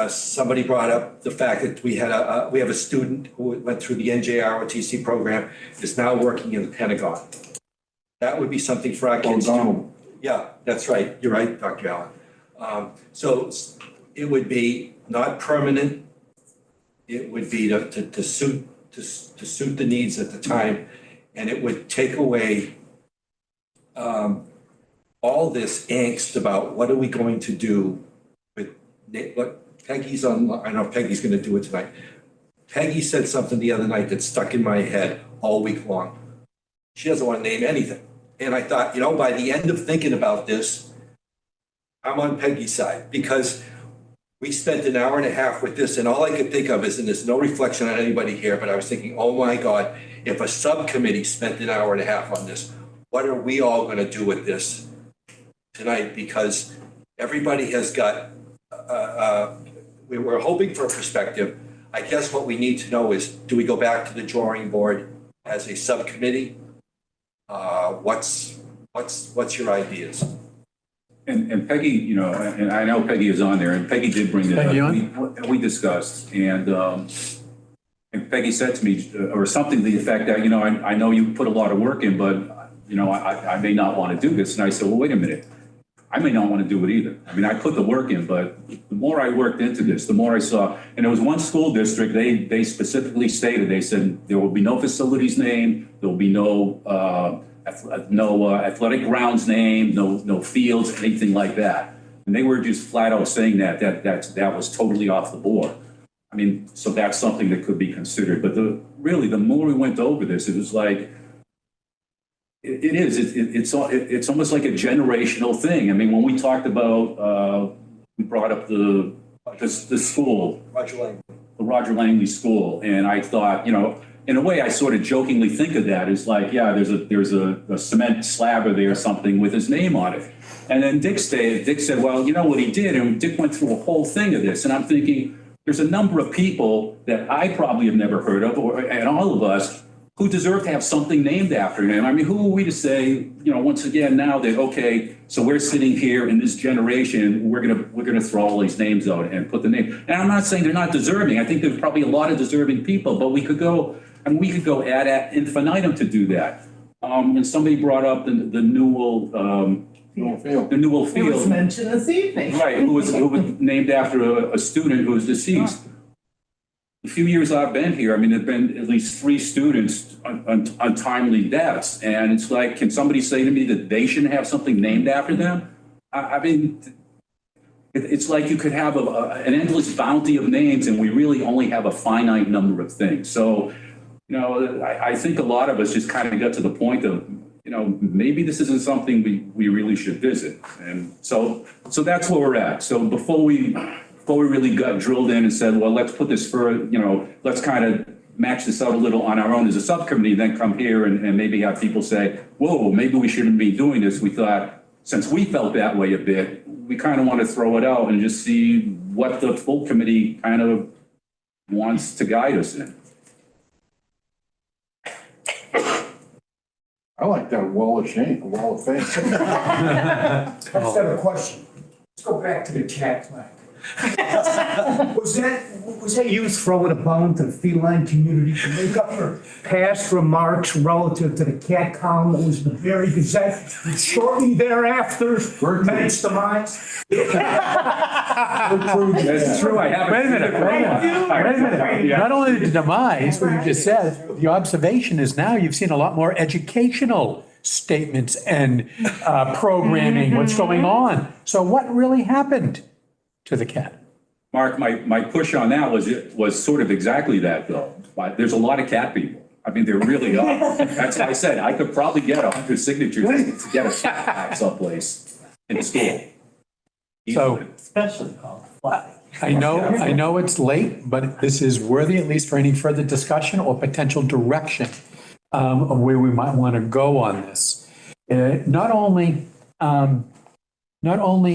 Somebody brought up the fact that we have a student who went through the NJROTC program, is now working in the Pentagon. That would be something for our kids to. Yeah, that's right. You're right, Dr. Allen. So it would be not permanent. It would be to suit the needs at the time, and it would take away all this angst about what are we going to do with what Peggy's on. I know Peggy's going to do it tonight. Peggy said something the other night that stuck in my head all week long. She doesn't want to name anything. And I thought, you know, by the end of thinking about this, I'm on Peggy's side because we spent an hour and a half with this, and all I could think of is, and there's no reflection on anybody here, but I was thinking, oh my God, if a subcommittee spent an hour and a half on this, what are we all going to do with this tonight? Because everybody has got, we were hoping for a perspective. I guess what we need to know is, do we go back to the drawing board as a subcommittee? What's your ideas? And Peggy, you know, and I know Peggy is on there, and Peggy did bring that up. We discussed, and Peggy said to me, or something to the effect that, you know, I know you put a lot of work in, but, you know, I may not want to do this. And I said, well, wait a minute. I may not want to do it either. I mean, I put the work in, but the more I worked into this, the more I saw, and there was one school district, they specifically stated, they said, there will be no facilities name, there will be no athletic grounds name, no fields, anything like that. And they were just flat out saying that was totally off the board. I mean, so that's something that could be considered. But really, the more we went over this, it was like, it's almost like a generational thing. I mean, when we talked about, we brought up the school, the Roger Langley School, and I thought, you know, in a way, I sort of jokingly think of that as like, yeah, there's a cement slab or there or something with his name on it. And then Dick said, well, you know what he did, and Dick went through a whole thing of this, and I'm thinking, there's a number of people that I probably have never heard of, and all of us, who deserve to have something named after him. I mean, who are we to say, you know, once again, now that, okay, so we're sitting here in this generation, we're gonna throw all these names out and put the name. And I'm not saying they're not deserving. I think there's probably a lot of deserving people, but we could go ad infinitum to do that. And somebody brought up the Newell Field. The Newell Field. It was mentioned this evening. Right, who was named after a student who was deceased. The few years I've been here, I mean, there've been at least 3 students untimely deaths. And it's like, can somebody say to me that they shouldn't have something named after them? I mean, it's like you could have an endless bounty of names and we really only have a finite number of things. So, you know, I think a lot of us just kind of got to the point of, you know, maybe this isn't something we really should visit. And so that's where we're at. So before we really got drilled in and said, well, let's put this let's kind of match this out a little on our own as a subcommittee, then come here and maybe have people say, whoa, maybe we shouldn't be doing this. We thought, since we felt that way a bit, we kind of want to throw it out and just see what the full committee kind of wants to guide us in. I like that wall of shame, wall of fame. I just have a question. Let's go back to the cat flag. Was that used throwing a bone to the feline community to make up for past remarks relative to the cat column that was in the Berry Gazette shortly thereafter met its demise? That's true. I haven't. Wait a minute. Not only the demise, what you just said, the observation is now you've seen a lot more educational statements and programming, what's going on. So what really happened to the cat? Mark, my push on that was sort of exactly that, though. There's a lot of cat people. I mean, there really are. That's why I said I could probably get 100 signatures to get a cat back someplace in the school. So, Especially I know it's late, but this is worthy, at least for any further discussion or potential direction of where we might want to go on this. Not only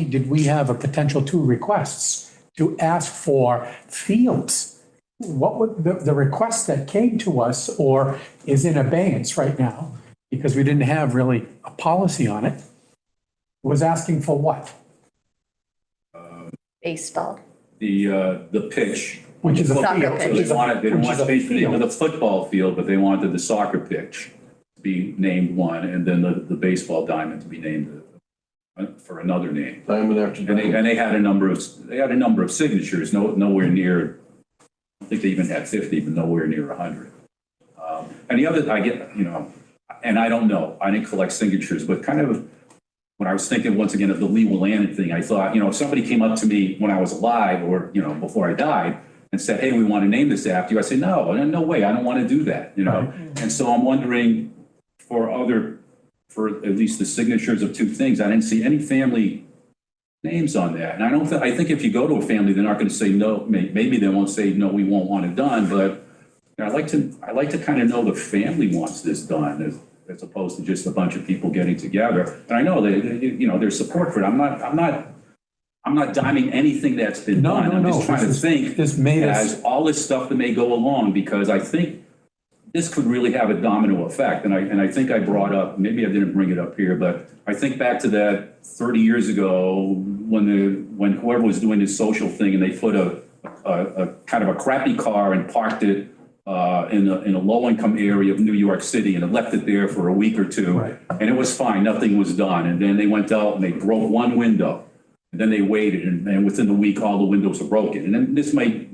did we have a potential 2 requests to ask for fields, what would the request that came to us or is in abeyance right now, because we didn't have really a policy on it, was asking for what? Baseball. The pitch. Which is a Soccer field. pitch. They didn't want to change the name of field. the football field, but they wanted the soccer pitch to be named one, and then the baseball diamond to be named for another name. Diamond after diamond. And they had a number of signatures, nowhere near, I don't think they even had 50, but nowhere near 100. And the other, I get, you know, and I don't know, I didn't collect signatures, but kind of when I was thinking once again of the Lee Willannon thing, I thought, you know, if somebody came up to me when I was alive or, you know, before I died and said, hey, we want to name this after you, I say, no, no way, I don't want to do that, you know? And so I'm wondering for at least the signatures of two things, I didn't see any family names on that. And I think if you go to a family, they're not going to say no, maybe they won't say, no, we won't want it done, but I like to kind of know the family wants this done as opposed to just a bunch of people getting together. And I know there's support for it. I'm not diming anything that's been done. I'm just trying to think as all this stuff that may go along, because I think this could really have a domino effect. And I think I brought up, maybe I didn't bring it up here, but I think back to that 30 years ago when whoever was doing this social thing and they put a kind of a crappy car and parked it in a low-income area of New York City, and it left it there for a week or two, and it was fine, nothing was done. And then they went out and they broke one window, and then they waited, and within the week, all the windows are broken. And then this might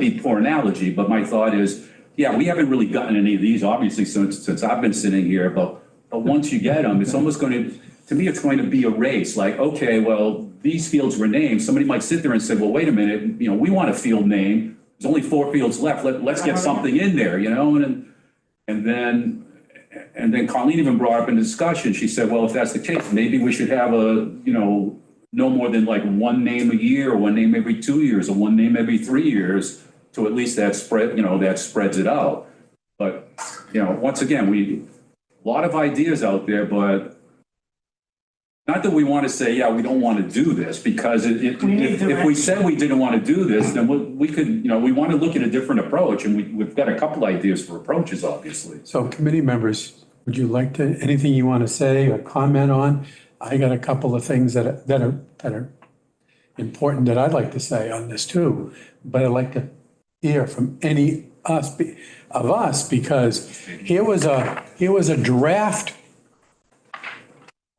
be a poor analogy, but my thought is, yeah, we haven't really gotten any of these, obviously, since I've been sitting here, but once you get them, it's almost going to me, it's going to be a race. Like, okay, well, these fields were named. Somebody might sit there and say, well, wait a minute, we want a field name. There's only 4 fields left. Let's get something in there, and then Colleen even brought up in discussion. She said, well, if that's the case, maybe we should have no more than like one name a year, or one name every 2 years, or one name every 3 years, to at least that spreads it out. But once again, a lot of ideas out there, but not that we want to say, yeah, we don't want to do this, because if we said we didn't want to do this, then we could, we want to look at a different approach, and we've got a couple ideas for approaches, obviously. So committee members, would you like to, anything you want to say or comment on? I got a couple of things that are important that I'd like to say on this too, but I'd like to hear from any of us, because here was a draft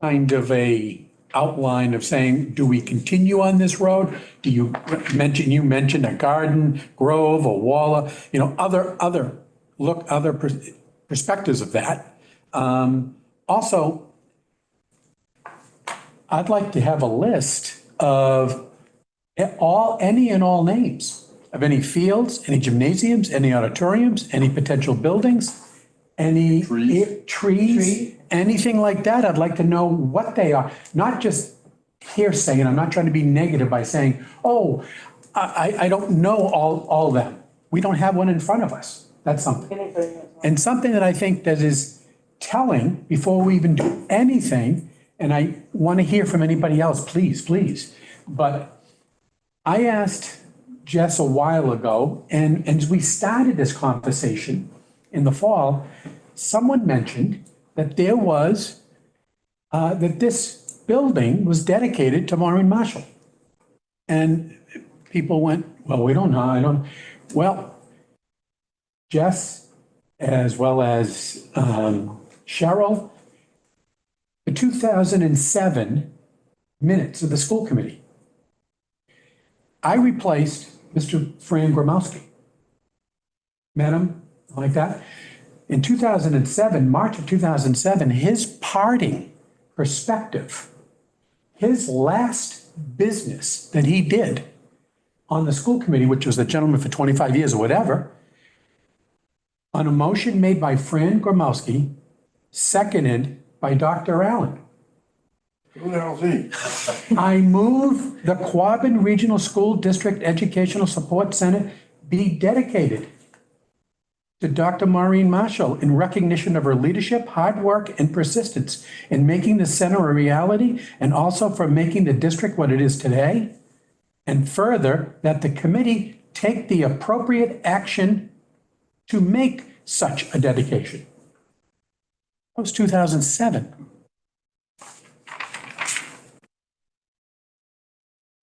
kind of a outline of saying, do we continue on this road? Do you mentioned a garden, grove, a walla, other perspectives of that. Also, I'd like to have a list of any and all names of any fields, any gymnasiums, any auditoriums, any potential buildings, any trees, anything like that. I'd like to know what they are, not just hearsay. And I'm not trying to be negative by saying, oh, I don't know all of them. We don't have one in front of us. That's something. And something that I think that is telling before we even do anything, and I want to hear from anybody else, please. But I asked Jess a while ago, and as we started this conversation in the fall, someone mentioned that there was, that this building was dedicated to Maureen Marshall. And people went, well, we don't know, well, Jess, as well as Cheryl, the 2007 minutes of the school committee, I replaced Mr. Fran Gromowski. Met him like that. In 2007, March of 2007, his parting perspective, his last business that he did on the school committee, which was the gentleman for 25 years or whatever, on a motion made by Fran Gromowski, seconded by Dr. Allen. Who the hell's he? I move the Quabbin Regional School District Educational Support Center be dedicated to Dr. Maureen Marshall in recognition of her leadership, hard work, and persistence in making the center a reality, and also for making the district what it is today. And further, that the committee take the appropriate action to make such a dedication. That was 2007.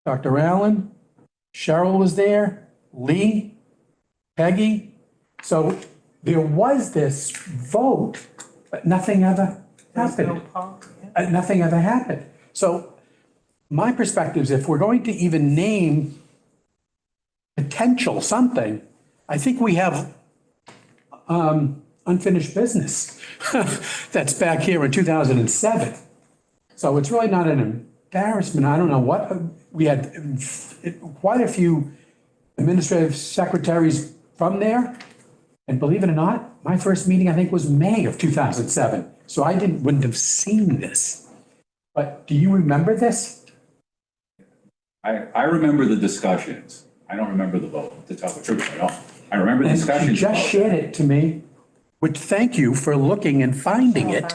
Dr. Allen, Cheryl was there, Lee, Peggy. So there was this vote, but nothing ever happened. Nothing ever happened. So my perspective is, if we're going to even name potential something, I think we have unfinished business that's back here in 2007. So it's really not an embarrassment. I don't know what, we had quite a few administrative secretaries from there. And believe it or not, my first meeting, I think, was May of 2007. So I wouldn't have seen this. But do you remember this? I remember the discussions. I don't remember the vote, to tell the truth, I don't. I remember the And discussions. she just shared it to me, which thank you for looking and finding it.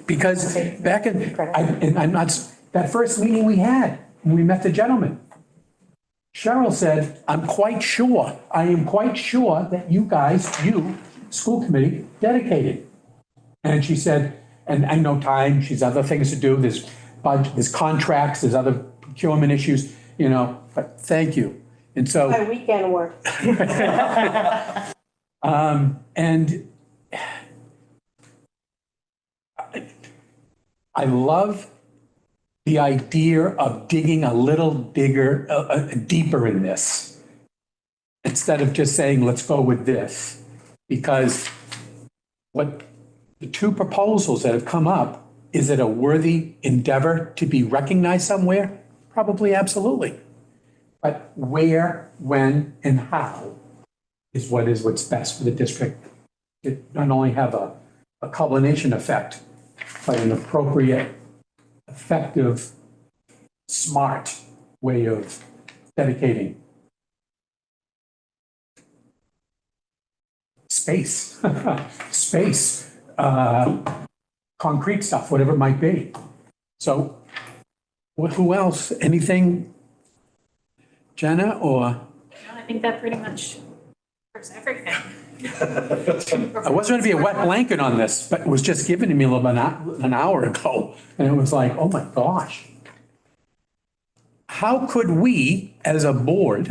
Because back in, and I'm not, that first meeting we had, when we met the gentleman, Cheryl said, I am quite sure that you guys, school committee, dedicated. And she said, and I know time, she's other things to do, there's budget, there's contracts, there's other procurement issues, but thank you. And so. My weekend work. And I love the idea of digging a little deeper in this, instead of just saying, let's go with this. Because what the two proposals that have come up, is it a worthy endeavor to be recognized somewhere? Probably, absolutely. But where, when, and how is what's best for the district. It not only have a culmination effect, but an appropriate, effective, smart way of dedicating space, concrete stuff, whatever it might be. So who else? Anything, Jenna, or? No, I think that pretty much covers everything. I wasn't going to be a wet blanket on this, but it was just given to me a little bit an hour ago. And it was like, oh my gosh. How could we, as a board,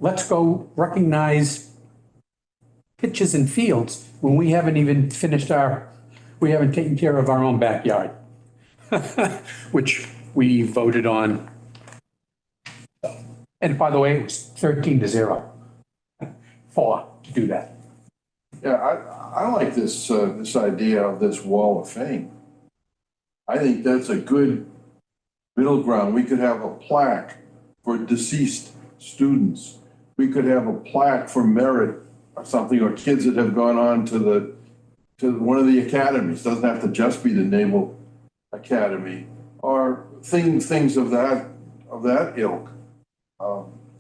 let's go recognize pitches and fields when we haven't even we haven't taken care of our own backyard, which we voted on. And by the way, it was 13-0 to do that. Yeah, I like this idea of this wall of fame. I think that's a good middle ground. We could have a plaque for deceased students. We could have a plaque for merit or something, or kids that have gone on to one of the academies. Doesn't have to just be the Naval Academy, or things of that ilk.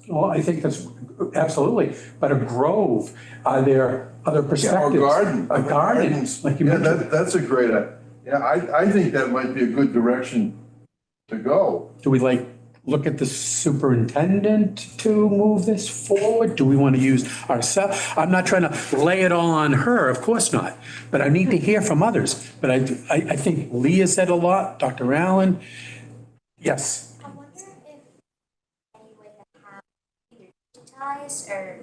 Well, I think that's absolutely, but a grove, are there other perspectives? Or garden. A garden, like you mentioned. That's a great, I think that might be a good direction to go. Do we look at the superintendent to move this forward? Do we want to use ourselves? I'm not trying to lay it all on her, of course not, but I need to hear from others. But I think Leah said a lot, Dr. Allen. Yes. Or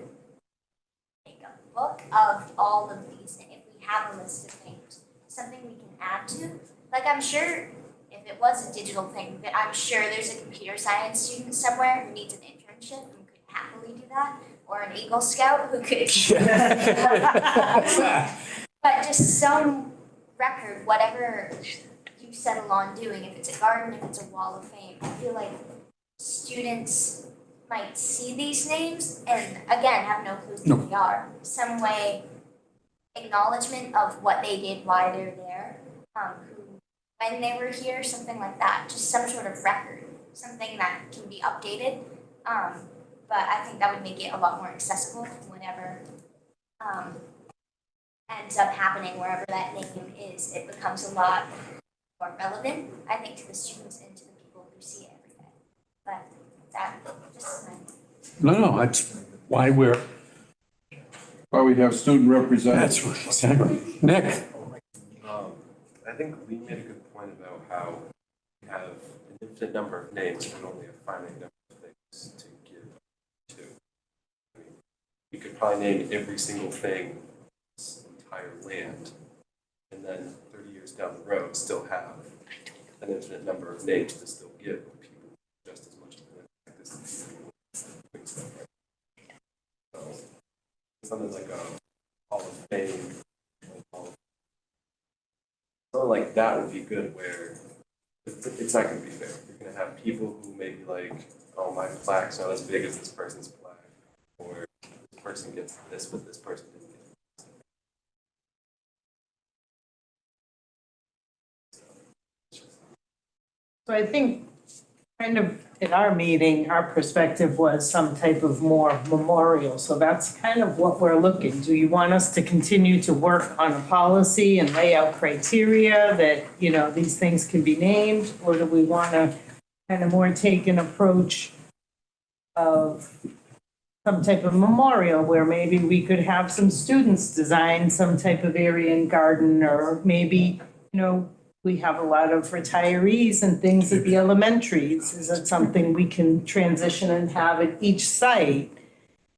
make a book of all of these, and if we have a list of names, something we can add to. Like, I'm sure if it was a digital thing, that I'm sure there's a computer science student somewhere who needs an internship and could happily do that, or an Eagle Scout who could. But just some record, whatever you settle on doing, if it's a garden, if it's a wall of fame, I feel like students might see these names and again have no clue who they are. Some way acknowledgement of what they did, why they're there, when they were here, something like that. Just some sort of record, something that can be updated. But I think that would make it a lot more accessible whenever ends up happening, wherever that name is. It becomes a lot more relevant, I think, to the students and to the people who see it every day. But that just No, that's why we have student representatives. That's exactly. Nick. I think Lee made a good point about how we have an infinite number of names and only a finite number of things to give to. I mean, we could probably name every single thing in this entire land, and then 30 years down the road still have an infinite number of names to still give people just as much of an impact as the stuff, right? So something like a Hall of Fame, something like that would be good, where it's not going to be fair. You're going to have people people who may be like, oh, my plaque's not as big as this person's plaque, or this person gets this, but this person didn't get So I think kind of in our meeting, our perspective was some type of more memorial. So that's kind of what we're looking. Do you want us to continue to work on a policy and lay out criteria that, you know, these things can be named? Or do we want to kind of more take an approach of some type of memorial where maybe we could have some students design some type of area and garden, or maybe, you know, we have a lot of retirees and things at the elementaries. Is that something we can transition and have at each site?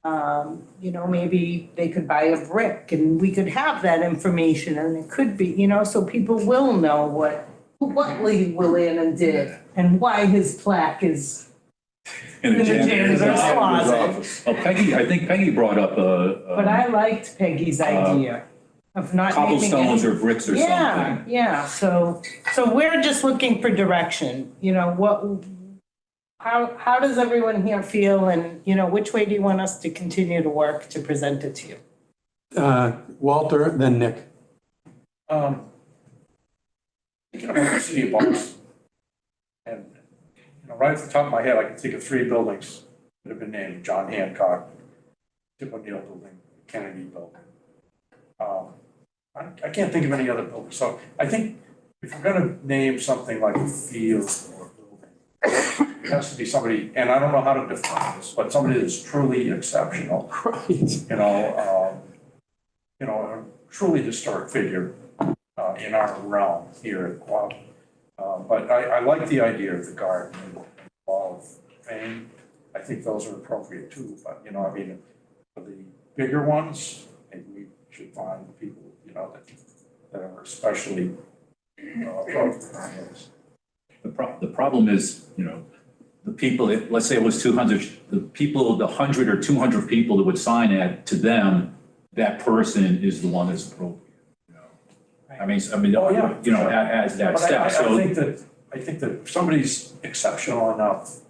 You know, maybe they could buy a brick and we could have that information, and it could be, you know, so people will know what Lee Willian did and why his plaque is in the janitor's closet. Oh, Peggy, I think Peggy brought up But I liked Peggy's idea of not naming cobblestones any. or bricks or Yeah, something. yeah, so we're just looking for direction, you know, how does everyone here feel, and, you know, which way do you want us to continue to work to present it to you? Walter, then Nick. Thinking about the city of Boston. And, you know, right off the top of my head, I can think of 3 buildings that have been named: John Hancock, Tip O'Neill Building, Kennedy Building. I can't think of any other buildings. So I think if we're gonna name something like a field or a building, it has to be somebody, and I don't know how to define this, but somebody that's truly exceptional. Right. You know, a truly historic figure in our realm here at Quab. But I like the idea of the garden and wall of fame. I think those are appropriate too, but, you know, I mean, for the bigger ones, maybe we should find people, you know, that are especially appropriate. The problem is, you know, the people, let's say it was 200, the people, the 100 or 200 people that would sign it, to them, that person is the one that's appropriate. You know? I mean, Oh, yeah. you know, as that But step. So I think that if somebody's exceptional enough,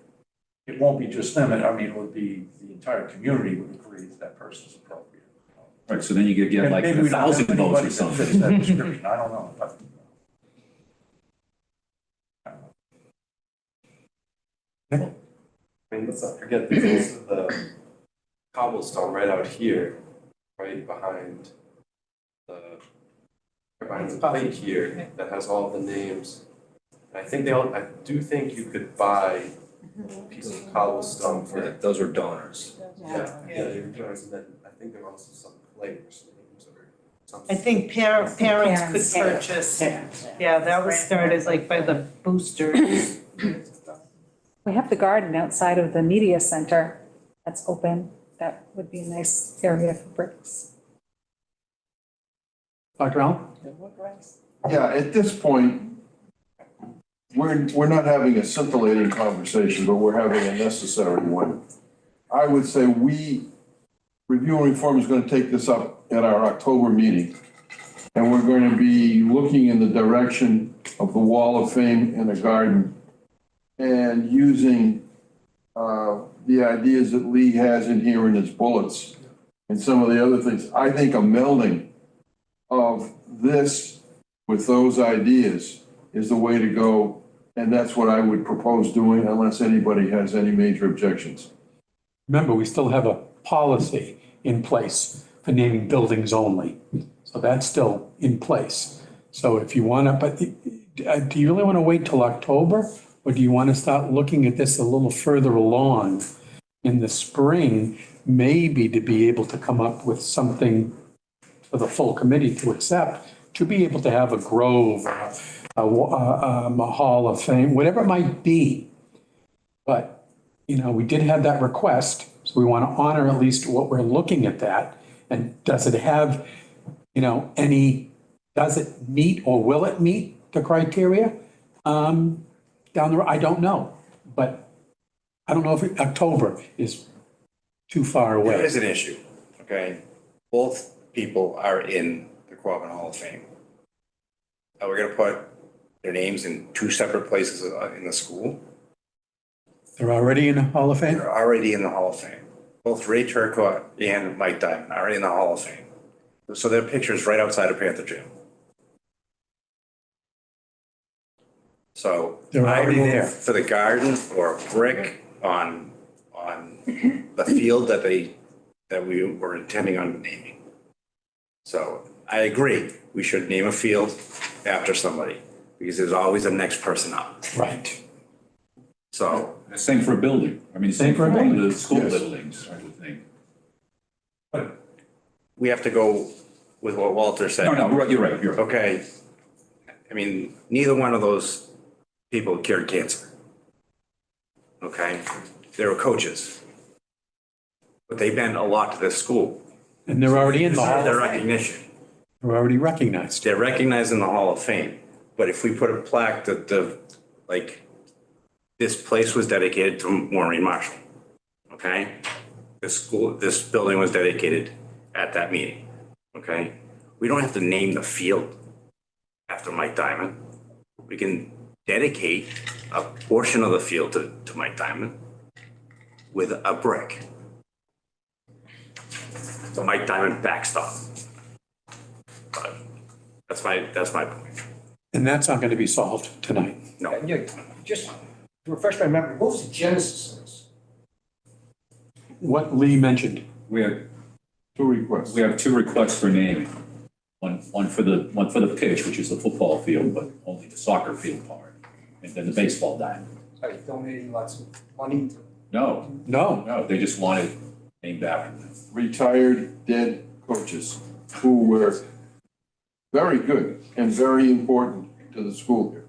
it won't be just them. I mean, it would be the entire community would agree that that person's appropriate. right, so then you could get And like maybe we don't have 1,000 votes anybody or that something. fits that description. I don't know, but. I mean, let's not forget, there's also the cobblestone right out here, right behind the plate here, that has all the names. And I do think you could buy a piece of cobblestone for it. Those are donors. Yeah, they're donors, and then I think there are also some players' names or something. I think parents could purchase. Yeah, that was started like by the boosters. We have the garden outside of the media center that's open. That would be a nice area for bricks. Dr. Allen? Yeah, at this point, we're not having a scintillating conversation, but we're having a necessary one. I would say Review and Reform is going to take this up at our October meeting. And we're going to be looking in the direction of the Wall of Fame and the garden, and using the ideas that Lee has in here in his bullets and some of the other things. I think a melding of this with those ideas is the way to go. And that's what I would propose doing, unless anybody has any major objections. Remember, we still have a policy in place for naming buildings only. So that's still in place. So if you want to, but do you really want to wait till October? Or do you want to start looking at this a little further along in the spring, maybe to be able to come up with something for the full committee to accept, to be able to have a grove, a hall of fame, whatever it might be. But, you know, we did have that request, so we want to honor at least what we're looking at that. And does it have, you know, does it meet or will it meet the criteria? Down the road, I don't know, but I don't know if October is too far away. There is an issue, okay? Both people are in the Quabbin Hall of Fame. We're gonna put their names in 2 separate places in the school. They're already in the Hall of Fame? They're already in the Hall of Fame. Both Ray Turcotte and Mike Diamond are in the Hall of Fame. So their picture's right outside of Panther Gym. So They're I already vote there. for the garden or a brick on the field that we were intending on naming. So I agree, we should name a field after somebody because there's always the next person up. Right. So. Same for a building. I mean, same for the school buildings, I would think. We have to go with what Walter said. No, you're right. Okay. I mean, neither one of those people cured cancer. Okay? They were coaches. But they meant a lot to this school. And they're already in the Hall of Their Fame. recognition. They're already recognized. They're recognized in the Hall of Fame. But if we put a plaque that this place was dedicated to Maureen Marshall, okay? This building was dedicated at that meeting, okay? We don't have to name the field after Mike Diamond. We can dedicate a portion of the field to Mike Diamond with a brick. The Mike Diamond backstop. But that's my point. And that's not going to be solved tonight. No. And just to refresh my memory, what was the genesis of this? What Lee mentioned. We have two requests. We have two requests for naming. One for the pitch, which is the football field, but only the soccer field part, and then the baseball diamond. Are you donating lots of money to? No, they just wanted named after them. Retired, dead coaches who were very good and very important to the school here.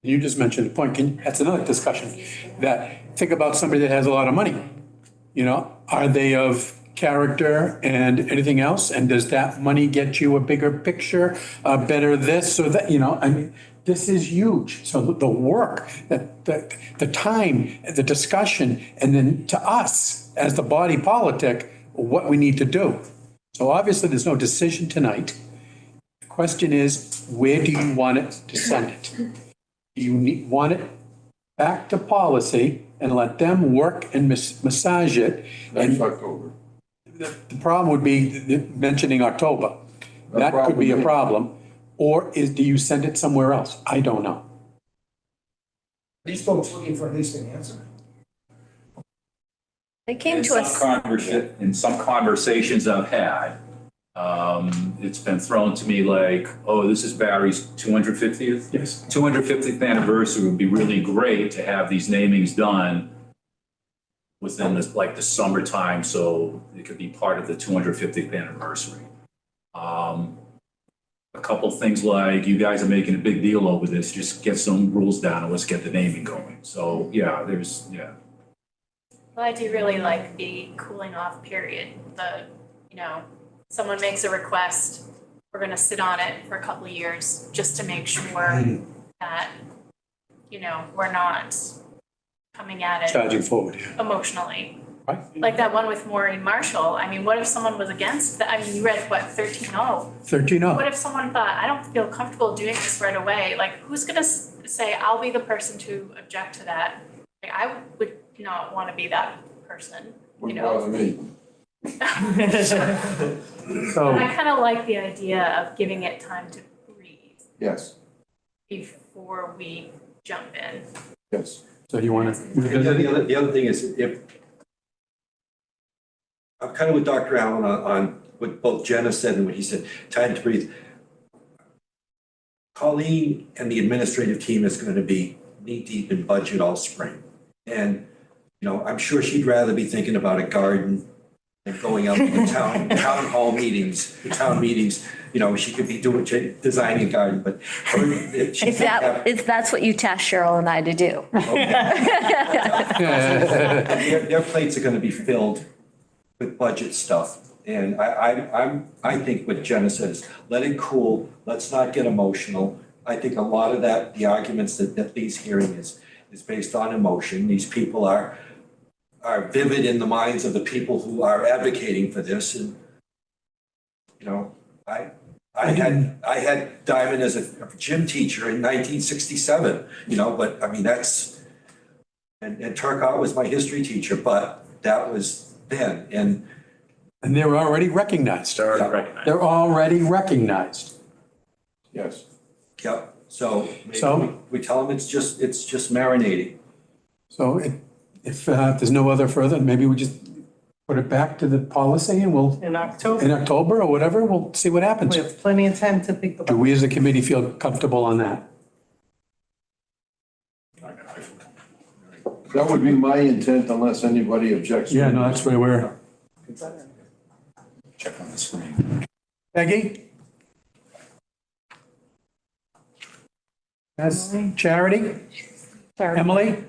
You just mentioned a point. That's another discussion. That think about somebody that has a lot of money. You know, are they of character and anything else? And does that money get you a bigger picture, better this or that? You know, I mean, this is huge. So the work, the time, the discussion, and then to us as the body politic, what we need to do. So obviously, there's no decision tonight. The question is, where do you want it to send it? Do you want it back to policy and let them work and massage it? Next October. The problem would be mentioning October. That could be a problem. Or do you send it somewhere else? I don't know. These folks looking for at least an answer. They came to us. In some conversations I've had, it's been thrown to me like, oh, this is Barry's 250th? Yes. 250th anniversary would be really great to have these namings done within the summertime, so it could be part of the 250th anniversary. A couple things like, you guys are making a big deal over this, just get some rules down and let's get the naming going. So, yeah, Well, I do really like the cooling off period. Someone makes a request, we're gonna sit on it for a couple of years just to make sure that, we're not coming at it. Charging forward, yeah. Emotionally. Right. Like that one with Maureen Marshall. I mean, what if someone was against that? I mean, you read what, 13-0? 13-0. What if someone thought, I don't feel comfortable doing this right away? Like, who's gonna say, I'll be the person to object to that? Like, I would not want to be that person, Wouldn't bother me. So I kind of like the idea of giving it time to breathe Yes, before we jump in. yes. So you want to? The other thing is, if I'm kind of with Dr. Allen on what both Jenna said and what he said, time to breathe. Colleen and the administrative team is going to be knee deep in budget all spring. And, I'm sure she'd rather be thinking about a garden and going out to the town hall meetings, the town meetings. She could be designing a garden, but If that's what you task Cheryl and I to do. their plates are going to be filled with budget stuff. And I think what Jenna said is let it cool. Let's not get emotional. I think a lot of the arguments that Lee's hearing is based on emotion. These people are vivid in the minds of the people who are advocating for this. And, I had Diamond as a gym teacher in 1967, but I mean, that's And Turcotte was my history teacher, but that was then. And they were already recognized. They're already recognized. Yes. Yep. So maybe we tell them it's just marinating. So if there's no other further, maybe we just put it back to the policy and we'll. In October. In October or whatever, we'll see what happens. We have plenty of time to think about it. Do we as a committee feel comfortable on that? That would be my intent unless anybody objects. Yeah, no, that's where we're. Check on the screen. Peggy? As Charity? Emily?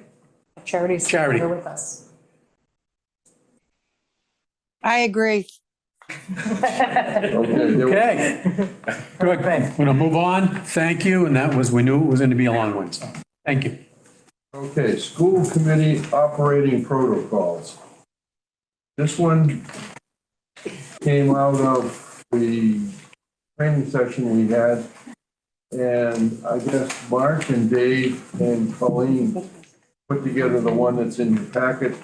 Charity's Charity. here with us. I agree. Okay. Good. We're gonna move on. Thank you. And that was, we knew it was gonna be a long one, so thank you. Okay, school committee operating protocols. This one came out of the training session we had. And I guess Mark and Dave and Colleen put together the one that's in your packet.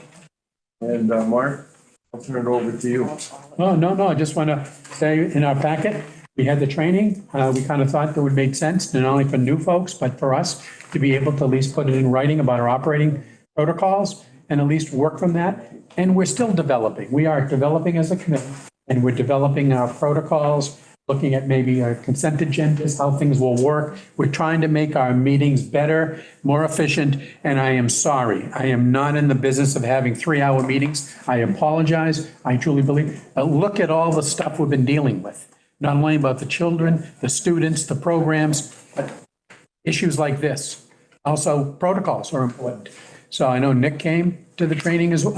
And Mark, I'll turn it over to you. Oh, no, I just want to say in our packet, we had the training. We kind of thought that would make sense, not only for new folks, but for us to be able to at least put it in writing about our operating protocols and at least work from that. And we're still developing. We are developing as a committee and we're developing our protocols, looking at maybe our consent agendas, how things will work. We're trying to make our meetings better, more efficient, and I am sorry. I am not in the business of having 3-hour meetings. I apologize. I truly believe. Look at all the stuff we've been dealing with, not only about the children, the students, the programs, but issues like this. Also, protocols are important. So I know Nick came to the training to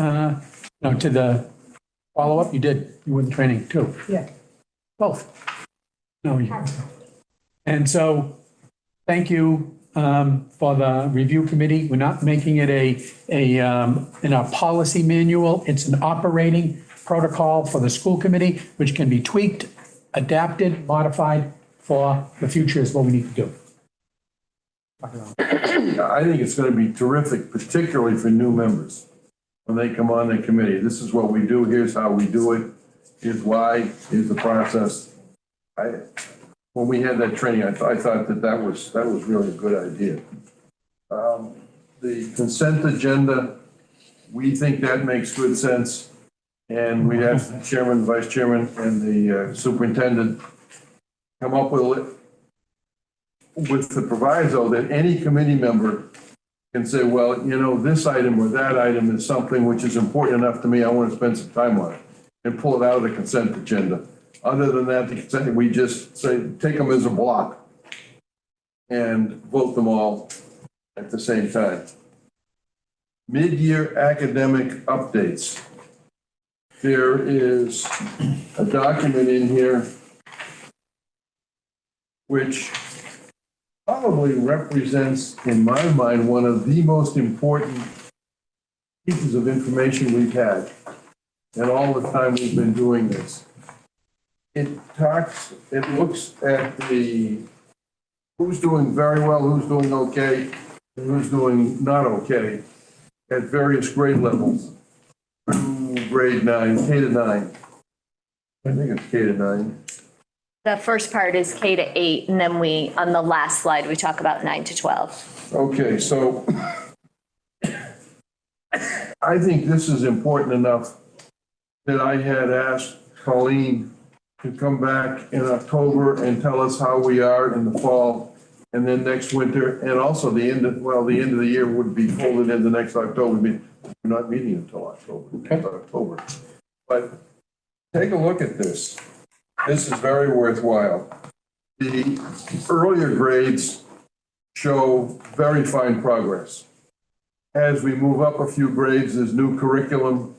the follow-up. You did. You were in the training too. Yeah. Both. No, and so, thank you for the review committee. We're not making it in our policy manual. It's an operating protocol for the school committee, which can be tweaked, adapted, modified for the future is what we need to do. I think it's going to be terrific, particularly for new members when they come on the committee. This is what we do. Here's how we do it. Here's why. Here's the process. When we had that training, I thought that was really a good idea. The consent agenda, we think that makes good sense. And we asked the chairman, vice chairman, and the superintendent come up with the proviso that any committee member can say, well, this item or that item is something which is important enough to me, I want to spend some time on it, and pull it out of the consent agenda. Other than that, we just say, take them as a block and vote them all at the same time. Mid-year academic updates. There is a document in here which probably represents, in my mind, one of the most important pieces of information we've had in all the time we've been doing this. It looks at who's doing very well, who's doing okay, and who's doing not okay at various grade levels. Through grade 9, K to 9. I think it's K to 9. The first part is K to 8, and then on the last slide, we talk about 9 to 12. Okay, so I think this is important enough that I had asked Colleen to come back in October and tell us how we are in the fall and then next winter, and also the end of the year would be folded into next October. We're not meeting until October. But take a look at this. This is very worthwhile. The earlier grades show very fine progress. As we move up a few grades, there's new curriculum,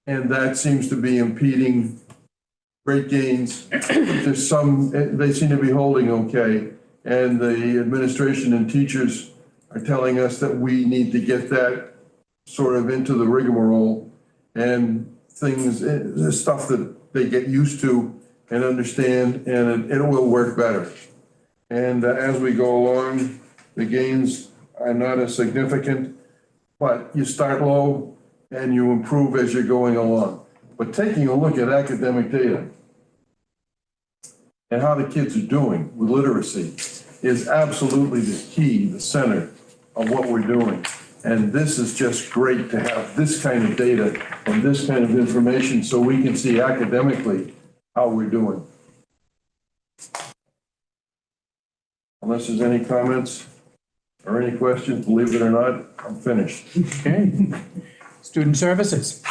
and that seems to be impeding great gains. There's they seem to be holding okay, and the administration and teachers are telling us that we need to get that sort of into the rigmarole and the stuff that they get used to and understand, and it will work better. And as we go along, the gains are not as significant, but you start low and you improve as you're going along. But taking a look at academic data and how the kids are doing with literacy is absolutely the key, the center of what we're doing. And this is just great to have this kind of data and this kind of information so we can see academically how we're doing. Unless there's any comments or any questions, believe it or not, I'm finished. Okay. Student services.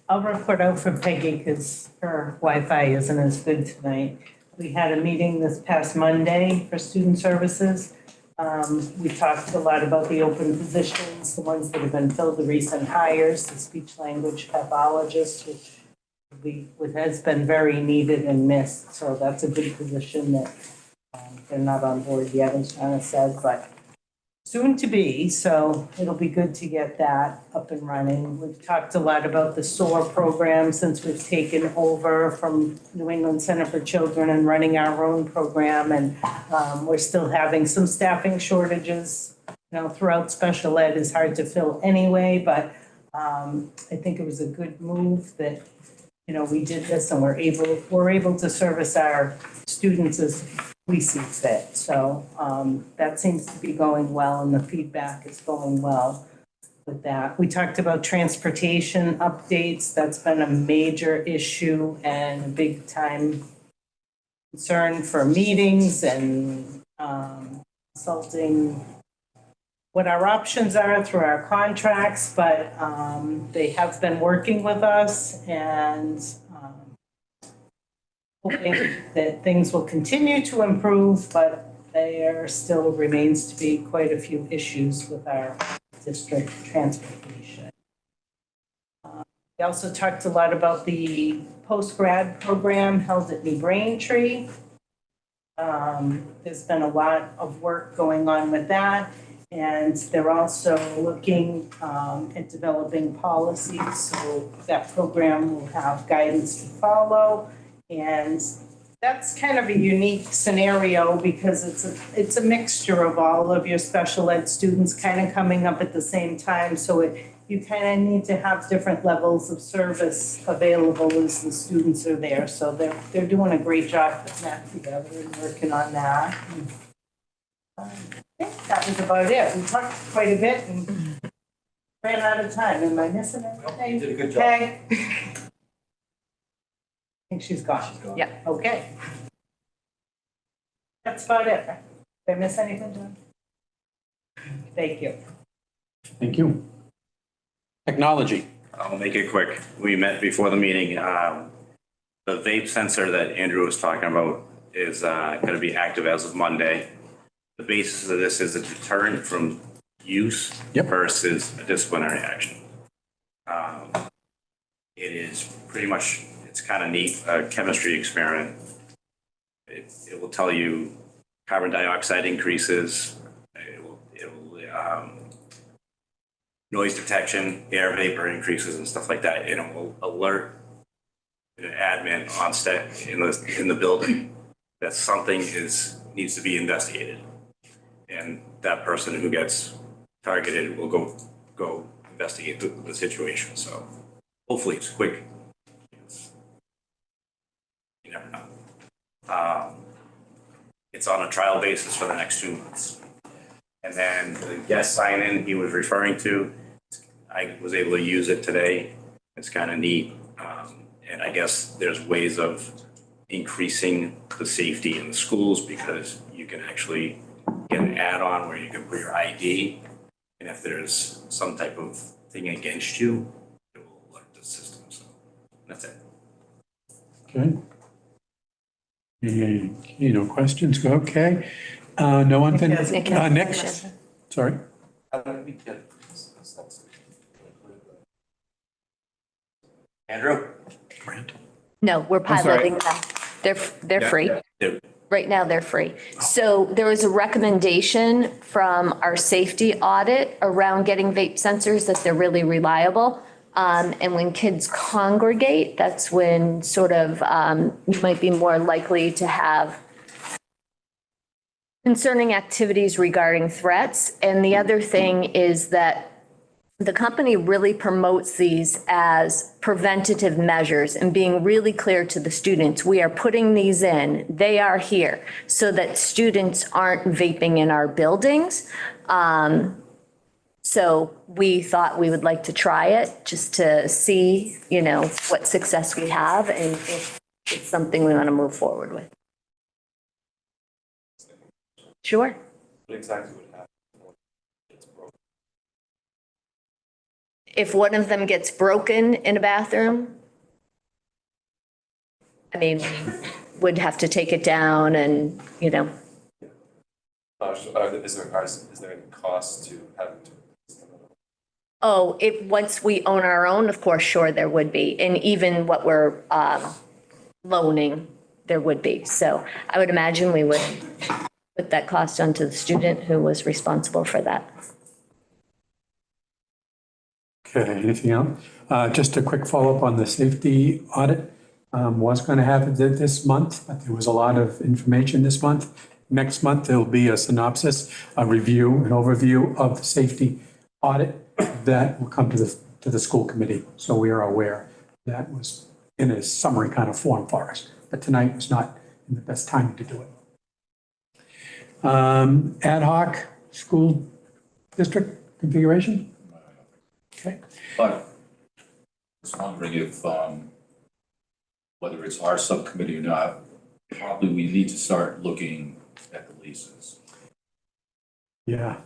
I'll report out for Peggy because her Wi-Fi isn't as good tonight. We had a meeting this past Monday for student services. We talked a lot about the open positions, the ones that have been filled, the recent hires, the speech language pathologist, which has been very needed and missed. So that's a good position that they're not on board yet, as Jana said, but soon to be. So it'll be good to get that up and running. We've talked a lot about the SOAR program since we've taken over from New England Center for Children and running our own program. And we're still having some staffing shortages, throughout special ed is hard to fill anyway, but I think it was a good move that, we did this and we're able to service our students as we see fit. So that seems to be going well and the feedback is going well with that. We talked about transportation updates. That's been a major issue and a big time concern for meetings and consulting what our options are through our contracts, but they have been working with us and hoping that things will continue to improve, but there still remains to be quite a few issues with our district transportation. We also talked a lot about the post-grad program held at New Braintree. There's been a lot of work going on with that. And they're also looking at developing policies. So that program will have guidance to follow. And that's kind of a unique scenario because it's a mixture of all of your special ed students kind of coming up at the same time. So you kind of need to have different levels of service available as the students are there. So they're doing a great job putting that together and working on that. I think that was about it. We talked quite a bit and ran out of time. Am I missing anything? You did a good job. Okay. I think she's gone. Yeah. Okay. That's about it. Did I miss anything, John? Thank you. Thank you. Technology. I'll make it quick. We met before the meeting. The vape sensor that Andrew was talking about is going to be active as of Monday. The basis of this is a deterrent from use versus a disciplinary action. It is pretty much, it's kind of neat, a chemistry experiment. It will tell you carbon dioxide increases, noise detection, air vapor increases and stuff like that. And it will alert an admin on staff in the building that something needs to be investigated. And that person who gets targeted will go investigate the situation. So hopefully it's quick. You never know. It's on a trial basis for the next 2 months. And then the guest sign-in he was referring to, I was able to use it today. It's kind of neat. And I guess there's ways of increasing the safety in the schools because you can actually get an add-on where you can put your ID. And if there's some type of thing against you, it will alert the system. So that's it. Okay. No questions? Okay. No unfinished. Next. Sorry. Andrew? No, we're piloting them. They're free. Right now, they're free. So there was a recommendation from our safety audit around getting vape sensors that they're really reliable. And when kids congregate, that's when sort of you might be more likely to have concerning activities regarding threats. And the other thing is that the company really promotes these as preventative measures and being really clear to the students, we are putting these in, they are here, so that students aren't vaping in our buildings. So we thought we would like to try it just to see, what success we have and if it's something we want to move forward with. Sure. What exactly would happen? If one of them gets broken in a bathroom, I mean, we would have to take it down and, Is there any cost to having to? oh, once we own our own, of course, sure, there would be. And even what we're loaning, there would be. So I would imagine we would put that cost onto the student who was responsible for that. Okay, anything else? Just a quick follow-up on the safety audit. Was going to happen this month, but there was a lot of information this month. Next month, there'll be a synopsis, a review, an overview of the safety audit that will come to the school committee. So we are aware that was in a summary kind of form for us, but tonight was not in the best time to do it. Ad hoc school district configuration? Okay. But I was wondering if, whether it's our subcommittee or not, probably we need to start looking at the leases. Yeah.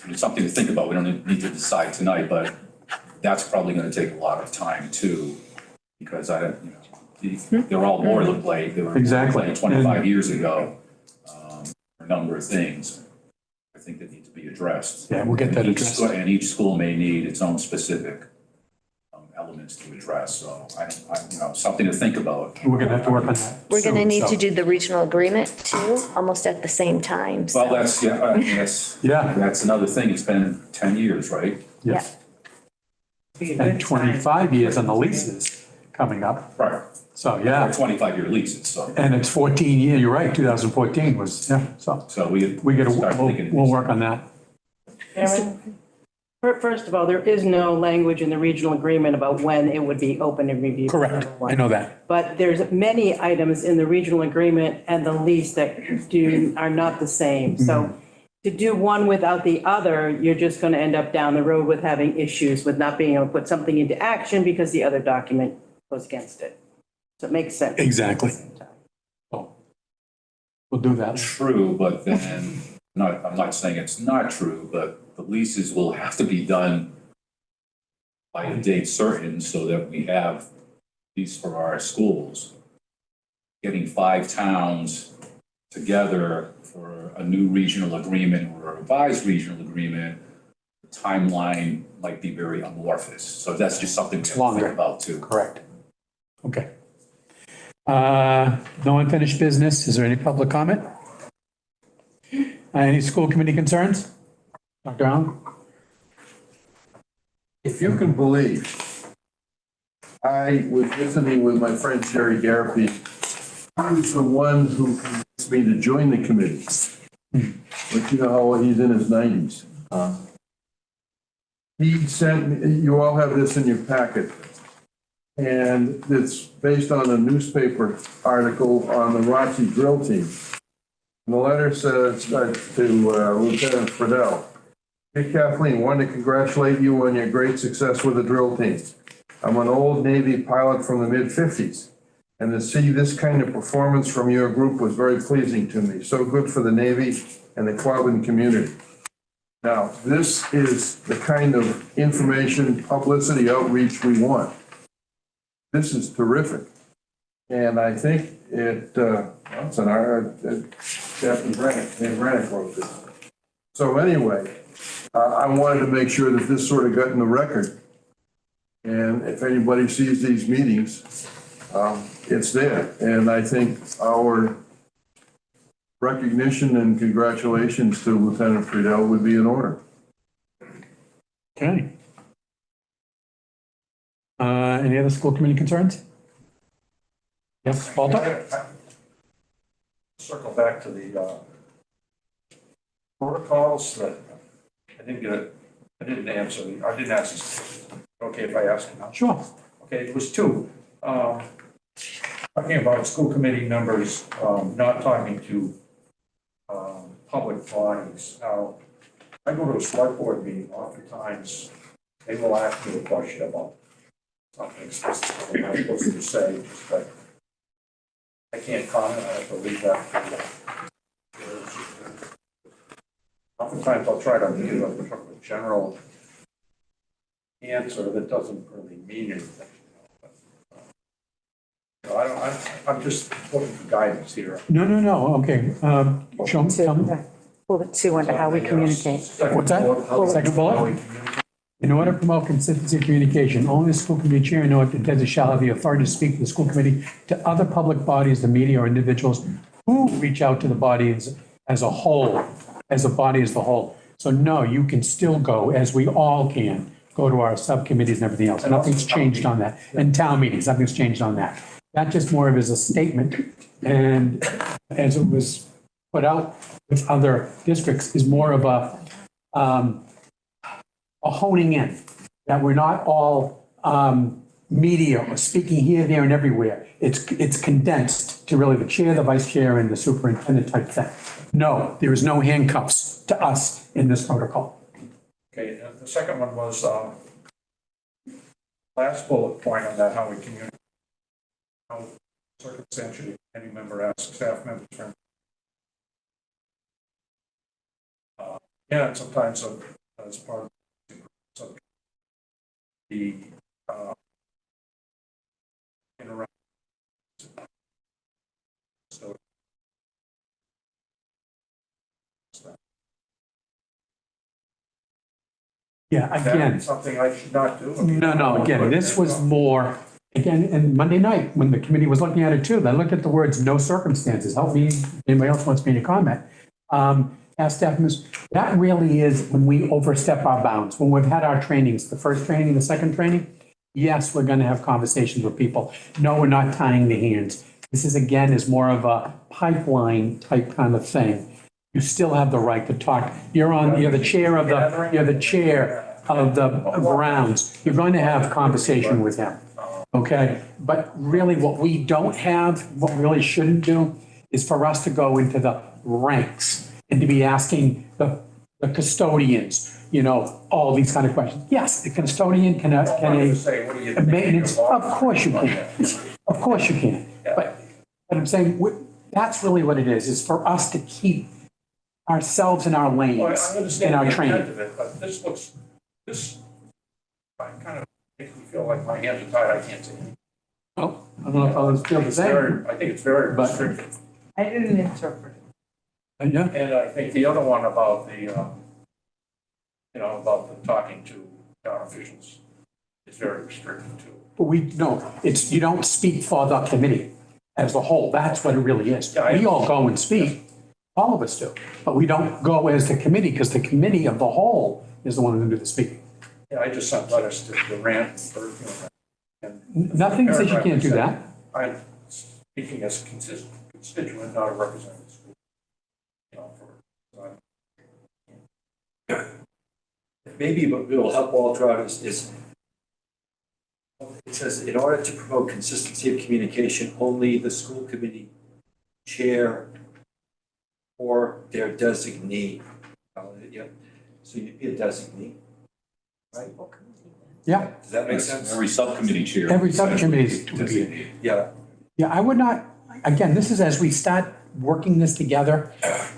It's something to think about. We don't need to decide tonight, but that's probably going to take a lot of time too, because they're all boilerplate. They were Exactly. 25 years ago, a number of things I think that need to be addressed. Yeah, we'll get that addressed. And each school may need its own specific elements to address. So something to think about. We're going to have to work on that. We're going to soon, need so. to do the regional agreement too, almost at the same time. Well, So, that's another thing. It's been 10 years, right? Yeah. And 25 years on the leases coming up. Right. So, yeah. 25-year leases, so. And it's 14 years, you're right, 2014 was, yeah, so. So we gotta, we'll work on that. Aaron, first of all, there is no language in the regional agreement about when it would be open and reviewed. Correct, I know that. But there's many items in the regional agreement and the lease that are not the same. So to do one without the other, you're just going to end up down the road with having issues with not being able to put something into action because the other document goes against it. So it makes sense. Exactly. So we'll do that. True, but then, I'm not saying it's not true, but the leases will have to be done by a date certain so that we have these for our schools. Getting 5 towns together for a new regional agreement or a revised regional agreement, the timeline might be very amorphous. So that's just something to think about too. Correct. Okay. No unfinished business. Is there any public comment? Any school committee concerns? Dr. Allen? If you can believe, I was visiting with my friend Jerry Garapi. He was the one who convinced me to join the committee. But you know how he's in his 90s. He sent me, you all have this in your packet. And it's based on a newspaper article on the ROTC drill team. And the letter says to Lieutenant Friedel, "Hey Kathleen, wanted to congratulate you on your great success with the drill team. I'm an old Navy pilot from the mid-50s, and to see this kind of performance from your group was very pleasing to me. So good for the Navy and the club and community." Now, this is the kind of information, publicity, outreach we want. This is terrific. And I think it's Captain Granick wrote this. So anyway, I wanted to make sure that this sort of got in the record. And if anybody sees these meetings, it's there. And I think our recognition and congratulations to Lieutenant Friedel would be in order. Okay. Any other school committee concerns? Yes, Walter? circle back to the protocols that I didn't answer. I didn't ask this. Okay, if I ask it now? Sure. Okay, it was two. Talking about school committee members not talking to public bodies. Now, I go to a select board meeting, oftentimes they will ask me a question about something specific I'm not supposed to say, but I can't comment, I have to leave that to oftentimes I'll try to give a general answer that doesn't really mean anything. I'm just looking for guidance here. No, okay. Show me, tell me. Bullet 2 under how we communicate. What's that? Second bullet? In order to promote consistency of communication, only the school committee chair and or attendants shall have the authority to speak to the school committee, to other public bodies, the media, or individuals who reach out to the bodies as a whole, as a body as the whole. So no, you can still go, as we all can, go to our subcommittees and everything else. Nothing's changed on that. And town meetings, nothing's changed on that. That just more of as a statement, and as it was put out with other districts, is more of a honing in, that we're not all media or speaking here, there, and everywhere. It's condensed to really the chair, the vice chair, and the superintendent type thing. No, there is no handcuffs to us in this protocol. Okay, the second one was last bullet point on that, how we communicate. How circumstantially any member asks staff members for yeah, and sometimes as part of the interaction. So Yeah, again. Something I should not do? No, again, this was more, again, and Monday night, when the committee was looking at it too, they looked at the words "no circumstances." Help me, if anybody else wants me to comment. As staff members, that really is when we overstep our bounds. When we've had our trainings, the first training, the second training, yes, we're gonna have conversations with people. No, we're not tying the hands. This is, again, is more of a pipeline type kind of thing. You still have the right to talk. You're the chair of the grounds. You're going to have conversation with him, okay? But really what we don't have, what we really shouldn't do, is for us to go into the ranks and to be asking the custodians, all these kind of questions. Yes, the custodian can a maintenance, of course you can. Of course you can. But I'm saying, that's really what it is for us to keep ourselves in our lanes, in our training. But this kind of makes me feel like my hands are tied, I can't say anything. Oh, I don't know if others feel the same. I think it's very restrictive. I didn't interpret it. Yeah. And I think the other one about about the talking to town officials is very restrictive too. But you don't speak for the committee as a whole. That's what it really is. Yeah, We all go and speak, all of us do, but we don't go as the committee, because the committee of the whole is the one who do the speaking. Yeah, I just sent letters to Durant and Nothing says you can't do that. I'm speaking as a constituent, not a representative. Maybe what will help Walter out is it says, in order to promote consistency of communication, only the school committee chair or their designee. Yeah. So you'd be a designee, right? Yeah. Does that make sense? Every subcommittee chair. Every subcommittee would be. Yeah. Yeah, I would not, again, this is as we start working this together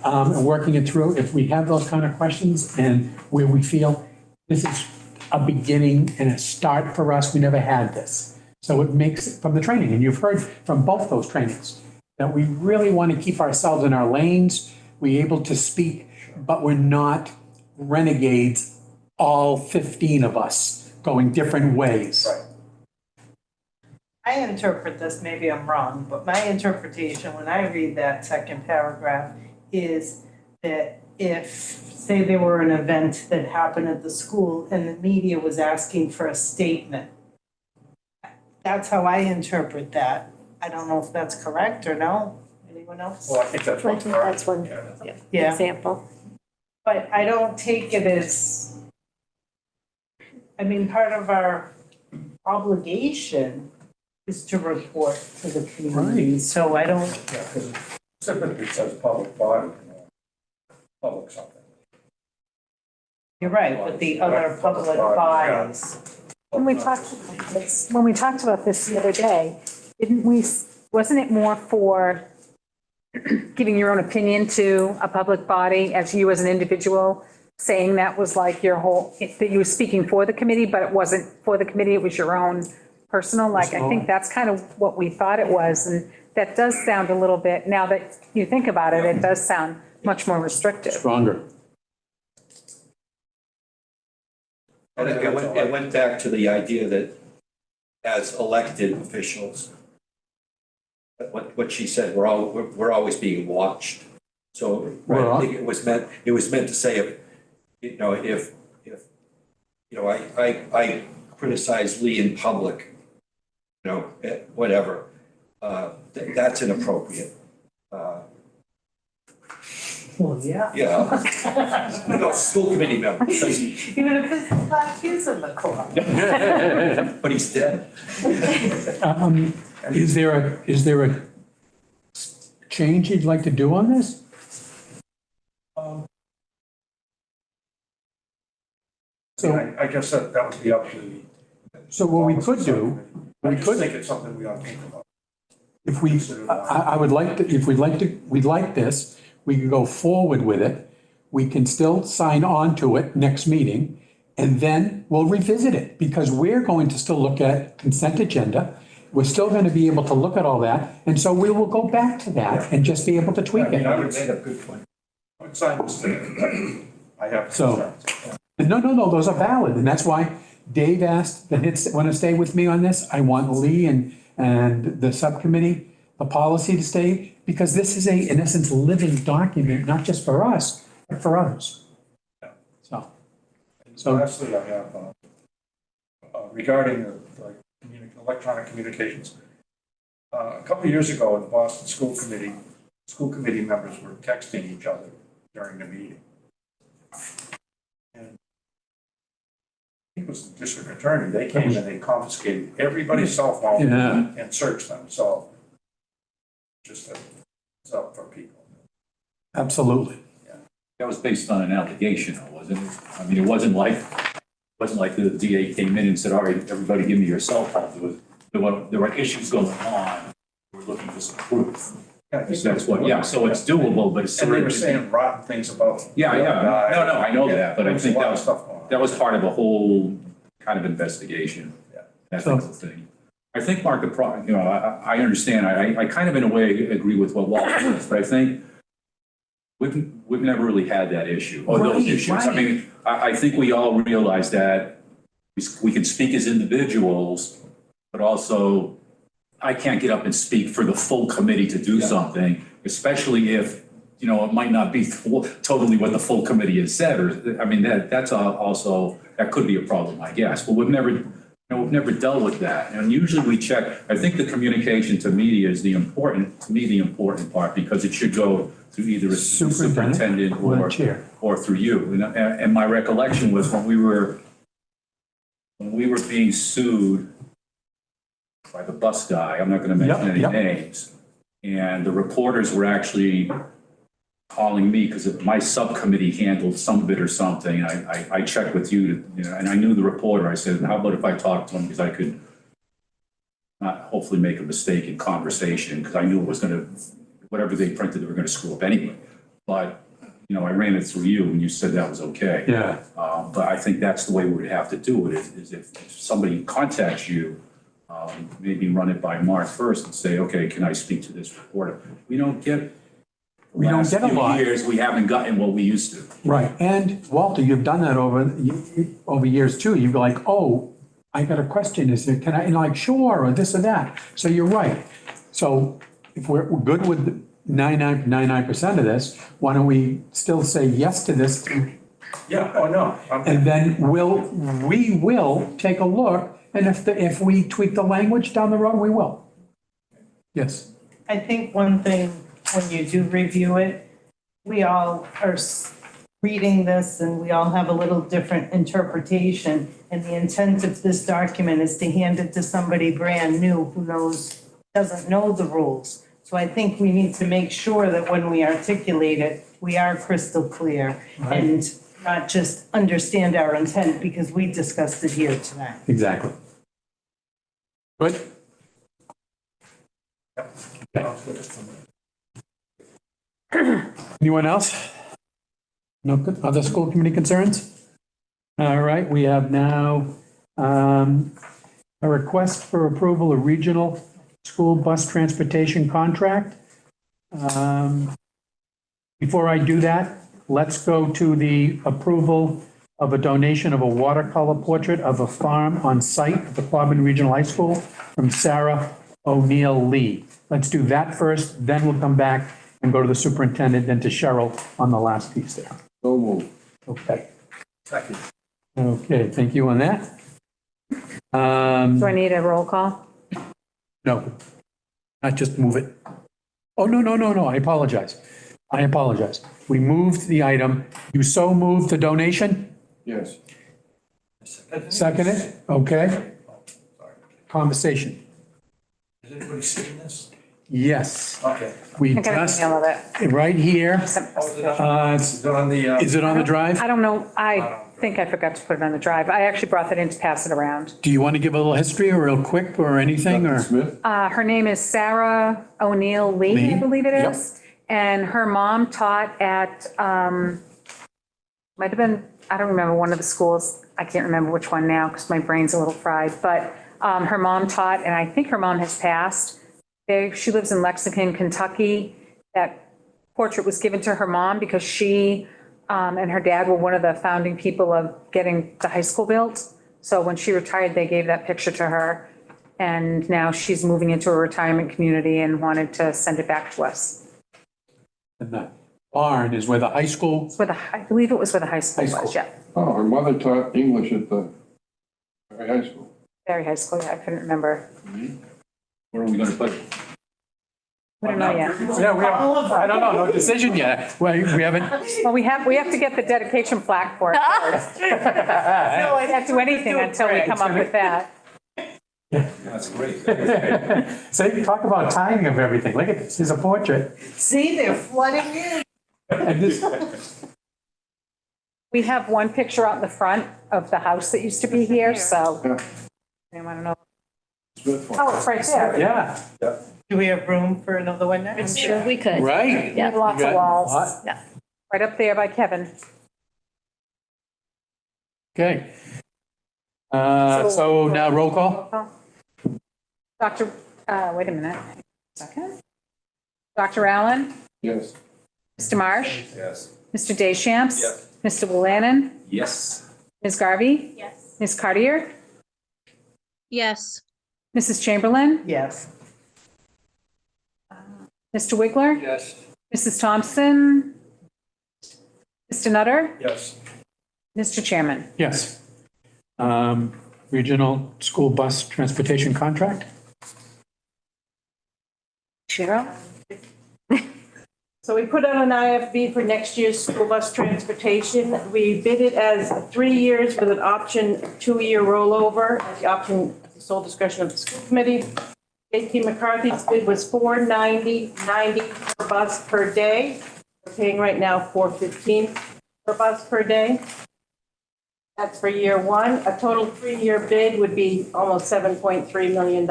and working it through, if we have those kind of questions and where we feel this is a beginning and a start for us, we never had this. So it makes, from the training, and you've heard from both those trainings, that we really want to keep ourselves in our lanes, we're able to speak, but we're not renegades, all 15 of us going different ways. Right. I interpret this, maybe I'm wrong, but my interpretation when I read that second paragraph is that if, say there were an event that happened at the school and the media was asking for a statement, that's how I interpret that. I don't know if that's correct or no. Anyone else? Well, I think that's I one. think that's one Yeah. example. But I don't take it as, I mean, part of our obligation is to report to the community, so I don't. Yeah, because typically it says public body, public something. You're right, but the other public bodies. When we talked about this the other day, wasn't it more for giving your own opinion to a public body as you as an individual, saying that was like your whole, that you were speaking for the committee, but it wasn't for the committee, it was your own personal, like, I think that's kind of what we thought it was, and that does sound a little bit, now that you think about it, it does sound much more restrictive. Stronger. And it went back to the idea that as elected officials, what she said, we're always being watched. So I think it was meant to say, if I criticize Lee in public, whatever, that's inappropriate. Well, yeah. Yeah. School committee member. Even if it's not his in the court. But he's dead. Is there a change you'd like to do on this? So I guess that would be up to the. So what we could do, I just think it's something we ought to think about. if we, I would like to, if we'd like this, we can go forward with it. We can still sign on to it next meeting, and then we'll revisit it, because we're going to still look at consent agenda. We're still going to be able to look at all that, and so we will go back to that and just be able to tweak it. I would make a good point. I would sign this today. I have concerns. No, those are valid, and that's why Dave asked that it's, want to stay with me on this. I want Lee and the subcommittee, the policy to stay, because this is in essence, living document, not just for us, but for others. So lastly, I have, regarding the electronic communications. A couple of years ago in the Boston School Committee members were texting each other during the meeting. And I think it was the district attorney, they came and they confiscated everybody's cell phone and searched them, so just a heads up for people. Absolutely. That was based on an allegation, wasn't it? I mean, it wasn't like the DA came in and said, all right, everybody give me your cell phone. There were issues going on. We're looking for some proof. That's what, so it's doable, but it's. And they were saying rotten things about. No, I know that, but I think that was part of a whole kind of investigation. That type of thing. I think, Mark, I understand, I kind of in a way agree with what Walter says, but I think we've never really had that issue, or those issues. I mean, I think we all realize that we can speak as individuals, but also I can't get up and speak for the full committee to do something, especially if, it might not be totally what the full committee has said, or, I mean, that's also, that could be a problem, I guess, but we've never dealt with that. And usually we check, I think the communication to media is the important part, because it should go through either a superintendent or through you. And my recollection was when we were being sued by the bus guy, I'm not going to mention any names, and the reporters were actually calling me because my subcommittee handled some of it or something. I checked with you, and I knew the reporter. I said, how about if I talked to him, because I could not hopefully make a mistake in conversation, because I knew it was going to, whatever they printed, they were going to screw up anyway. But, I ran it through you and you said that was okay. Yeah. But I think that's the way we would have to do it, is if somebody contacts you, maybe run it by Mark first and say, okay, can I speak to this reporter? We don't get a lot. Years, we haven't gotten what we used to. Right, and Walter, you've done that over years too. You'd be like, oh, I got a question, can I, and like, sure, or this or that. So you're right. So if we're good with 99% of this, why don't we still say yes to this? Yeah, oh, no. And then we will take a look, and if we tweak the language down the road, we will. Yes. I think one thing when you do review it, we all are reading this and we all have a little different interpretation. And the intent of this document is to hand it to somebody brand new who doesn't know the rules. So I think we need to make sure that when we articulate it, we are crystal clear and not just understand our intent because we discussed it here tonight. Exactly. Good? Anyone else? No, other school committee concerns? All right, we have now a request for approval of regional school bus transportation contract. Before I do that, let's go to the approval of a donation of a watercolor portrait of a farm on site at the Quabbin Regional High School from Sarah O'Neill Lee. Let's do that first, then we'll come back and go to the superintendent, then to Cheryl on the last piece there. So moved. Okay. Second. Okay, thank you on that. Do I need a roll call? No, not just move it. Oh, no, I apologize. We moved the item. You so moved the donation? Yes. Second it? Okay. Conversation. Has anybody seen this? Yes. Okay. We I got an just, email of it. right here. Is it on the? Is it on the drive? I don't know. I think I forgot to put it on the drive. I actually brought that in to pass it around. Do you want to give a little history or real quick or anything or? Smith? Her name is Sarah O'Neill Lee, I believe it is. And her mom taught at, might have been, I don't remember, one of the schools. I can't remember which one now because my brain's a little fried. But her mom taught, and I think her mom has passed. She lives in Lexington, Kentucky. That portrait was given to her mom because she and her dad were one of the founding people of getting the high school built. So when she retired, they gave that picture to her. And now she's moving into a retirement community and wanted to send it back to us. And the barn is where the high school? I believe it was where the high school was, yeah. Oh, her mother taught English at the high school. Very high school, yeah, I couldn't remember. Where are we going to put it? We don't know yet. Yeah, we have, I don't know, no decision yet. Well, we haven't. Well, we have to get the dedication plaque for it first. No, I can't do anything until we come up with that. That's great. See, talk about timing of everything. Look at this, here's a portrait. See, they're flooding in. And this, We have one picture out in the front of the house that used to be here, so. I don't know. Oh, it's right there. yeah. Do we have room for another one now? I'm sure we could. Right. We have lots of walls. What? Yeah. Right up there by Kevin. Okay. So now roll call? Dr., wait a minute. Second. Dr. Allen? Yes. Mr. Marsh? Yes. Mr. Deschamps? Yes. Mr. Willannon? Yes. Ms. Garvey? Yes. Ms. Cartier? Yes. Mrs. Chamberlain? Yes. Mr. Wiggler? Yes. Mrs. Thompson? Mr. Nutter? Yes. Mr. Chairman? Yes. Regional school bus transportation contract? Cheryl? So we put out an IFB for next year's school bus transportation. We bid it as 3 years with an option 2-year rollover, the option at the sole discretion of the school committee. JP McCarthy's bid was $490.90 per bus per day. We're paying right now $415 per bus per day. That's for year one. A total 3-year bid would be almost $7.3 million.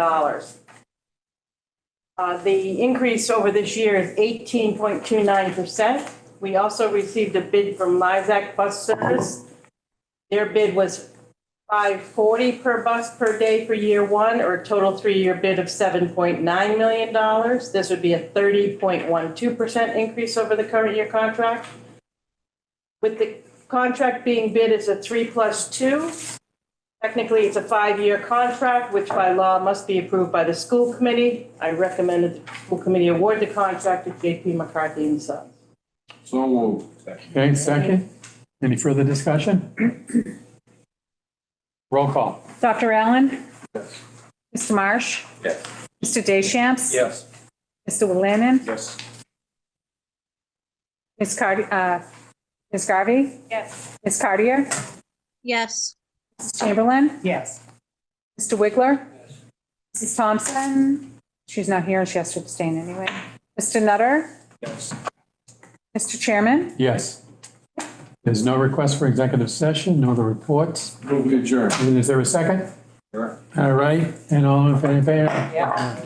The increase over this year is 18.29%. We also received a bid from Lizac Bus Service. Their bid was $540 per bus per day for year one, or a total 3-year bid of $7.9 million. This would be a 30.12% increase over the current year contract. With the contract being bid as a 3+2, technically it's a 5-year contract, which by law must be approved by the school committee. I recommend that the school committee award the contract to JP McCarthy and Sons. So moved. Okay, second. Any further discussion? Roll call. Dr. Allen? Yes. Mr. Marsh? Yes. Mr. Deschamps? Yes. Mr. Willannon? Yes. Ms. Ms. Garvey? Yes. Ms. Cartier? Yes. Mrs. Chamberlain? Yes. Mr. Wiggler? Mrs. Thompson? She's not here, she has to abstain anyway. Mr. Nutter? Yes. Mr. Chairman? Yes. There's no request for executive session, no other reports. Move to adjourn. Is there a second? Sure. All right, and all in favor? Yeah.